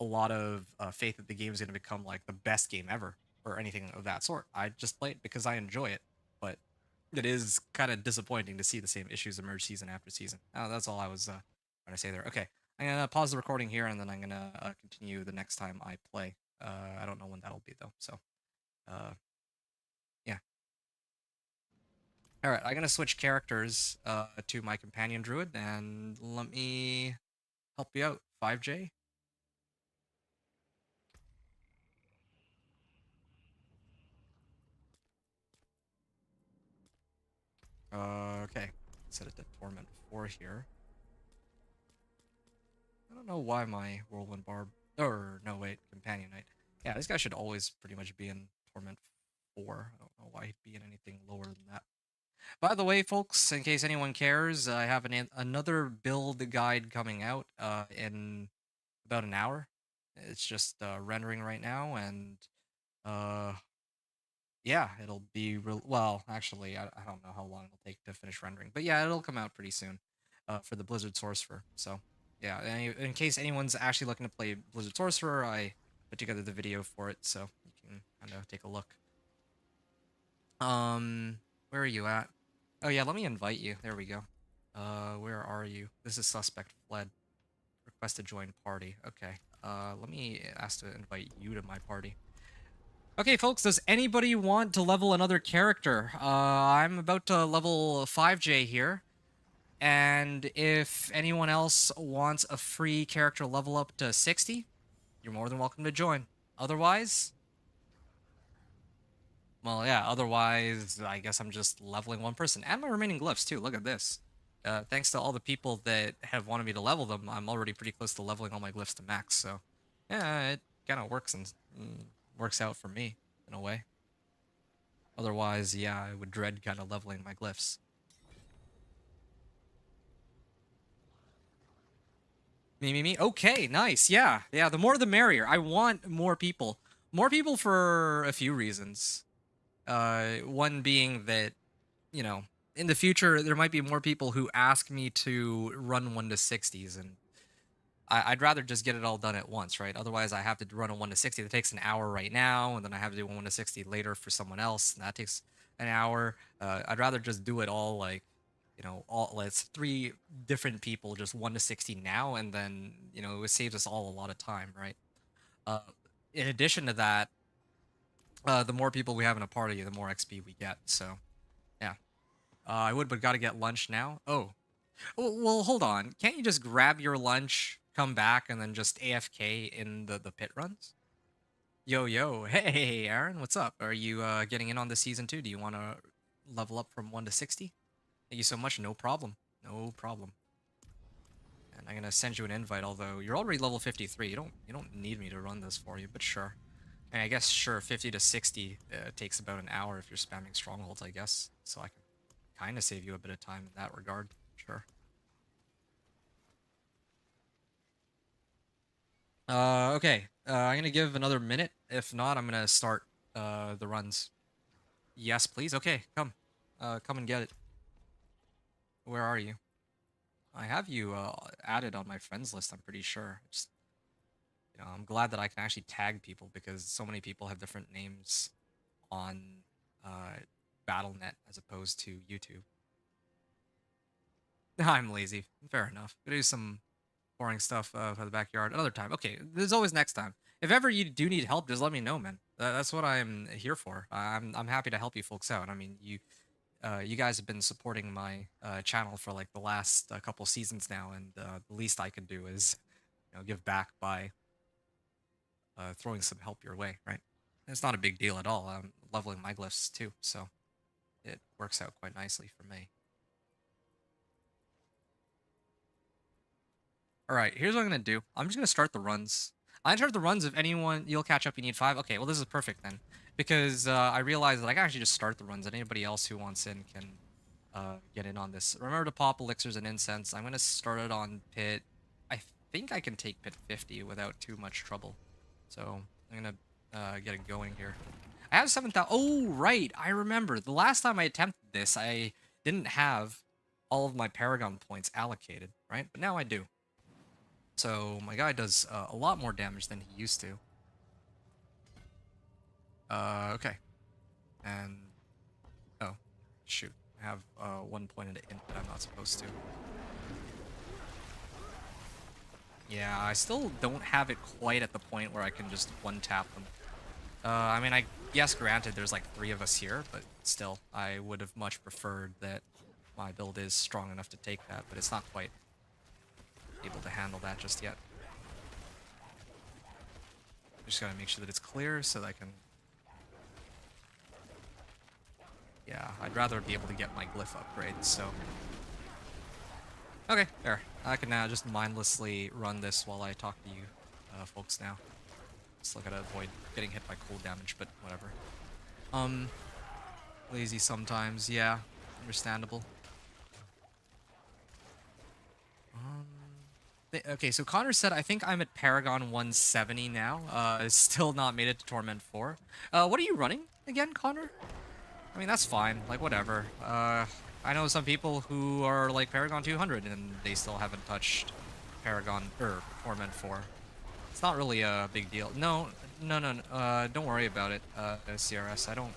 A: a lot of faith that the game is going to become like the best game ever or anything of that sort. I just play it because I enjoy it, but it is kind of disappointing to see the same issues emerge season after season. That's all I was trying to say there. Okay, I'm gonna pause the recording here and then I'm gonna continue the next time I play. I don't know when that'll be though, so. Yeah. All right, I'm gonna switch characters to my companion druid, and let me help you out. 5J. Okay. Set it to Torment 4 here. I don't know why my Whirlwind Barb. Or, no, wait, Companion Knight. Yeah, this guy should always pretty much be in Torment 4. I don't know why he'd be in anything lower than that. By the way, folks, in case anyone cares, I have another build guide coming out in about an hour. It's just rendering right now, and uh, yeah, it'll be well. Actually, I don't know how long it'll take to finish rendering, but yeah, it'll come out pretty soon for the Blizzard Sorcerer. So yeah, in case anyone's actually looking to play Blizzard Sorcerer, I put together the video for it, so you can kind of take a look. Where are you at? Oh yeah, let me invite you. There we go. Where are you? This is Suspect Fled. request to join party. Okay. Let me ask to invite you to my party. Okay, folks, does anybody want to level another character? I'm about to level 5J here. And if anyone else wants a free character level up to 60, you're more than welcome to join. Otherwise, well, yeah, otherwise, I guess I'm just leveling one person. And my remaining glyphs, too. Look at this. Thanks to all the people that have wanted me to level them, I'm already pretty close to leveling all my glyphs to max. So, yeah, it kind of works and works out for me, in a way. Otherwise, yeah, I would dread kind of leveling my glyphs. Me. Okay, nice. Yeah, the more the merrier. I want more people. More people for a few reasons. One being that, you know, in the future, there might be more people who ask me to run 1 to 60s, and I'd rather just get it all done at once, right? Otherwise, I have to run a 1 to 60 that takes an hour right now, and then I have to do 1 to 60 later for someone else, and that takes an hour. I'd rather just do it all like, it's 3 different people, just 1 to 60 now, and then, it saves us all a lot of time, right? Uh, in addition to that, the more people we have in a party, the more XP we get, so, yeah. but gotta get lunch now. Oh. Well, hold on. Can't you just grab your lunch, come back, and then just AFK in the pit runs? Yo. Hey, Aaron, what's up? Are you getting in on the season 2? Do you want to level up from 1 to 60? Thank you so much. No problem. No problem. And I'm gonna send you an invite, although you're already level 53. You don't need me to run this for you, but sure. And I guess sure, 50 to 60 takes about an hour if you're spamming strongholds, I guess. So I can kind of save you a bit of time in that regard. Sure. Okay. I'm gonna give another minute. If not, I'm gonna start the runs. Yes, please. Okay, come. Come and get it. Where are you? I have you added on my friends list, I'm pretty sure. Just, I'm glad that I can actually tag people because so many people have different names on Battle.net as opposed to YouTube. I'm lazy. Fair enough. Gonna do some boring stuff for the backyard another time. Okay, there's always next time. If ever you do need help, just let me know, man. That's what I'm here for. I'm happy to help you folks out. I mean, you guys have been supporting my channel for like the last couple seasons now, and the least I can do is, give back by throwing some help your way, right? And it's not a big deal at all. I'm leveling my glyphs too, so it works out quite nicely for me. All right, here's what I'm gonna do. I'm just gonna start the runs. I start the runs. If anyone, you'll catch up. You need 5. Okay, well this is perfect then, because I realized that I can actually just start the runs, and anybody else who wants in can get in on this. Remember to pop elixirs and incense. I'm gonna start it on pit. I think I can take pit 50 without too much trouble. So I'm gonna get it going here. I have 7,000. Oh right, I remember the last time I attempted this, I didn't have all of my Paragon points allocated, right? But now I do. So my guy does a lot more damage than he used to. Okay. And oh, shoot, I have 1 point in int that I'm not supposed to. Yeah, I still don't have it quite at the point where I can just one-tap them. I mean, yes, granted, there's like 3 of us here, but still, I would have much preferred that my build is strong enough to take that, but it's not quite able to handle that just yet. Just gotta make sure that it's clear so that I can... Yeah, I'd rather be able to get my glyph upgrades, so... Okay, there. I can now just mindlessly run this while I talk to you folks now. Still gotta avoid getting hit by cold damage, but whatever. Lazy sometimes, yeah. Understandable. Okay, so Connor said, I think I'm at Paragon 170 now. Still not made it to Torment 4. What are you running again, Connor? I mean, that's fine. Like, whatever. I know some people who are like Paragon 200 and they still haven't touched Paragon, or Torment 4. It's not really a big deal. No, don't worry about it, CRS.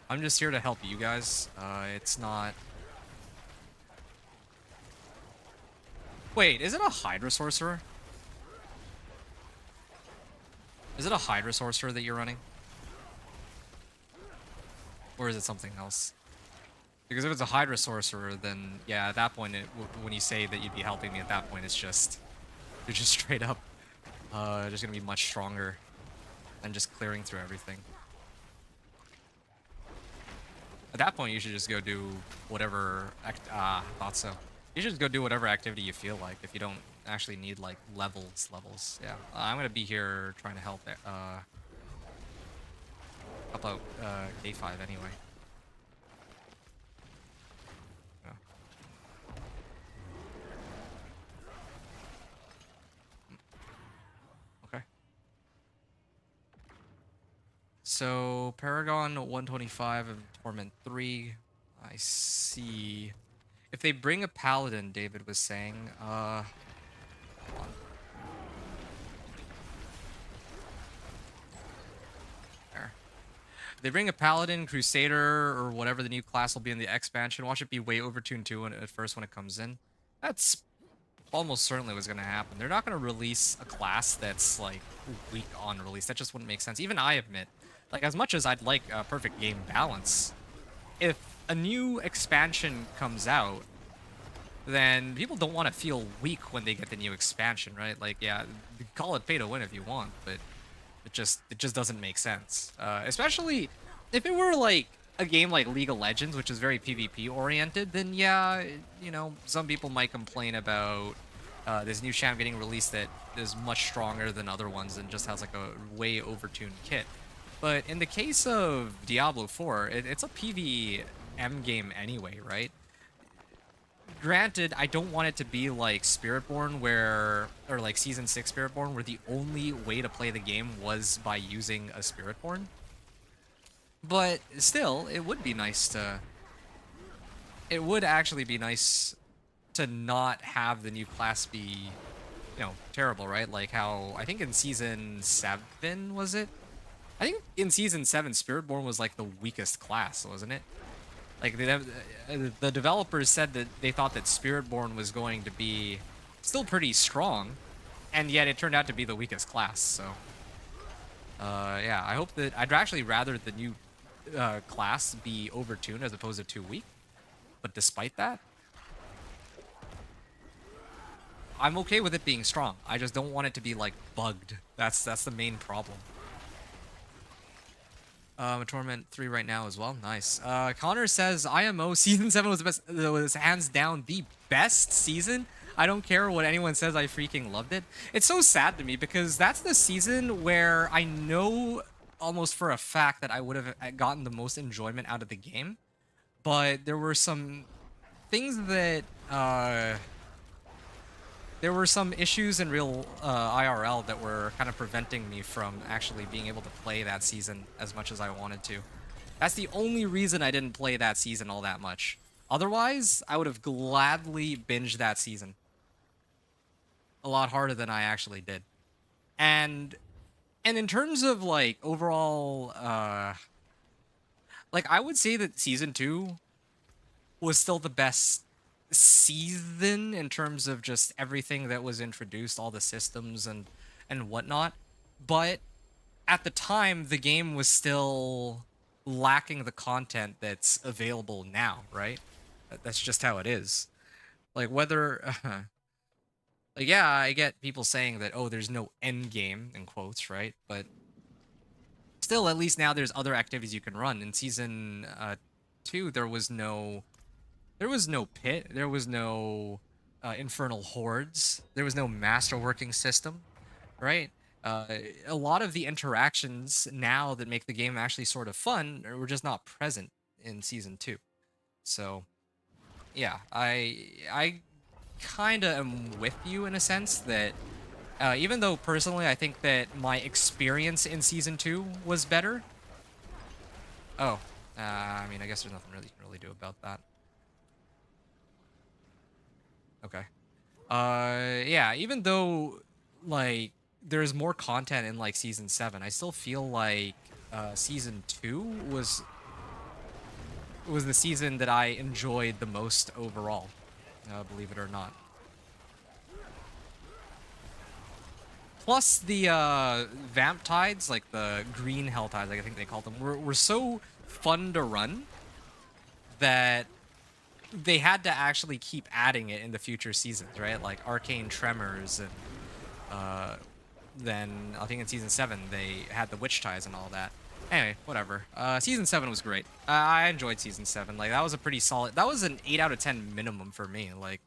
A: I'm just here to help you guys. It's not... Wait, is it a Hydra Sorcerer? Is it a Hydra Sorcerer that you're running? Or is it something else? Because if it's a Hydra Sorcerer, then yeah, at that point, when you say that you'd be helping me at that point, it's just... You're just straight up just gonna be much stronger than just clearing through everything. At that point, you should just go do whatever... I thought so. You should just go do whatever activity you feel like if you don't actually need, like, levels. Yeah. I'm gonna be here trying to help out K5 anyway. Yeah. Okay. So, Paragon 125 and Torment 3. I see. If they bring a Paladin, David was saying, hold on. There. If they bring a Paladin, Crusader, or whatever the new class will be in the expansion, watch it be way overtuned too at first when it comes in. That's almost certainly what's going to happen. They're not going to release a class that's, like, weak on release. That just wouldn't make sense. Even I admit, like, as much as I'd like a perfect game balance, if a new expansion comes out, then people don't want to feel weak when they get the new expansion, right? Like, yeah, call it pay to win if you want, but it just doesn't make sense. Especially if it were like a game like League of Legends, which is very PvP oriented, then yeah, you know, some people might complain about this new champ getting released that is much stronger than other ones and just has like a way overtuned kit. But in the case of Diablo 4, it's a PvM game anyway, right? Granted, I don't want it to be like Spiritborn or like Season 6 Spiritborn, where the only way to play the game was by using a Spiritborn. But still, it would be nice to... It would actually be nice to not have the new class be, you know, terrible, right? Like how, I think in Season 7, was it? I think in Season 7, Spiritborn was like the weakest class, wasn't it? Like, the developers said that they thought that Spiritborn was going to be still pretty strong, and yet it turned out to be the weakest class, so... yeah, I hope that... I'd actually rather the new class be overtuned as opposed to too weak, but despite that, I'm okay with it being strong. I just don't want it to be, like, bugged. That's the main problem. Torment 3 right now as well. Nice. Connor says IMO Season 7 was the best, was hands down the best season. I don't care what anyone says, I freaking loved it. It's so sad to me because that's the season where I know almost for a fact that I would have gotten the most enjoyment out of the game. But there were some things that, there were some issues in real IRL that were kind of preventing me from actually being able to play that season as much as I wanted to. That's the only reason I didn't play that season all that much. Otherwise, I would have gladly binged that season. A lot harder than I actually did. And in terms of, like, overall, like, I would say that Season 2 was still the best season in terms of just everything that was introduced, all the systems and whatnot. But at the time, the game was still lacking the content that's available now, right? That's just how it is. Like, whether... like, yeah, I get people saying that, oh, there's no end game, in quotes, right? But still, at least now there's other activities you can run. In Season 2, there was no pit, there was no infernal hordes, there was no masterworking system, right? A lot of the interactions now that make the game actually sort of fun were just not present in Season 2. So, yeah, I kind of am with you in a sense that even though personally I think that my experience in Season 2 was better. Oh, I mean, I guess there's nothing really you can really do about that. Okay. Yeah, even though, like, there's more content in, like, Season 7, I still feel like, Season 2 was the season that I enjoyed the most overall, believe it or not. plus the vamp tides, like the green hell tides, like I think they call them, were so fun to run that they had to actually keep adding it in the future seasons, right? Like Arcane Tremors, and uh, then I think in season 7 they had the witch ties and all that. Anyway, whatever. Season 7 was great. I enjoyed season 7. Like that was a pretty solid. That was an 8 out of 10 minimum for me. Like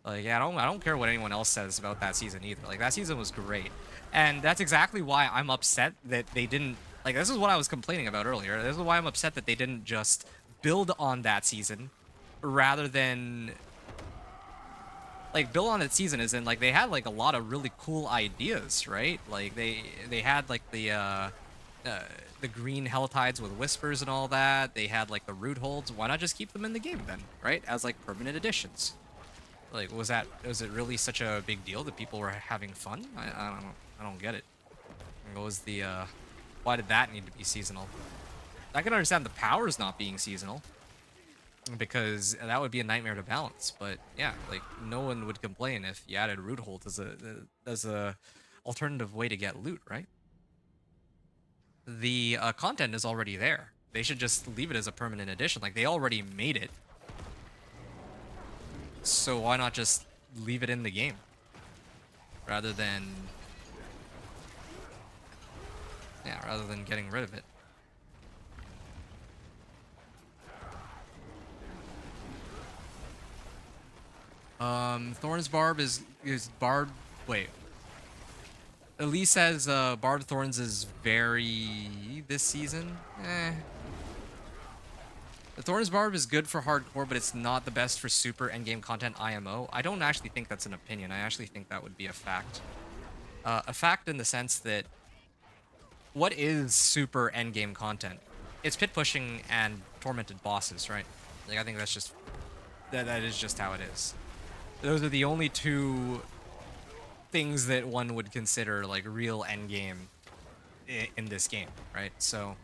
A: yeah, I don't care what anyone else says about that season either. Like that season was great, and that's exactly why I'm upset that they didn't. Like this is what I was complaining about earlier. This is why I'm upset that they didn't just build on that season rather than like build on that season. Is in like they had like a lot of really cool ideas, right? Like they had like uh, the green hell tides with whispers and all that. They had like the root holds. Why not just keep them in the game then, right? As like permanent additions. Like, was it really such a big deal that people were having fun? I don't get it. What was the, why did that need to be seasonal? I can understand the powers not being seasonal, because that would be a nightmare to balance, but yeah, like, no one would complain if you added root hold as a alternative way to get loot, right? The content is already there. They should just leave it as a permanent addition. Like, they already made it. So why not just leave it in the game rather than getting rid of it? Thorn's Barb is Barb. Wait, Elise says Barb Thorns is very this season. The Thorn's Barb is good for hardcore, but it's not the best for super endgame content IMO. I don't actually think that's an opinion. I actually think that would be a fact. A fact in the sense that what is super endgame content? It's pit pushing and tormented bosses, right? Like I think that's just that is just how it is. Those are the only two things that one would consider like real endgame in this game, right? So,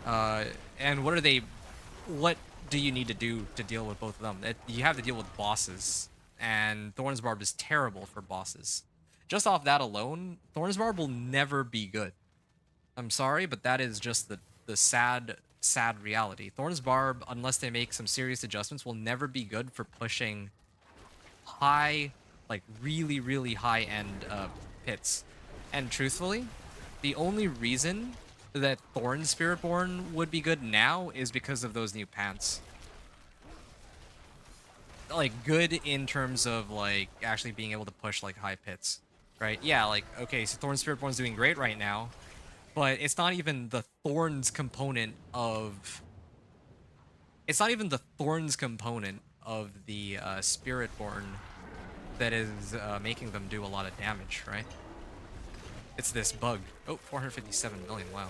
A: and what are they? What do you need to do to deal with both of them? You have to deal with bosses, and Thorn's Barb is terrible for bosses. Just off that alone, Thorn's Barb will never be good. I'm sorry, but that is just the sad reality. Thorn's Barb, unless they make some serious adjustments, will never be good for pushing high, like really high end pits. And truthfully, the only reason that Thorn Spiritborn would be good now is because of those new pants. Like, good in terms of, like, actually being able to push, like, high pits, right? Yeah, like, okay, so Thorn Spiritborn's doing great right now, but it's not even the Thorns component of... It's not even the Thorns component of the Spiritborn that is making them do a lot of damage, right? It's this bug. Oh, 457 million, wow.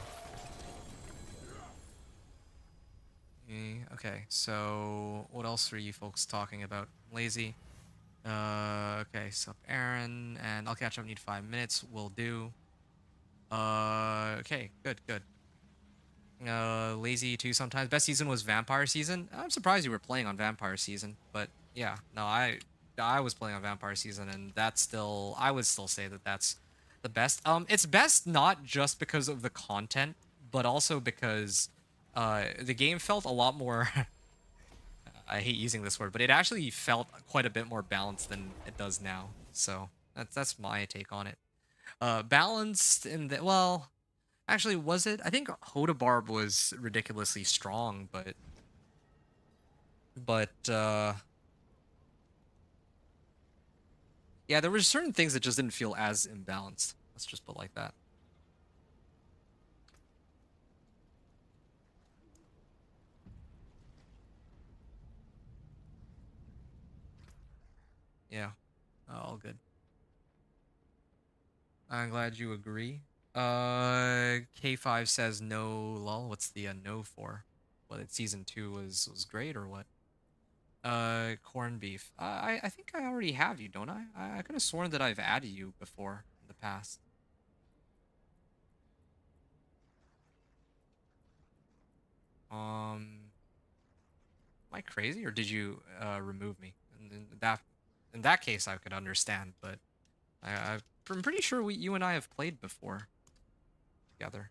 A: Okay, so what else are you folks talking about? Lazy. Okay, sup Aaron, and I'll catch up, need 5 minutes, will do. Okay, good. Lazy too sometimes. Best season was Vampire season. I'm surprised you were playing on Vampire season, but yeah, no, I was playing on Vampire season, and that's still, I would still say that that's the best. It's best not just because of the content, but also because the game felt a lot more I hate using this word, but it actually felt quite a bit more balanced than it does now. So that's my take on it. Balanced in the, well, actually, was it? I think Hodabarb was ridiculously strong, but yeah, there were certain things that just didn't feel as imbalanced. Let's just put it like that. Yeah, all good. I'm glad you agree. K5 says no, lol. What's the no for? What, season 2 was great or what? Corned beef. I think I already have you, don't I? I could have sworn that I've added you before in the past. Am I crazy or did you remove me? And in that case, I could understand, but I'm pretty sure you and I have played before together.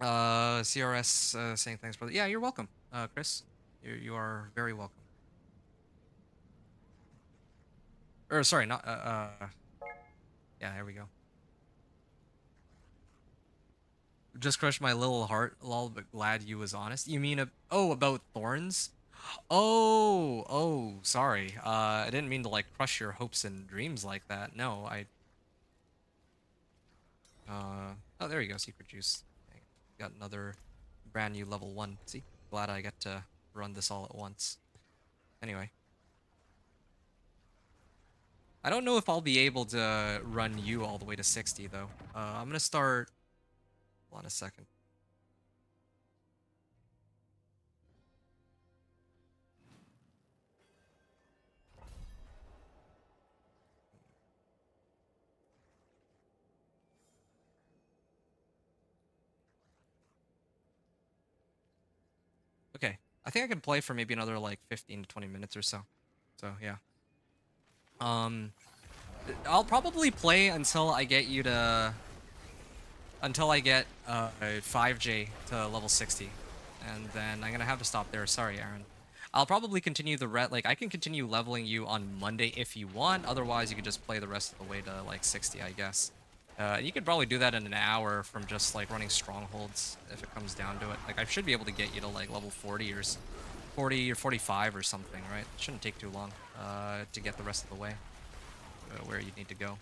A: CRS saying thanks, brother. Yeah, you're welcome, Chris. You are very welcome. Or sorry, not yeah, here we go. Just crushed my little heart, lol, but glad you was honest. You mean about thorns? Oh, sorry. I didn't mean to like crush your hopes and dreams like that. No, oh, there you go, secret juice. Dang, got another brand new level 1. See? Glad I get to run this all at once. Anyway. I don't know if I'll be able to run you all the way to 60 though. I'm gonna start. Hold on a second. Okay, I think I can play for maybe another like 15 to 20 minutes or so. So yeah. I'll probably play until I get you to until I get 5J to level 60, and then I'm gonna have to stop there. Sorry, Aaron. I'll probably continue the like I can continue leveling you on Monday if you want. Otherwise, you could just play the rest of the way to like 60, I guess. You could probably do that in an hour from just like running strongholds if it comes down to it. Like I should be able to get you to like level 40 or 40 or 45 or something, right? It shouldn't take too long to get the rest of the way where you need to go.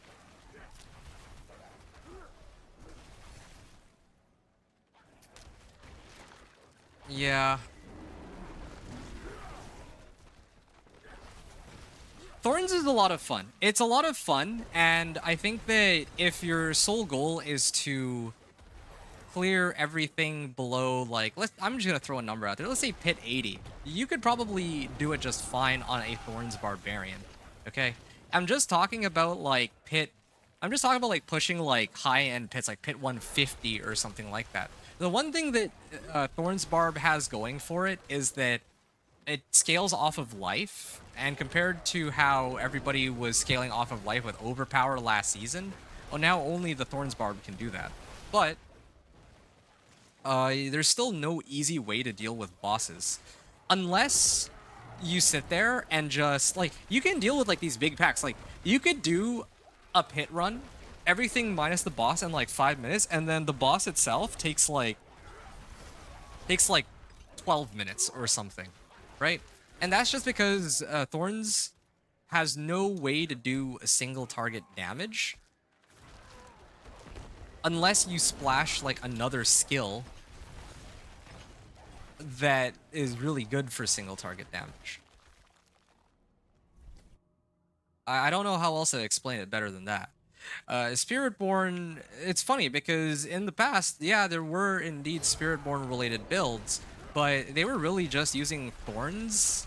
A: Yeah. Thorns is a lot of fun. It's a lot of fun, and I think that if your sole goal is to clear everything below, like, I'm just gonna throw a number out there. Let's say pit 80. You could probably do it just fine on a Thorns Barbarian, okay? I'm just talking about, like, I'm just talking about, like, pushing, like, high-end pits, like pit 150 or something like that. The one thing that Thorns Barb has going for it is that it scales off of life, and compared to how everybody was scaling off of life with Overpower last season, well, now only the Thorns Barb can do that. But there's still no easy way to deal with bosses. Unless you sit there and just, like, you can deal with, like, these big packs. Like, you could do a pit run, everything minus the boss in, like, 5 minutes, and then the boss itself takes, like 12 minutes or something, right? And that's just because Thorns has no way to do a single target damage unless you splash like another skill that is really good for single target damage. I don't know how else to explain it better than that. Spiritborn, it's funny because in the past, yeah, there were indeed Spiritborn related builds, but they were really just using Thorns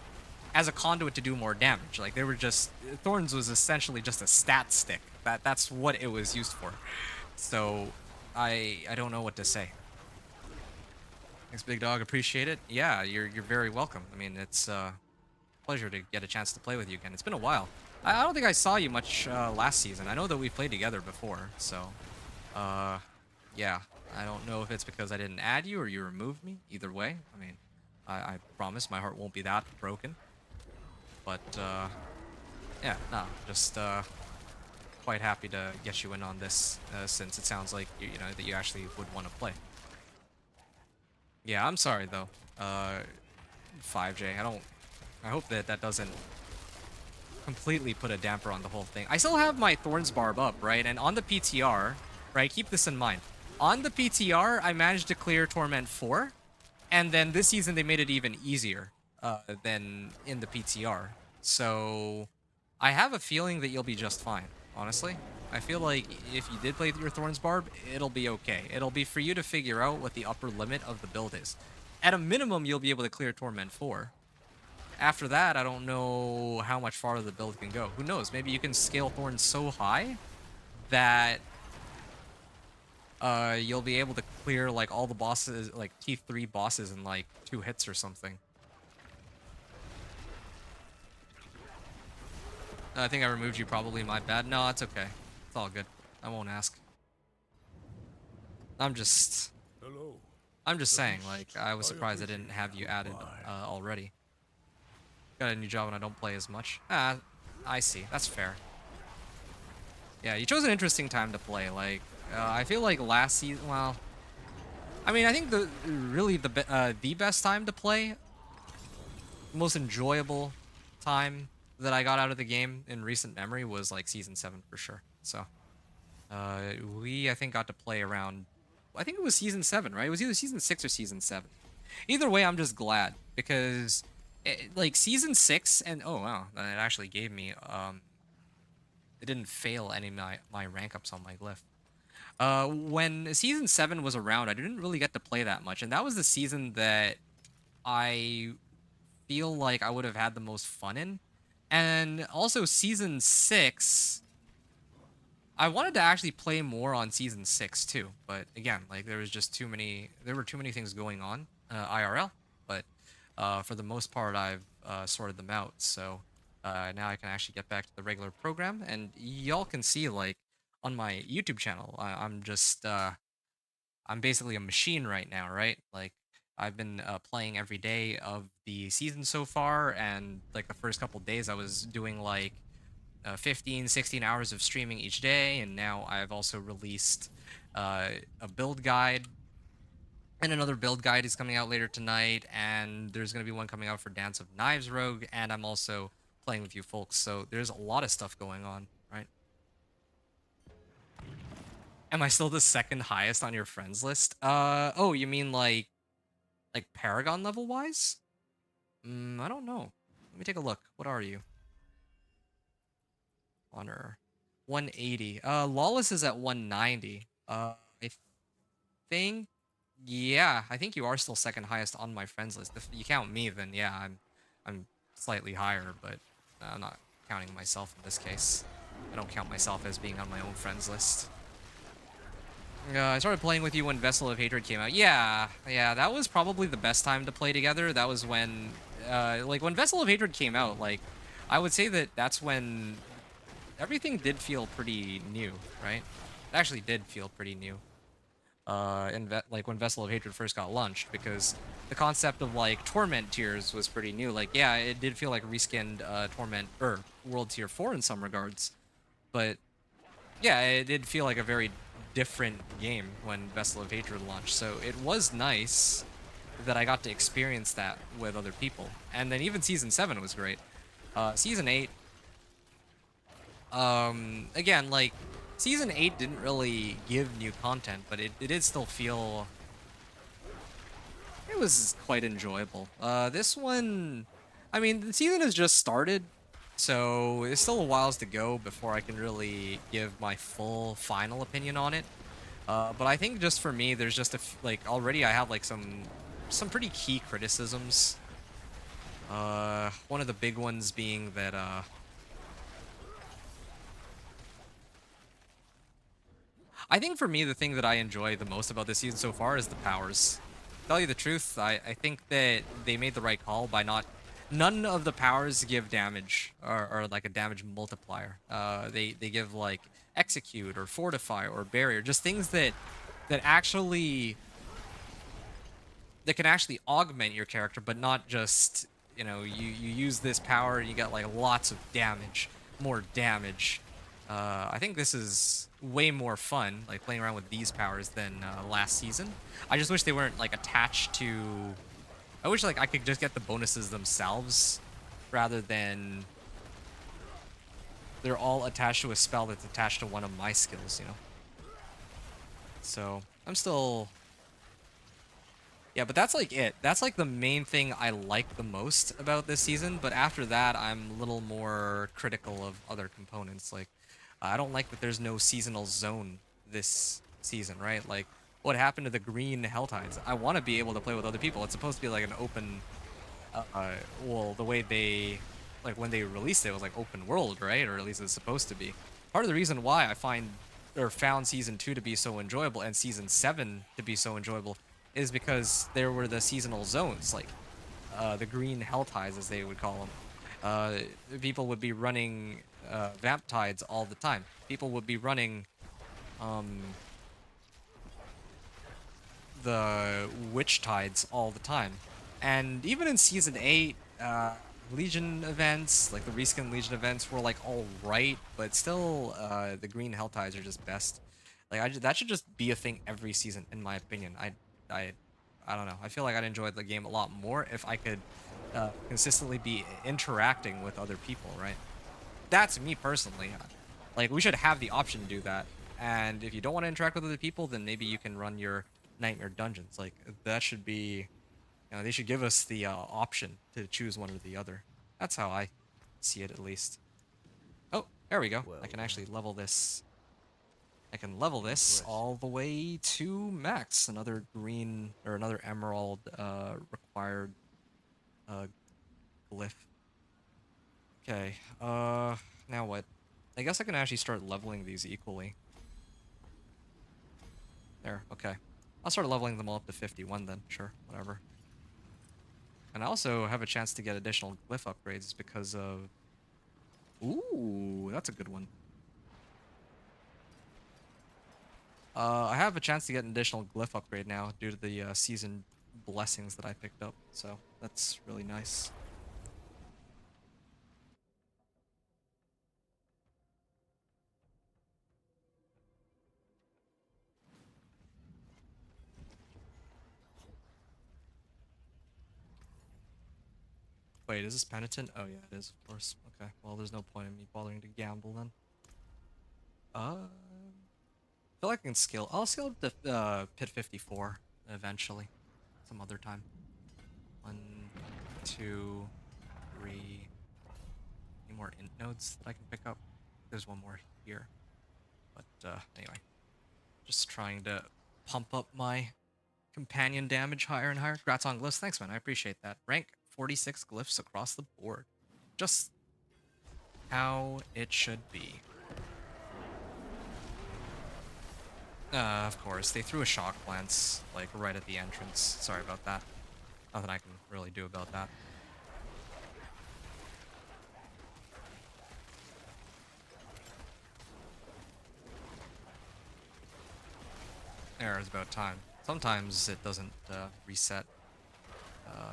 A: as a conduit to do more damage. Like, they were just, Thorns was essentially just a stat stick. That's what it was used for. So I don't know what to say. Thanks, Big Dog. Appreciate it. Yeah, you're very welcome. I mean, it's a pleasure to get a chance to play with you again. It's been a while. I don't think I saw you much last season. I know that we played together before, so yeah. I don't know if it's because I didn't add you or you removed me. Either way, I mean, I promise my heart won't be that broken. But yeah, no, just quite happy to get you in on this since it sounds like you know that you actually would want to play. Yeah, I'm sorry though. 5J. I hope that that doesn't completely put a damper on the whole thing. I still have my Thorns Barb up, right? And on the PTR, right? Keep this in mind. On the PTR, I managed to clear Torment 4, and then this season they made it even easier than in the PTR. So I have a feeling that you'll be just fine, honestly. I feel like if you did play your Thorns Barb, it'll be okay. It'll be for you to figure out what the upper limit of the build is. At a minimum, you'll be able to clear Torment 4. After that, I don't know how much farther the build can go. Who knows? Maybe you can scale Thorns so high that you'll be able to clear like all the bosses, like T3 bosses in like 2 hits or something. I think I removed you probably, my bad. No, it's okay. It's all good. I won't ask. I'm just
B: Hello.
A: I'm just saying,
B: Thanks.
A: like, I was
B: I
A: surprised I
B: appreciate
A: didn't
B: it.
A: have you added
B: Goodbye.
A: already. Got a new job and I don't play as much. Ah, I see. That's fair. Yeah, you chose an interesting time to play. Like, I feel like last season, well, I mean, I think the best time to play, most enjoyable time that I got out of the game in recent memory was like season 7 for sure. So, we I think got to play around, I think it was season 7, right? It was either season 6 or season 7. Either way, I'm just glad because like season 6 and oh wow, it actually gave me it didn't fail any of my rank ups on my glyph. When season 7 was around, I didn't really get to play that much, and that was the season that I feel like I would have had the most fun in. And also season 6, I wanted to actually play more on season 6 too, but again, like there were too many things going on IRL, but for the most part I've sorted them out. So now I can actually get back to the regular program, and y'all can see like on my YouTube channel, I'm just I'm basically a machine right now, right? Like I've been playing every day of the season so far, and like the first couple days I was doing like 15, 16 hours of streaming each day, and now I've also released a build guide, and another build guide is coming out later tonight, and there's going to be one coming out for Dance of Knives Rogue, and I'm also playing with you folks, so there's a lot of stuff going on, right? Am I still the second highest on your friends list? Oh, you mean like Paragon level wise? I don't know. Let me take a look. What are you? Honor 180. Lawless is at 190. I think, yeah, I think you are still second highest on my friends list. If you count me, then yeah, I'm slightly higher, but I'm not counting myself in this case. I don't count myself as being on my own friends list. I started playing with you when Vessel of Hatred came out. Yeah, that was probably the best time to play together. That was when, like, when Vessel of Hatred came out, like, I would say that that's when everything did feel pretty new, right? It actually did feel pretty new. Like, when Vessel of Hatred first got launched, because the concept of, like, Torment tiers was pretty new. Like, yeah, it did feel like reskinned, Torment, or World Tier 4 in some regards, but yeah, it did feel like a very different game when Vessel of Hatred launched, so it was nice that I got to experience that with other people. And then even Season 7 was great. Season 8, again, like, Season 8 didn't really give new content, but it did still feel... It was quite enjoyable. This one... I mean, the season has just started, so there's still a whiles to go before I can really give my full final opinion on it. But I think just for me, there's just like already I have like some pretty key criticisms. One of the big ones being that I think for me the thing that I enjoy the most about this season so far is the powers. To tell you the truth, I think that they made the right call by not... None of the powers give damage or like a damage multiplier. They give like execute or fortify or barrier, just things that actually that can actually augment your character, but not just, you know, you use this power and you get like lots of damage, more damage. I think this is way more fun, like playing around with these powers than last season. I just wish they weren't like attached to... I wish like I could just get the bonuses themselves rather than they're all attached to a spell that's attached to one of my skills, you know? So I'm still... Yeah, but that's like it. That's like the main thing I like the most about this season, but after that I'm a little more critical of other components. Like, I don't like that there's no seasonal zone this season, right? Like, what happened to the green Helltides? I want to be able to play with other people. It's supposed to be like an open... well, the way they... Like, when they released it, it was like open world, right? Or at least it's supposed to be. Part of the reason why I found Season 2 to be so enjoyable and Season 7 to be so enjoyable is because there were the seasonal zones, like the green Helltides, as they would call them. People would be running vamp tides all the time. People would be running um, the witch tides all the time. And even in season 8, Legion events, like the reskin Legion events, were like all right, but still, the green hell tides are just best. Like that should just be a thing every season, in my opinion. I, I don't know. I feel like I'd enjoy the game a lot more if I could consistently be interacting with other people, right? That's me personally. Like we should have the option to do that. And if you don't want to interact with other people, then maybe you can run your nightmare dungeons. Like that should be, they should give us the option to choose one or the other. That's how I see it, at least. Oh, there we go.
B: Well,
A: I can actually level this. I can level this
B: impressive.
A: all the way to max. Another green or another emerald required uh, glyph. Okay. Now what? I guess I can actually start leveling these equally. There. Okay. I'll start leveling them all up to 51 then. Sure. Whatever. And I also have a chance to get additional glyph upgrades because of... Ooh, that's a good one. I have a chance to get an additional glyph upgrade now due to the season blessings that I picked up. So that's really nice. Wait, is this penitent? Oh yeah, it is, of course. Okay, well, there's no point in me bothering to gamble then. I feel like I can scale. I'll scale up to pit 54 eventually, some other time. 1, 2, 3. Any more int nodes that I can pick up? There's one more here. But anyway, just trying to pump up my companion damage higher and higher. Congrats on glyphs. Thanks, man. I appreciate that. Rank 46 glyphs across the board. Just how it should be. Of course, they threw a shock lance, like, right at the entrance. Sorry about that. Nothing I can really do about that. There, it's about time. Sometimes it doesn't reset. Uh,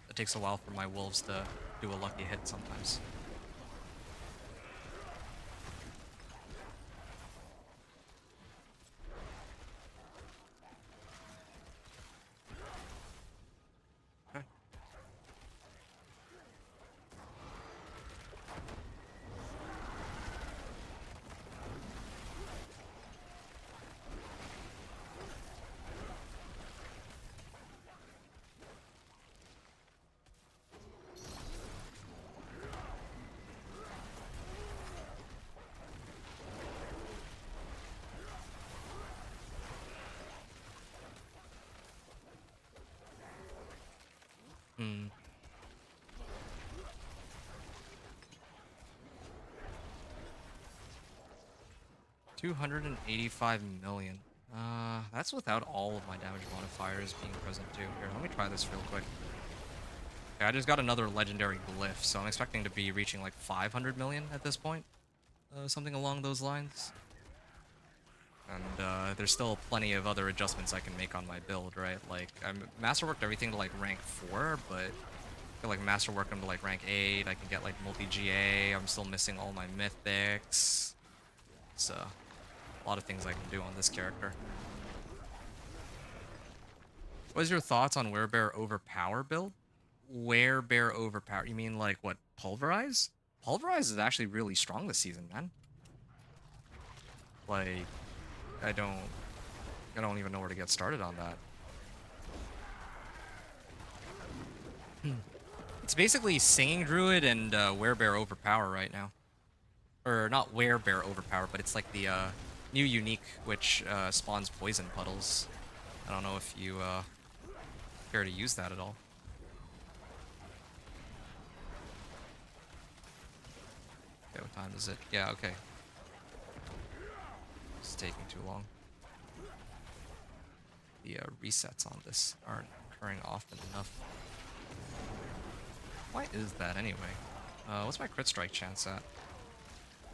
A: it takes a while for my wolves to do a lucky hit sometimes. Okay. Hmm. 285 million. That's without all of my damage modifiers being present too. Here, let me try this real quick. Okay, I just got another legendary glyph, so I'm expecting to be reaching like 500 million at this point. Something along those lines. And there's still plenty of other adjustments I can make on my build, right? Like, I masterworked everything to like rank 4, but I feel like masterwork them to like rank 8. I can get like multi-GA. I'm still missing all my mythics. So, a lot of things I can do on this character. What is your thoughts on Werebear Overpower build? Werebear Overpower? You mean like what? Pulverize? Pulverize is actually really strong this season, man. Like, I don't even know where to get started on that. It's basically Singing Druid and Werebear Overpower right now. Or not Werebear Overpower, but it's like the new unique which spawns poison puddles. I don't know if you care to use that at all. Okay, what time is it? Yeah, okay. It's taking too long. The resets on this aren't occurring often enough. Why is that anyway? What's my crit strike chance at?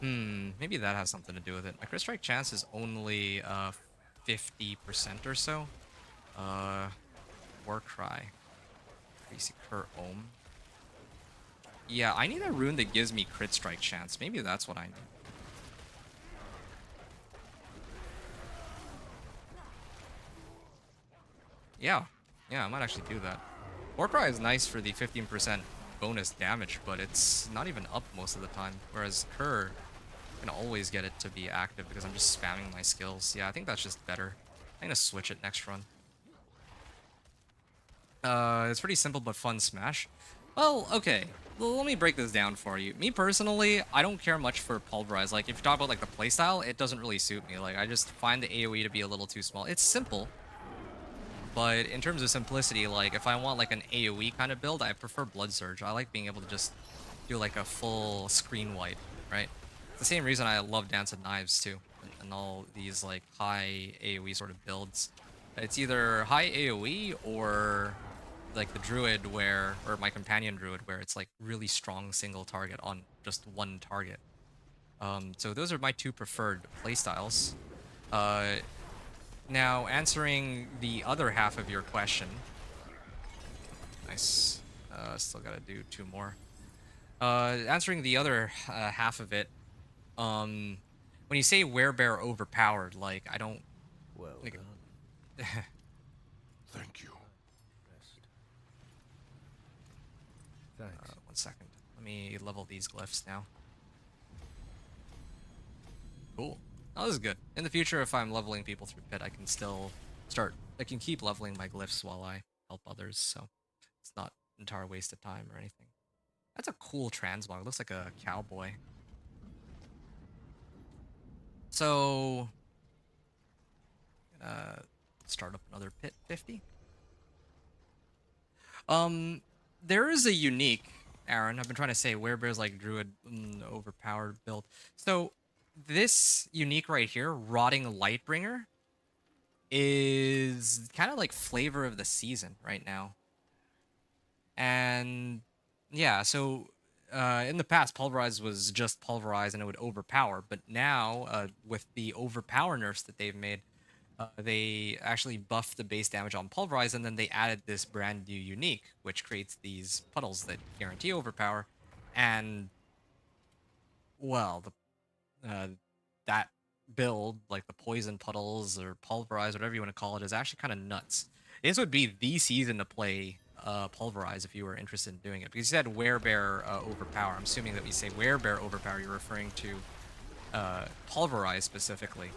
A: Maybe that has something to do with it. My crit strike chance is only 50% or so. War Cry. Crazy Cur Ohm. Yeah, I need a rune that gives me crit strike chance. Maybe that's what I need. Yeah, I might actually do that. Warcry is nice for the 15% bonus damage, but it's not even up most of the time. Whereas Cur can always get it to be active because I'm just spamming my skills. Yeah, I think that's just better. I'm gonna switch it next run. It's pretty simple but fun smash. Well, okay. Well, let me break this down for you. Me personally, I don't care much for Pulverize. Like, if you talk about like the playstyle, it doesn't really suit me. Like, I just find the AoE to be a little too small. It's simple, but in terms of simplicity, like if I want like an AoE kind of build, I prefer Blood Surge. I like being able to just do like a full screen wipe, right? It's the same reason I love Dance of Knives too, and all these like high AoE sort of builds. It's either high AoE or like the Druid or my companion Druid where it's like really strong single target on just one target. So those are my two preferred playstyles. Now, answering the other half of your question. Nice. Still gotta do two more. Answering the other half of it. When you say werebear overpowered, like, I don't...
B: Well
A: like,
B: done.
E: Thank you.
B: Rest. Thanks.
A: 1 second. Let me level these glyphs now. Cool. Oh, this is good. In the future, if I'm leveling people through Pit, I can still I can keep leveling my glyphs while I help others, so it's not an entire waste of time or anything. That's a cool transmog. It looks like a cowboy. So, start up another Pit 50. There is a unique, Aaron. I've been trying to say werebear's like Druid overpowered build. So, this unique right here, Rotting Lightbringer, is kind of like flavor of the season right now. And yeah, so in the past, Pulverize was just Pulverize and it would overpower. But now, with the overpower nerfs that they've made, they actually buffed the base damage on Pulverize, and then they added this brand new unique, which creates these puddles that guarantee overpower. And, well, that build, like the poison puddles or Pulverize, whatever you want to call it, is actually kind of nuts. This would be the season to play Pulverize if you were interested in doing it. Because you said werebear overpower. I'm assuming that when you say werebear overpower, you're referring to Pulverize specifically.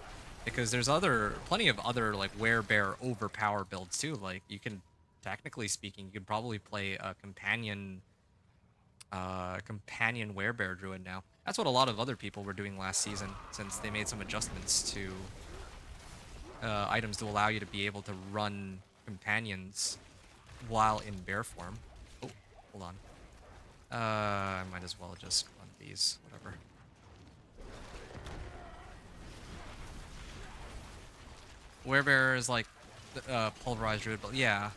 A: Because there's plenty of other like werebear overpower builds too. Like you can, technically speaking, you could probably play a companion werebear druid now. That's what a lot of other people were doing last season, since they made some adjustments to items to allow you to be able to run companions while in bear form. Oh, hold on. I might as well just run these, whatever. Werebear is like pulverized druid, but yeah,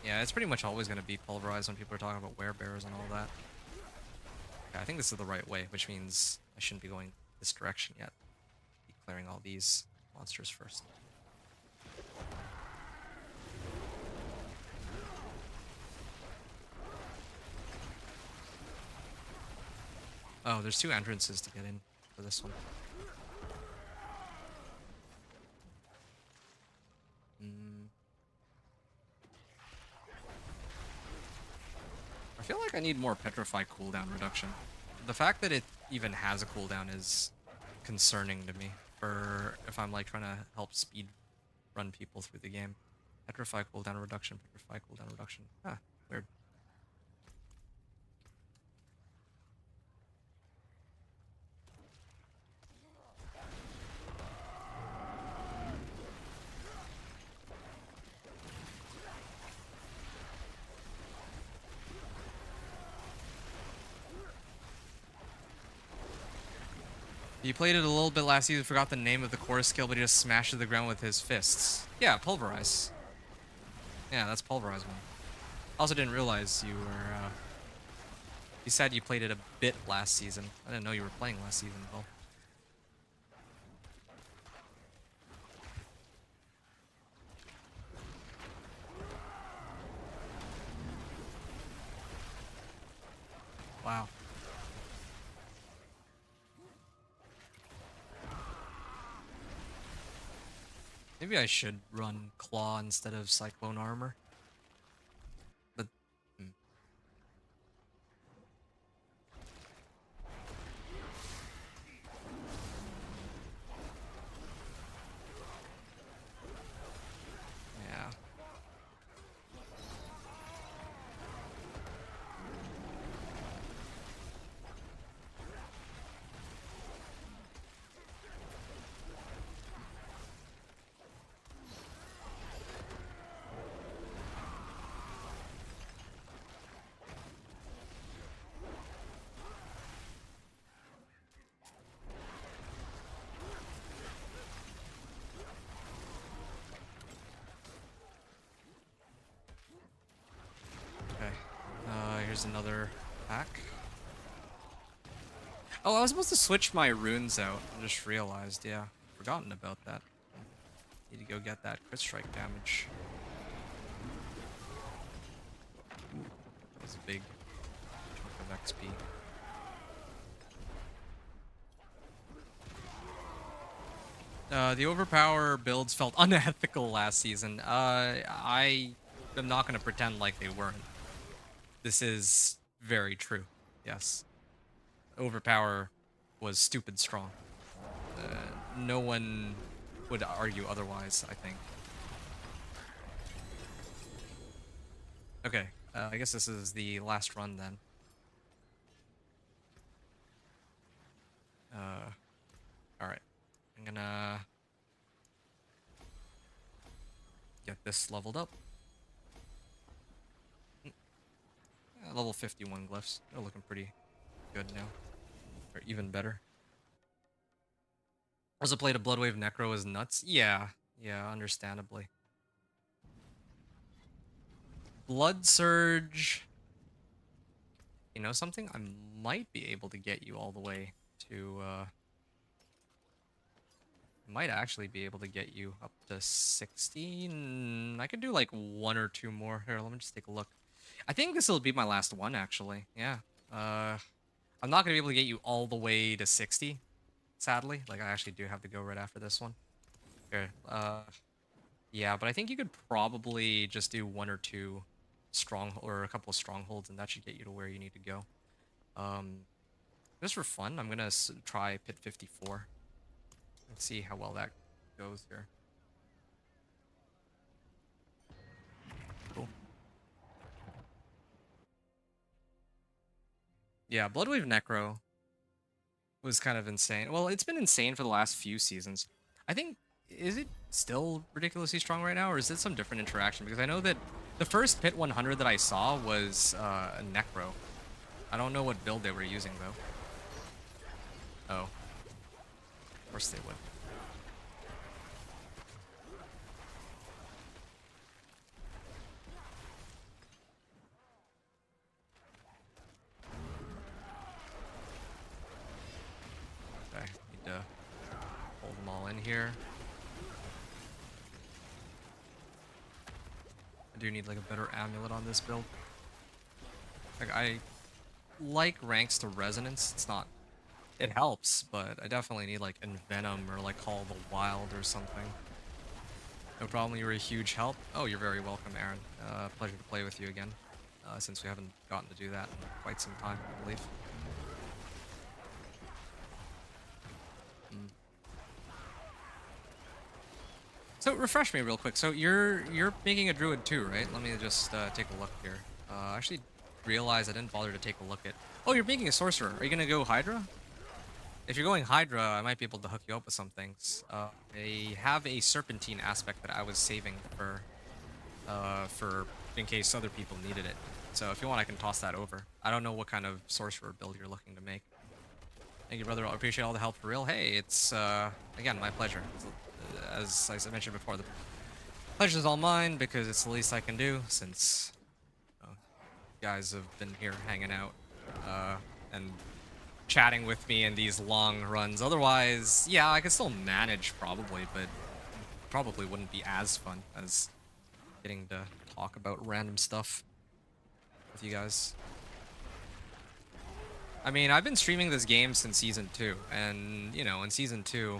A: it's pretty much always going to be pulverized when people are talking about werebears and all that. Okay, I think this is the right way, which means I shouldn't be going this direction yet. Be clearing all these monsters first. Oh, there's two entrances to get in for this one. I feel like I need more Petrify cooldown reduction. The fact that it even has a cooldown is concerning to me for if I'm like trying to help speed run people through the game. Petrify cooldown reduction, Petrify cooldown reduction. Ah, weird. He played it a little bit last season, forgot the name of the core skill, but he just smashes the ground with his fists. Yeah, Pulverize. Yeah, that's Pulverize one. Also didn't realize you were You said you played it a bit last season. I didn't know you were playing last season, though. Wow. Maybe I should run Claw instead of Cyclone Armor. But... Yeah. Okay. Here's another pack. Oh, I was supposed to switch my runes out. I just realized, yeah. Forgotten about that. Need to go get that crit strike damage. Ooh, that was a big chunk of XP. The overpower builds felt unethical last season. I am not going to pretend like they weren't. This is very true. Yes. Overpower was stupid strong. No one would argue otherwise, I think. Okay, I guess this is the last run then. Alright. I'm gonna get this leveled up. Level 51 glyphs. They're looking pretty good now. Or even better. Also played a Bloodwave Necro is nuts. Yeah, understandably. Blood Surge. You know something? I might be able to get you all the way to might actually be able to get you up to 60. I could do like 1 or 2 more. Here, let me just take a look. I think this will be my last one, actually. Yeah. I'm not going to be able to get you all the way to 60, sadly. Like, I actually do have to go right after this one. Here, yeah, but I think you could probably just do 1 or 2 or a couple of strongholds, and that should get you to where you need to go. Just for fun, I'm going to try Pit 54. Let's see how well that goes here. Cool. Yeah, Bloodwave Necro was kind of insane. Well, it's been insane for the last few seasons. I think, is it still ridiculously strong right now, or is it some different interaction? Because I know that the first Pit 100 that I saw was a Necro. I don't know what build they were using, though. Oh. Of course they would. Okay, need to hold them all in here. I do need like a better amulet on this build. Like I like ranks to resonance. It's not, it helps, but I definitely need like Envenom or like Call of the Wild or something. No problem, you were a huge help. Oh, you're very welcome, Aaron. Pleasure to play with you again, since we haven't gotten to do that in quite some time, I believe. So refresh me real quick. So you're making a druid too, right? Let me just take a look here. I actually realized I didn't bother to take a look at. Oh, you're making a sorcerer. Are you gonna go Hydra? If you're going Hydra, I might be able to hook you up with some things. I have a Serpentine aspect that I was saving for in case other people needed it. So if you want, I can toss that over. I don't know what kind of sorcerer build you're looking to make. Thank you, brother. I appreciate all the help for real. Hey, it's again my pleasure. As I mentioned before, the pleasure's all mine because it's the least I can do since you guys have been here hanging out and chatting with me in these long runs. Otherwise, yeah, I could still manage probably, but probably wouldn't be as fun as getting to talk about random stuff with you guys. I mean, I've been streaming this game since Season 2, and, you know, in Season 2,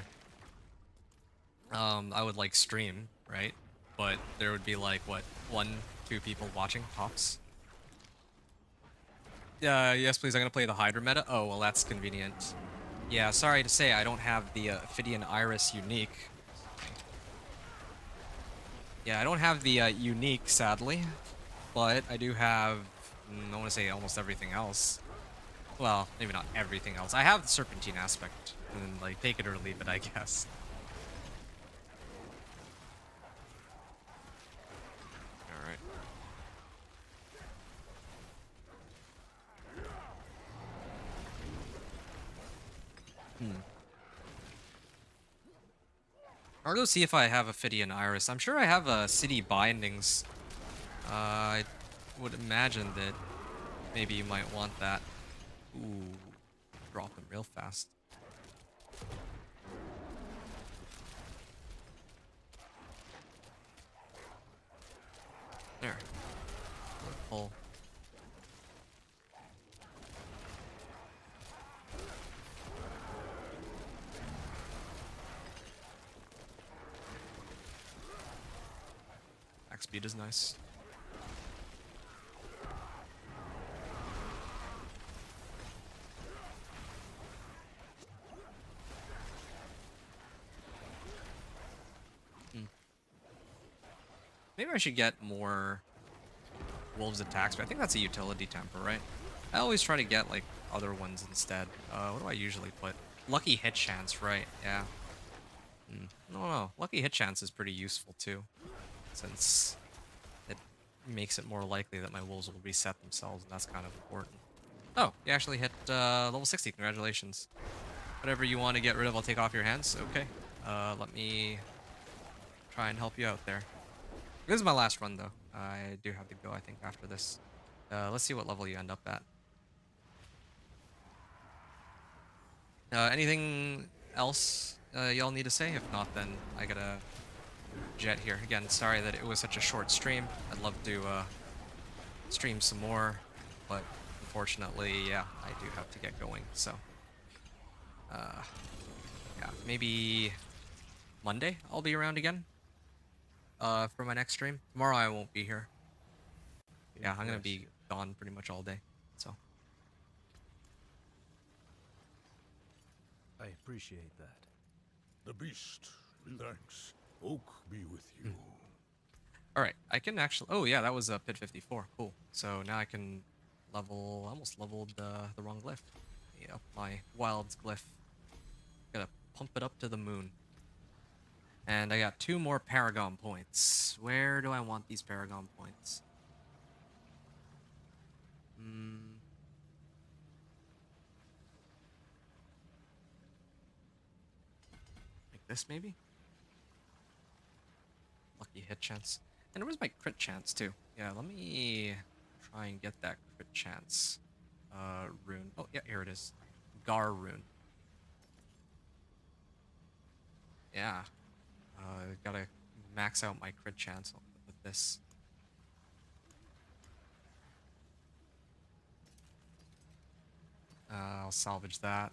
A: I would, like, stream, right? But there would be, like, what, 1, 2 people watching, tops? Yes, please, I'm gonna play the Hydra meta. Oh, well, that's convenient. Yeah, sorry to say, I don't have the Ophidian Iris unique. Yeah, I don't have the unique, sadly, but I do have, I want to say almost everything else. Well, maybe not everything else. I have the Serpentine aspect, and like, take it or leave it, I guess. Alright. I'll go see if I have Ophidian Iris. I'm sure I have City Bindings. I would imagine that maybe you might want that. Ooh, drop them real fast. There. Pull. Max speed is nice. Maybe I should get more Wolves attacks, but I think that's a utility temper, right? I always try to get, like, other ones instead. What do I usually put? Lucky hit chance, right? Yeah. No. Lucky hit chance is pretty useful, too. Since it makes it more likely that my wolves will reset themselves, and that's kind of important. Oh, you actually hit level 60. Congratulations. Whatever you want to get rid of, I'll take off your hands. Okay. Let me try and help you out there. This is my last run, though. I do have to go, I think, after this. Let's see what level you end up at. Anything else y'all need to say? If not, then I gotta jet here. Again, sorry that it was such a short stream. I'd love to stream some more, but unfortunately, yeah, I do have to get going. So, yeah, maybe Monday I'll be around again for my next stream. Tomorrow I won't be here. Yeah, I'm gonna be gone pretty much all day. So.
B: I appreciate that.
E: The beast. Thanks. Oak be with you.
A: All right, I can actually. Oh yeah, that was Pit 54. Cool. So now I can level. Almost leveled the wrong glyph. Yeah, up my wild glyph. Gotta pump it up to the moon. And I got 2 more Paragon points. Where do I want these Paragon points? Like this, maybe? Lucky hit chance. And where's my crit chance, too? Yeah, let me try and get that crit chance rune. Oh, yeah, here it is. Gar rune. Yeah. Gotta max out my crit chance with this. I'll salvage that.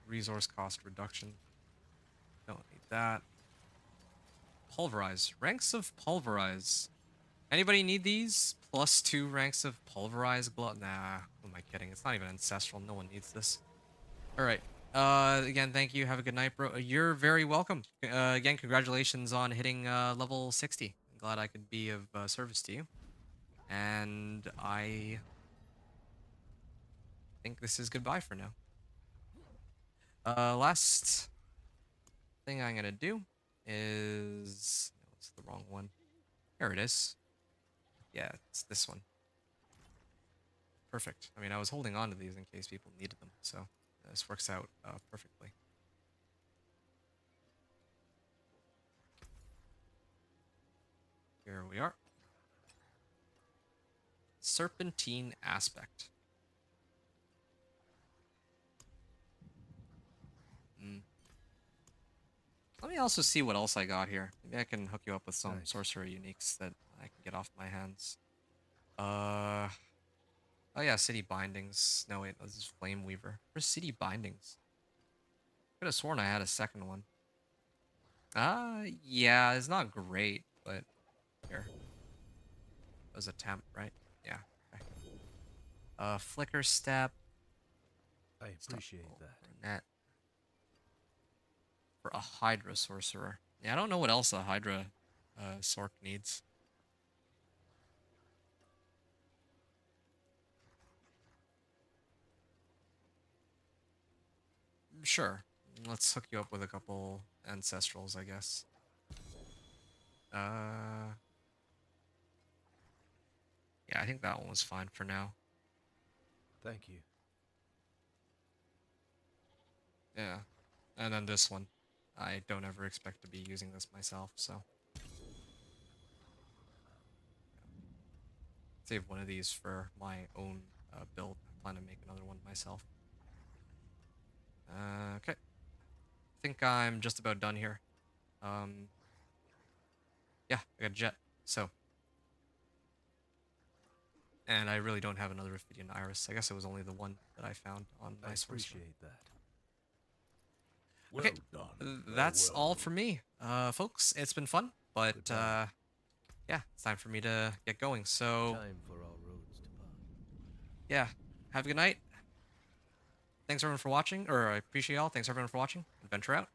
A: Resource cost reduction. Don't need that. Pulverize. Ranks of Pulverize. Anybody need these? +2 ranks of Pulverize glow. Nah, who am I kidding? It's not even ancestral. No one needs this. Alright. Again, thank you. Have a good night, bro. You're very welcome. Again, congratulations on hitting level 60. I'm glad I could be of service to you. And I think this is goodbye for now. Last thing I'm gonna do is... No, it's the wrong one. Here it is. Yeah, it's this one. Perfect. I mean, I was holding on to these in case people needed them, so this works out perfectly. Here we are. Serpentine aspect. Let me also see what else I got here. Maybe I can hook you up with some
B: Nice.
A: sorcerer uniques that I can get off my hands. Oh yeah, city bindings. No wait, this is flame weaver. Where's city bindings? Could have sworn I had a second one. Yeah, it's not great, but here. It was a temp, right? Yeah. Okay. Flicker step.
B: I appreciate that.
A: Net. For a Hydra sorcerer. Yeah, I don't know what else a Hydra Sorc needs. Sure. Let's hook you up with a couple ancestrals, I guess. Yeah, I think that one was fine for now.
B: Thank you.
A: Yeah. And then this one. I don't ever expect to be using this myself, so. Save one of these for my own build. I plan to make another one myself. Okay. I think I'm just about done here. Yeah, I got a jet. So. And I really don't have another Ophidian Iris. I guess it was only the one that I found on my
B: I
A: source.
B: appreciate that.
E: Well
A: Okay,
E: done.
A: that's
E: Well
A: all from me, folks. It's been fun, but
B: Goodbye.
A: yeah, it's time for me to get going. So
B: Time for our roads to part.
A: yeah, have a good night. Thanks everyone for watching, or I appreciate y'all. Thanks everyone for watching. Adventure out.